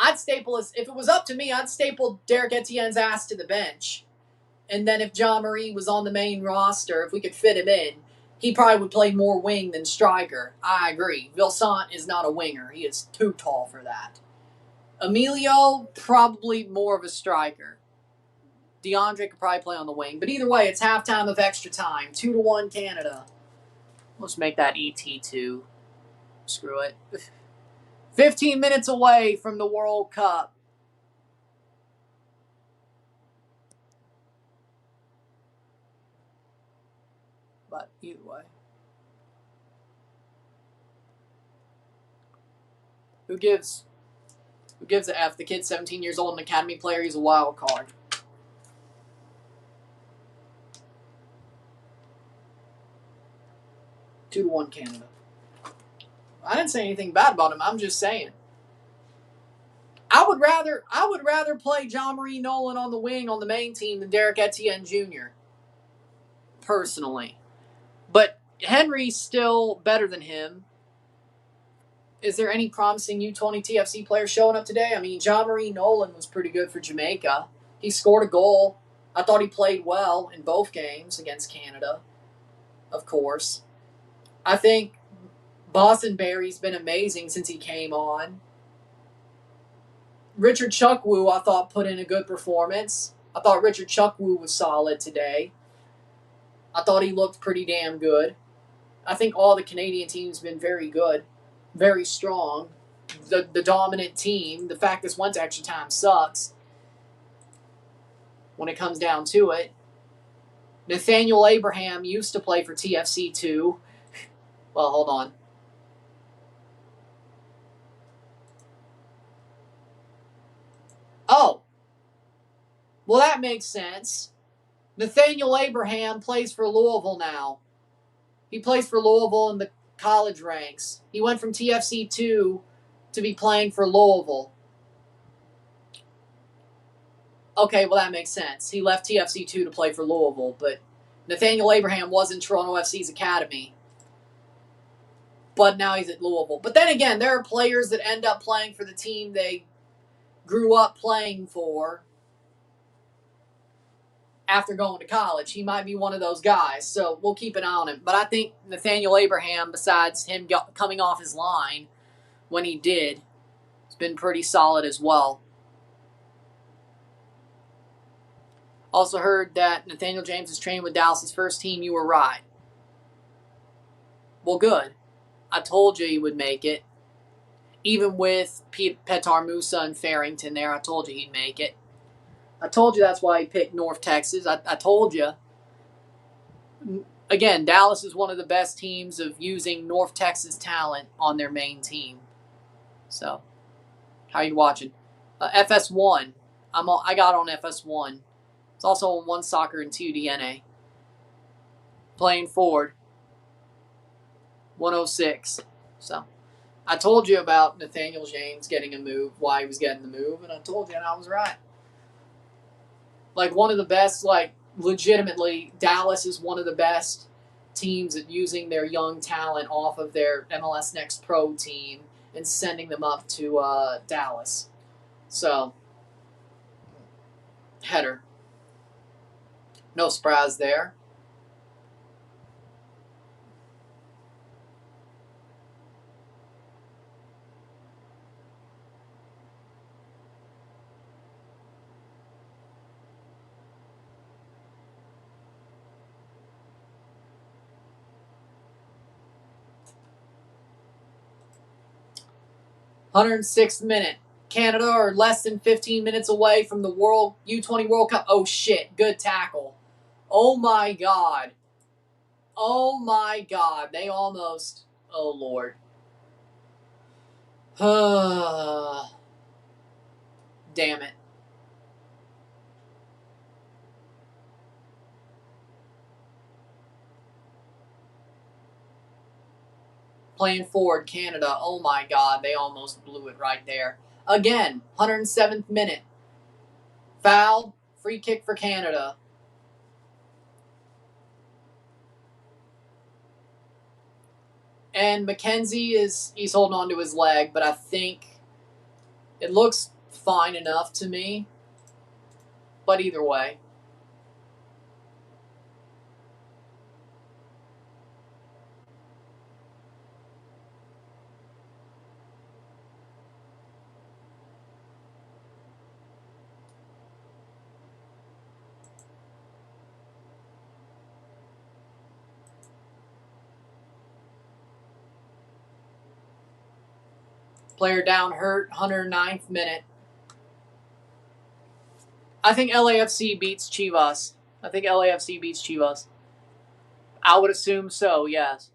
I'd staple us. If it was up to me, I'd staple Derek Etienne's ass to the bench. And then if Jean-Marie was on the main roster, if we could fit him in, he probably would play more wing than striker. I agree. Vilsaint is not a winger. He is too tall for that. Emilio, probably more of a striker. DeAndre could probably play on the wing. But either way, it's halftime of extra time. 2-1 Canada. Let's make that ET2. Screw it. 15 minutes away from the World Cup. But either way. Who gives a F? The kid's 17 years old, an academy player. He's a wild card. Two to 1 Canada. I didn't say anything bad about him. I'm just saying. I would rather play Jean-Marie Nolan on the wing on the main team than Derek Etienne Jr. Personally. But Henry's still better than him. Is there any promising U20 TFC players showing up today? I mean, Jean-Marie Nolan was pretty good for Jamaica. He scored a goal. I thought he played well in both games against Canada, of course. I think Bostonberry's been amazing since he came on. Richard Chukwue, I thought, put in a good performance. I thought Richard Chukwue was solid today. I thought he looked pretty damn good. I think all the Canadian teams have been very good, very strong. The dominant team. The fact this went to extra time sucks when it comes down to it. Nathaniel Abraham used to play for TFC too. Well, hold on. Oh. Well, that makes sense. Nathaniel Abraham plays for Louisville now. He plays for Louisville in the college ranks. He went from TFC 2 to be playing for Louisville. Okay, well, that makes sense. He left TFC 2 to play for Louisville, but Nathaniel Abraham was in Toronto FC's academy. But now he's at Louisville. But then again, there are players that end up playing for the team they grew up playing for after going to college. He might be one of those guys, so we'll keep an eye on him. But I think Nathaniel Abraham, besides him coming off his line when he did, has been pretty solid as well. Also heard that Nathaniel James is trained with Dallas' first team. You were right. Well, good. I told you he would make it. Even with Petar Musa and Farrington there, I told you he'd make it. I told you that's why he picked North Texas. I told you. Again, Dallas is one of the best teams of using North Texas talent on their main team. So, how are you watching? FS1. I got on FS1. It's also on One Soccer and 2 DNA. Playing forward. 106. So, I told you about Nathaniel James getting a move, why he was getting the move, and I told you, and I was right. Like, one of the best, legitimately, Dallas is one of the best teams at using their young talent off of their MLS Next Pro team and sending them up to Dallas. So, header. No surprise there. 106th minute. Canada are less than 15 minutes away from the World U20 World Cup. Oh, shit. Good tackle. Oh, my God. Oh, my God. They almost... Oh, Lord. Damn it. Playing forward, Canada. Oh, my God. They almost blew it right there. Again, 107th minute. Foul. Free kick for Canada. And McKenzie he's holding on to his leg, but I think it looks fine enough to me. But either way. Player down hurt, 109th minute. I think LAFC beats Chivas. I would assume so, yes.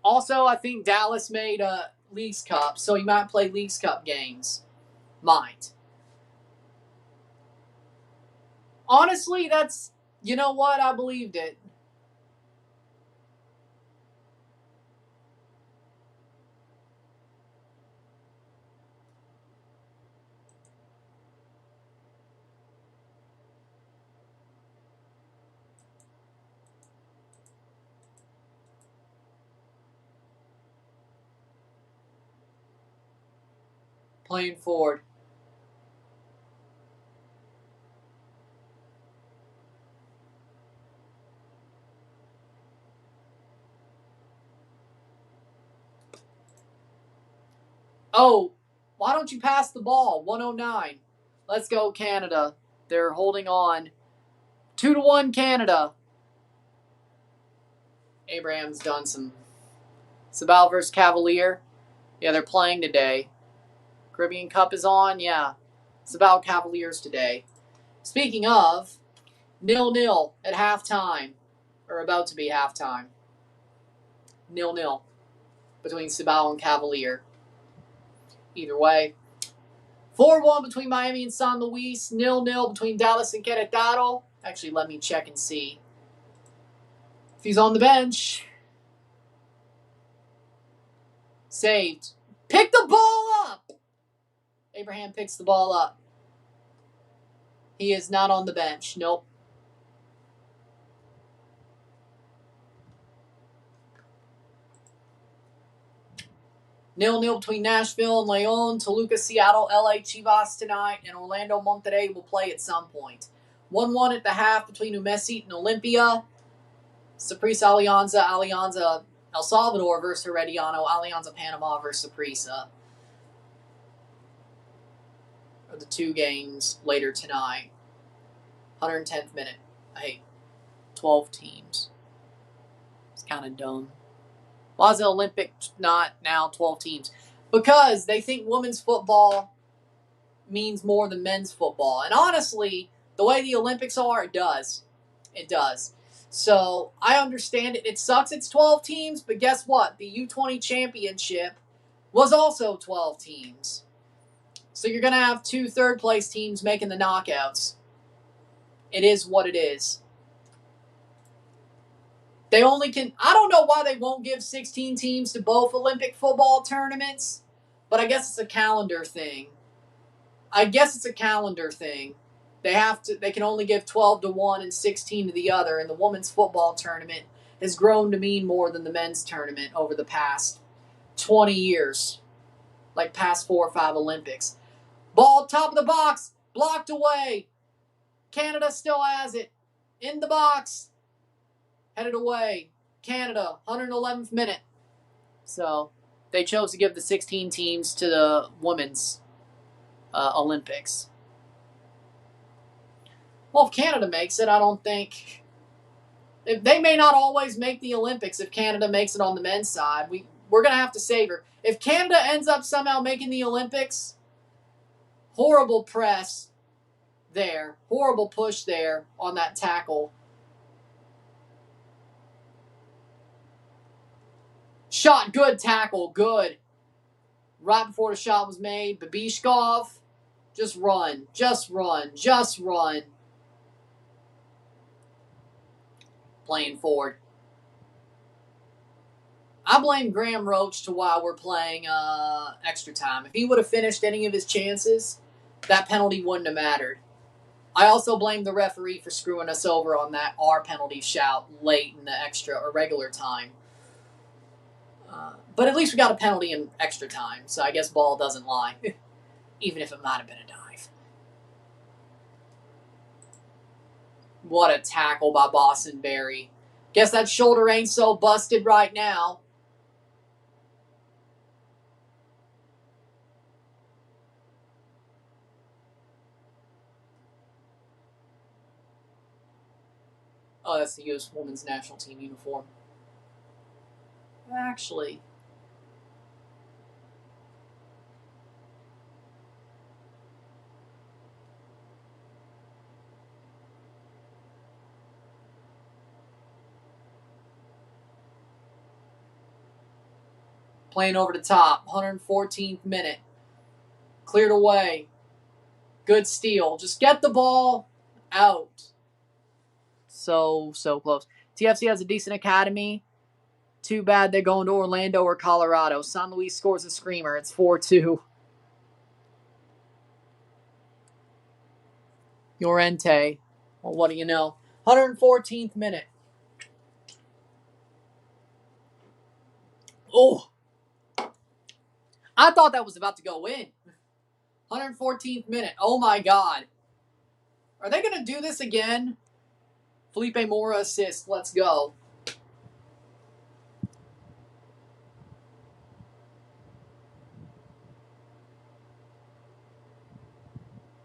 Also, I think Dallas made a Leagues Cup, so he might play Leagues Cup games. Might. Honestly, that's... You know what? I believed it. Playing forward. Oh, why don't you pass the ball? 109. Let's go, Canada. They're holding on. 2-1 Canada. Abraham's done some... Sabal versus Cavalier. Yeah, they're playing today. Caribbean Cup is on. Yeah. Sabal Cavaliers today. Speaking of, 0-0 at halftime. Or about to be halftime. 0-0 between Sabal and Cavalier. Either way. 4-1 between Miami and San Luis. 0-0 between Dallas and Querétaro. Actually, let me check and see if he's on the bench. Saved. Pick the ball up! Abraham picks the ball up. He is not on the bench. Nope. Nil-nil between Nashville and Leon, Toluca, Seattle, LA, Chivas tonight, and Orlando, Monterrey will play at some point. 1-1 at the half between Umesi and Olympia. Saprissa, Alianza, El Salvador versus Herediano, Alianza, Panama versus Saprissa. Are the two games later tonight. 110th minute. I hate 12 teams. It's kind of dumb. Why is the Olympics not now 12 teams? Because they think women's football means more than men's football. And honestly, the way the Olympics are, it does. It does. So I understand it. It sucks it's 12 teams, but guess what? The U20 championship was also 12 teams. So you're going to have 2 third-place teams making the knockouts. It is what it is. They only can... I don't know why they won't give 16 teams to both Olympic football tournaments, but I guess it's a calendar thing. They can only give 12 to one and 16 to the other, and the women's football tournament has grown to mean more than the men's tournament over the past 20 years. Like past 4 or 5 Olympics. Ball, top of the box, blocked away. Canada still has it. In the box. Headed away. Canada, 111th minute. So, they chose to give the 16 teams to the women's Olympics. Well, if Canada makes it, I don't think... They may not always make the Olympics if Canada makes it on the men's side. we're going to have to save her. If Canada ends up somehow making the Olympics, horrible press there. Horrible push there on that tackle. Shot, good tackle, good. Right before the shot was made, Babishkov, just run, just run, just run. Playing forward. I blame Graham Roach to why we're playing extra time. If he would have finished any of his chances, that penalty wouldn't have mattered. I also blame the referee for screwing us over on that R penalty shout late in the extra or regular time. But at least we got a penalty in extra time, so I guess ball doesn't lie, even if it might have been a dive. What a tackle by Bostonberry. Guess that shoulder ain't so busted right now. Oh, that's the U.S. Women's National Team uniform. Actually, playing over the top, 114th minute. Cleared away. Good steal. Just get the ball out. So close. TFC has a decent academy. Too bad they're going to Orlando or Colorado. San Luis scores a screamer. It's 4-2. Llorente. Well, what do you know? 114th minute. Oh. I thought that was about to go in. 114th minute. Oh, my God. Are they going to do this again? Felipe Mora assist. Let's go.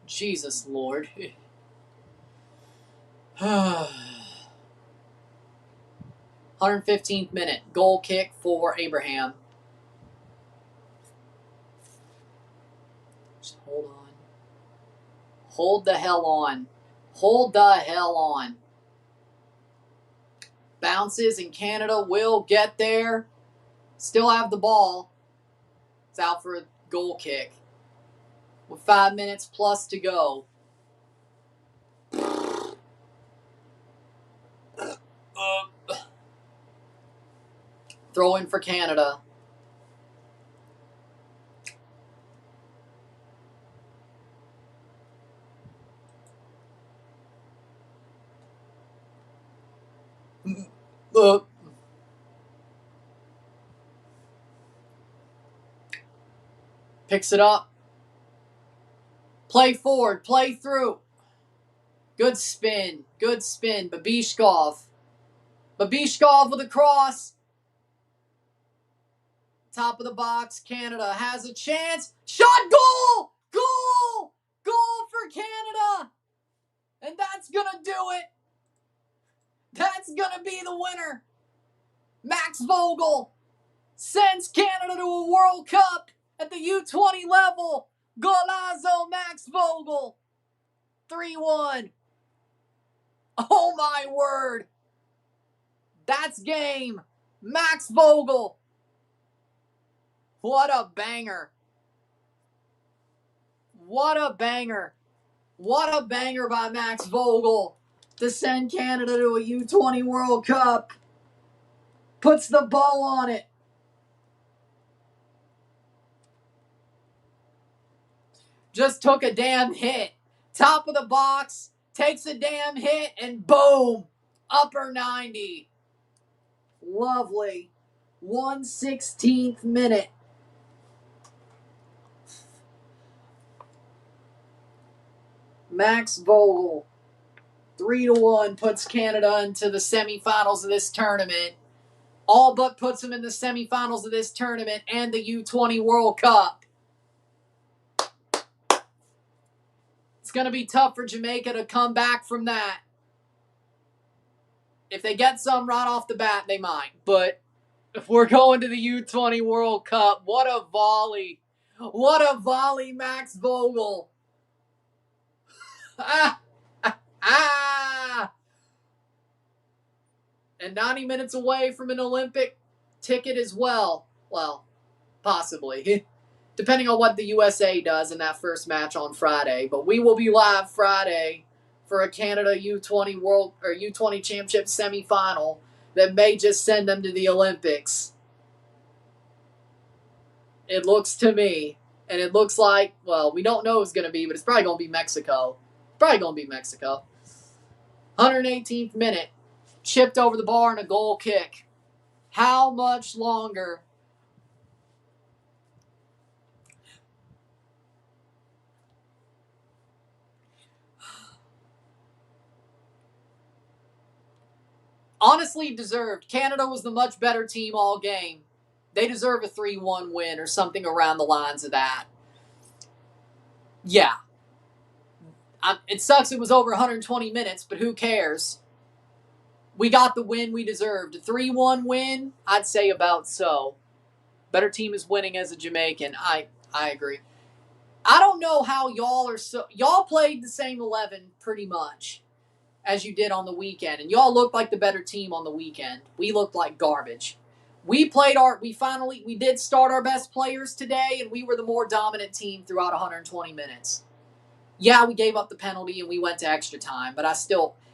Jesus Lord. 115th minute. Goal kick for Abraham. Just hold on. Hold the hell on. Hold the hell on. Bounces and Canada will get there. Still have the ball. It's out for a goal kick. With 5 minutes plus to go. Throw in for Canada. Picks it up. Play forward. Play through. Good spin. Good spin. Babishkov. Babishkov with a cross. Top of the box. Canada has a chance. Shot. Goal. Goal. Goal for Canada. And that's going to do it. That's going to be the winner. Max Vogel sends Canada to a World Cup at the U20 level. Golazo Max Vogel. 3-1. Oh my word. That's game. Max Vogel. What a banger. What a banger. What a banger by Max Vogel to send Canada to a U20 World Cup. Puts the bow on it. Just took a damn hit. Top of the box. Takes a damn hit and boom. Upper 90. Lovely. 1/16th minute. Max Vogel. 3-1 puts Canada into the semifinals of this tournament. All but puts them in the semifinals of this tournament and the U20 World Cup. It's going to be tough for Jamaica to come back from that. If they get some right off the bat, they might. But We're going to the U20 World Cup. What a volley. What a volley, Max Vogel. Ah, ah, ah. And 90 minutes away from an Olympic ticket as well. Well, possibly. Depending on what the USA does in that first match on Friday. But we will be live Friday for a Canada U20 World or U20 Championship semifinal that may just send them to the Olympics. It looks to me. And it looks like, well, we don't know who it's going to be, but it's probably going to be Mexico. 118th minute. Chipped over the bar and a goal kick. How much longer? Honestly deserved. Canada was the much better team all game. They deserve a 3-1 win or something around the lines of that. Yeah. It sucks it was over 120 minutes, but who cares? We got the win we deserved. A 3-1 win? I'd say about so. Better team is winning as a Jamaican. I agree. I don't know how y'all are so... Y'all played the same 11 pretty much as you did on the weekend. And y'all looked like the better team on the weekend. We looked like garbage. We did start our best players today, and we were the more dominant team throughout 120 minutes. Yeah, we gave up the penalty and we went to extra time, but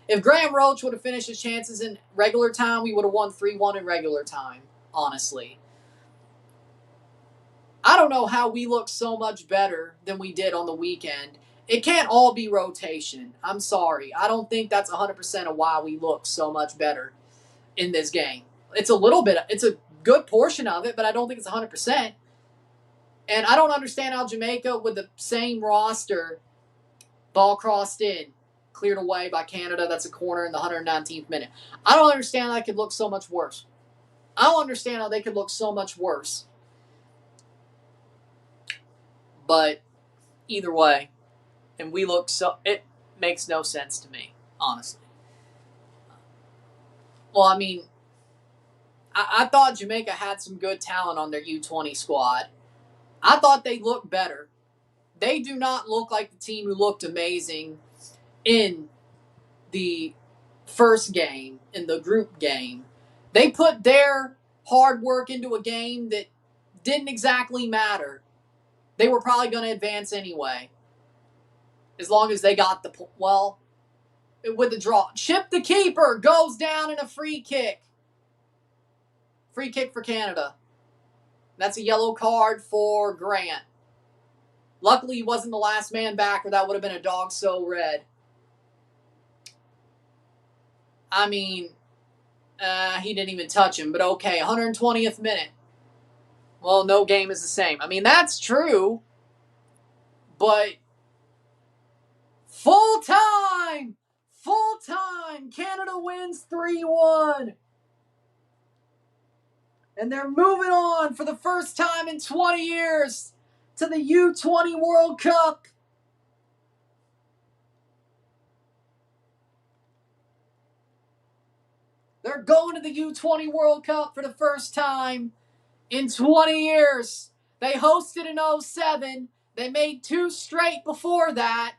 if Graham Roach would have finished his chances in regular time, we would have won 3-1 in regular time, honestly. I don't know how we look so much better than we did on the weekend. It can't all be rotation. I'm sorry. I don't think that's 100% of why we look so much better in this game. It's a good portion of it, but I don't think it's 100%. And I don't understand how Jamaica, with the same roster, ball crossed in, cleared away by Canada. That's a corner in the 119th minute. I don't understand how that could look so much worse. I don't understand how they could look so much worse. But either way, and we look so... It makes no sense to me, honestly. Well, I mean, I thought Jamaica had some good talent on their U20 squad. I thought they looked better. They do not look like the team who looked amazing in the first game, in the group game. They put their hard work into a game that didn't exactly matter. They were probably going to advance anyway. As long as they got with the draw. Chip the keeper goes down in a free kick. Free kick for Canada. That's a yellow card for Grant. Luckily, he wasn't the last man back, or that would have been a dog so red. I mean, he didn't even touch him, but okay, 120th minute. Well, no game is the same. I mean, that's true, but full time! Full time! Canada wins 3-1. And they're moving on for the first time in 20 years to the U20 World Cup. They're going to the U20 World Cup for the first time in 20 years. They hosted in 07. They made 2 straight before that.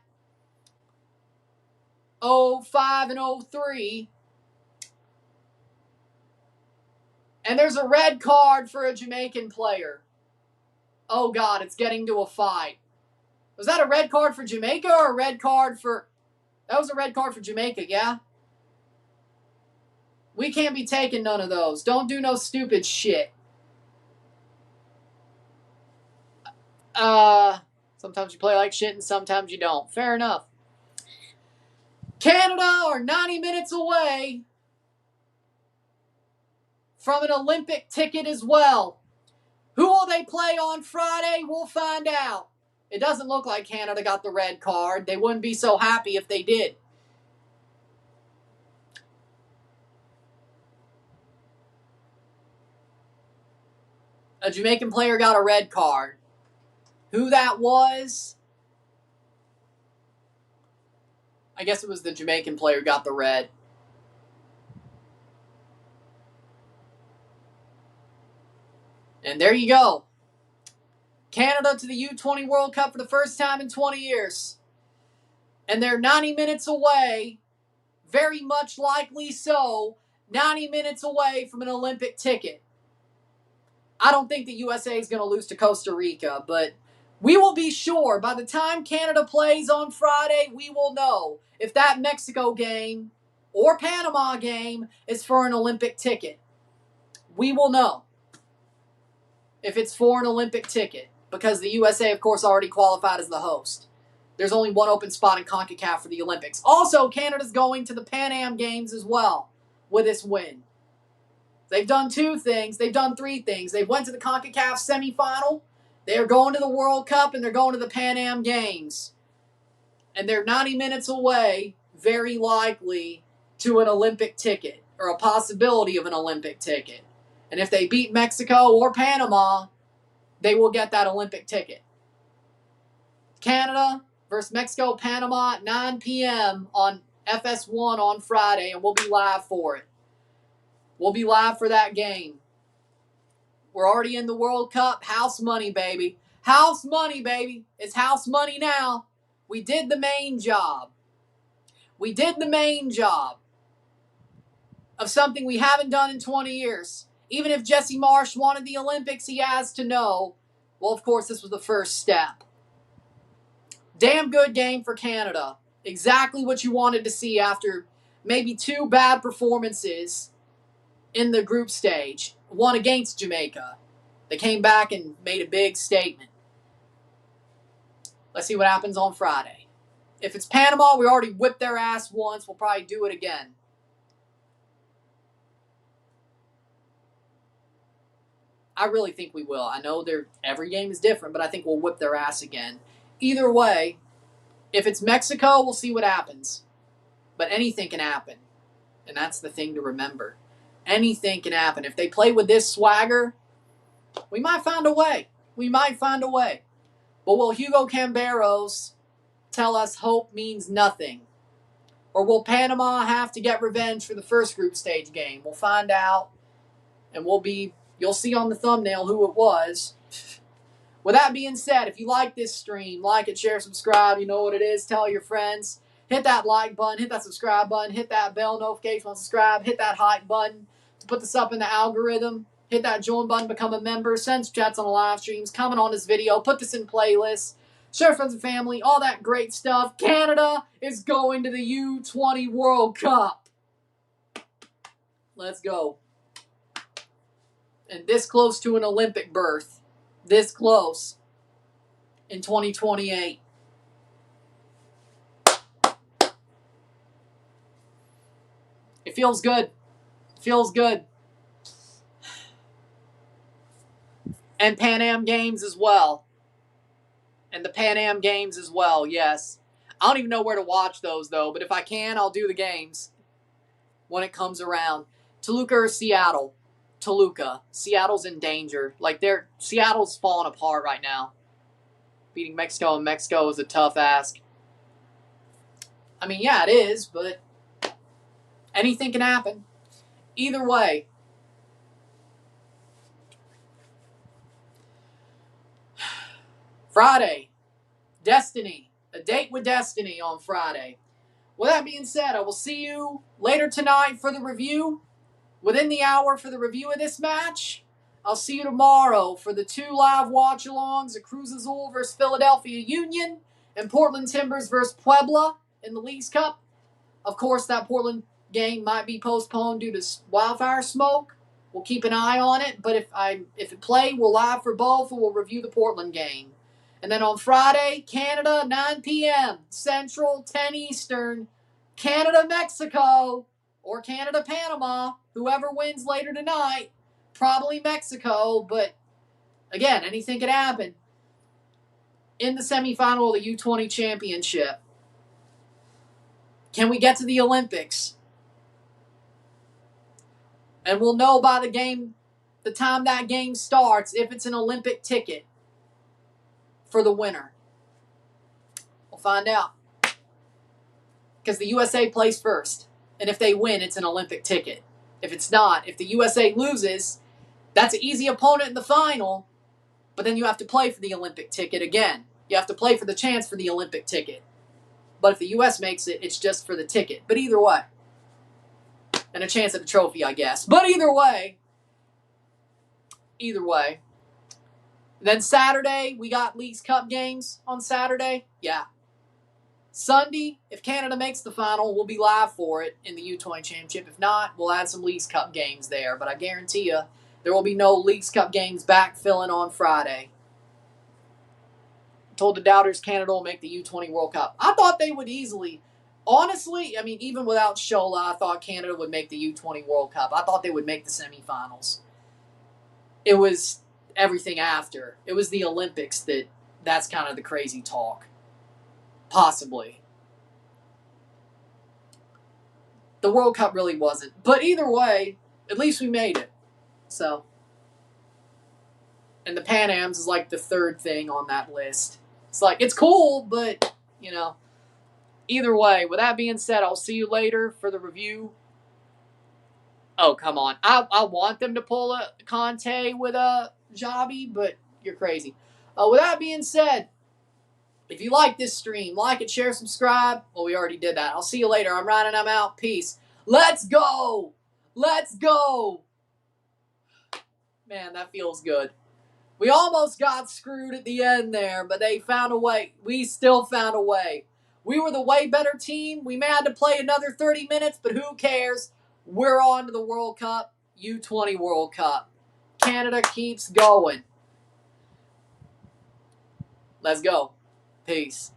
05 and 03. And there's a red card for a Jamaican player. Oh, God, it's getting to a fight. Was that a red card for Jamaica or a red card for... That was a red card for Jamaica, yeah? We can't be taking none of those. Don't do no stupid shit. Sometimes you play like shit and sometimes you don't. Fair enough. Canada are 90 minutes away from an Olympic ticket as well. Who will they play on Friday? We'll find out. It doesn't look like Canada got the red card. They wouldn't be so happy if they did. A Jamaican player got a red card. Who that was? I guess it was the Jamaican player who got the red. And there you go. Canada to the U20 World Cup for the first time in 20 years. And they're 90 minutes away, very much likely so, 90 minutes away from an Olympic ticket. I don't think the USA is going to lose to Costa Rica, but we will be sure. By the time Canada plays on Friday, we will know if that Mexico game or Panama game is for an Olympic ticket. We will know if it's for an Olympic ticket because the USA, of course, already qualified as the host. There's only one open spot in CONCACAF for the Olympics. Also, Canada's going to the Pan Am Games as well with this win. They've done two things. They've done three things. They went to the CONCACAF semifinal. They're going to the World Cup, and they're going to the Pan Am Games. And they're 90 minutes away, very likely, to an Olympic ticket or a possibility of an Olympic ticket. And if they beat Mexico or Panama, they will get that Olympic ticket. Canada versus Mexico, Panama at 9 p.m. on FS1 on Friday, and we'll be live for it. We'll be live for that game. We're already in the World Cup. House money, baby. House money, baby. It's house money now. We did the main job. We did the main job of something we haven't done in 20 years. Even if Jesse Marsh wanted the Olympics, he has to know, well, of course, this was the first step. Damn good game for Canada. Exactly what you wanted to see after maybe two bad performances in the group stage. One against Jamaica. They came back and made a big statement. Let's see what happens on Friday. If it's Panama, we already whipped their ass once. We'll probably do it again. I really think we will. I know every game is different, but I think we'll whip their ass again. Either way, if it's Mexico, we'll see what happens. But anything can happen. And that's the thing to remember. Anything can happen. If they play with this swagger, we might find a way. We might find a way. But will Hugo Camberos tell us hope means nothing? Or will Panama have to get revenge for the first group stage game? We'll find out. And you'll see on the thumbnail who it was. With that being said, if you like this stream, like it, share, subscribe. You know what it is. Tell your friends. Hit that like button. Hit that subscribe button. Hit that bell notification on subscribe. Hit that hype button to put this up in the algorithm. Hit that join button, become a member. Send chats on the live streams. Comment on this video. Put this in playlists. Share friends and family. All that great stuff. Canada is going to the U20 World Cup. Let's go. And this close to an Olympic berth. This close in 2028. It feels good. Feels good. And Pan Am Games as well. And the Pan Am Games as well, yes. I don't even know where to watch those, though. But if I can, I'll do the games when it comes around. Toluca or Seattle? Toluca. Seattle's in danger. Seattle's falling apart right now. Beating Mexico in Mexico is a tough ask. I mean, yeah, it is, but anything can happen. Either way. Friday. Destiny. A date with Destiny on Friday. With that being said, I will see you later tonight for the review. Within the hour for the review of this match. I'll see you tomorrow for the 2 live watch-alongs of Cruz Azul versus Philadelphia Union and Portland Timbers versus Puebla in the Leagues Cup. Of course, that Portland game might be postponed due to wildfire smoke. We'll keep an eye on it, but if it play, we'll live for both and we'll review the Portland game. And then on Friday, Canada, 9 p.m. Central, 10 Eastern, Canada-Mexico or Canada-Panama. Whoever wins later tonight, probably Mexico, but again, anything could happen. In the semifinal of the U20 championship. Can we get to the Olympics? And we'll know by the time that game starts, if it's an Olympic ticket for the winner. We'll find out. Because the USA plays first. And if they win, it's an Olympic ticket. If it's not, if the USA loses, That's an easy opponent in the final, but then you have to play for the Olympic ticket again. You have to play for the chance for the Olympic ticket. But if the U.S. makes it, it's just for the ticket. But either way. And a chance at a trophy, I guess. But either way. Then Saturday, we got Leagues Cup games on Saturday. Yeah. Sunday, if Canada makes the final, we'll be live for it in the U20 Championship. If not, we'll add some Leagues Cup games there. But I guarantee you, there will be no Leagues Cup games backfilling on Friday. Told the doubters Canada will make the U20 World Cup. I thought they would easily. Honestly, I mean, even without Shola, I thought Canada would make the U20 World Cup. I thought they would make the semifinals. It was everything after. It was the Olympics that's kind of the crazy talk. Possibly. The World Cup really wasn't. But either way, at least we made it. So. And the Pan Ams is like the third thing on that list. It's like, it's cool, but, you know. Either way, with that being said, I'll see you later for the review. Oh, come on. I want them to pull a Conte with a Javi, but you're crazy. With that being said, if you like this stream, like it, share, subscribe. Well, we already did that. I'll see you later. I'm Ryan and I'm out. Peace. Let's go. Let's go. Man, that feels good. We almost got screwed at the end there, but they found a way. We still found a way. We were the way better team. We may have to play another 30 minutes, but who cares? We're on to the World Cup, U20 World Cup. Canada keeps going. Let's go. Peace.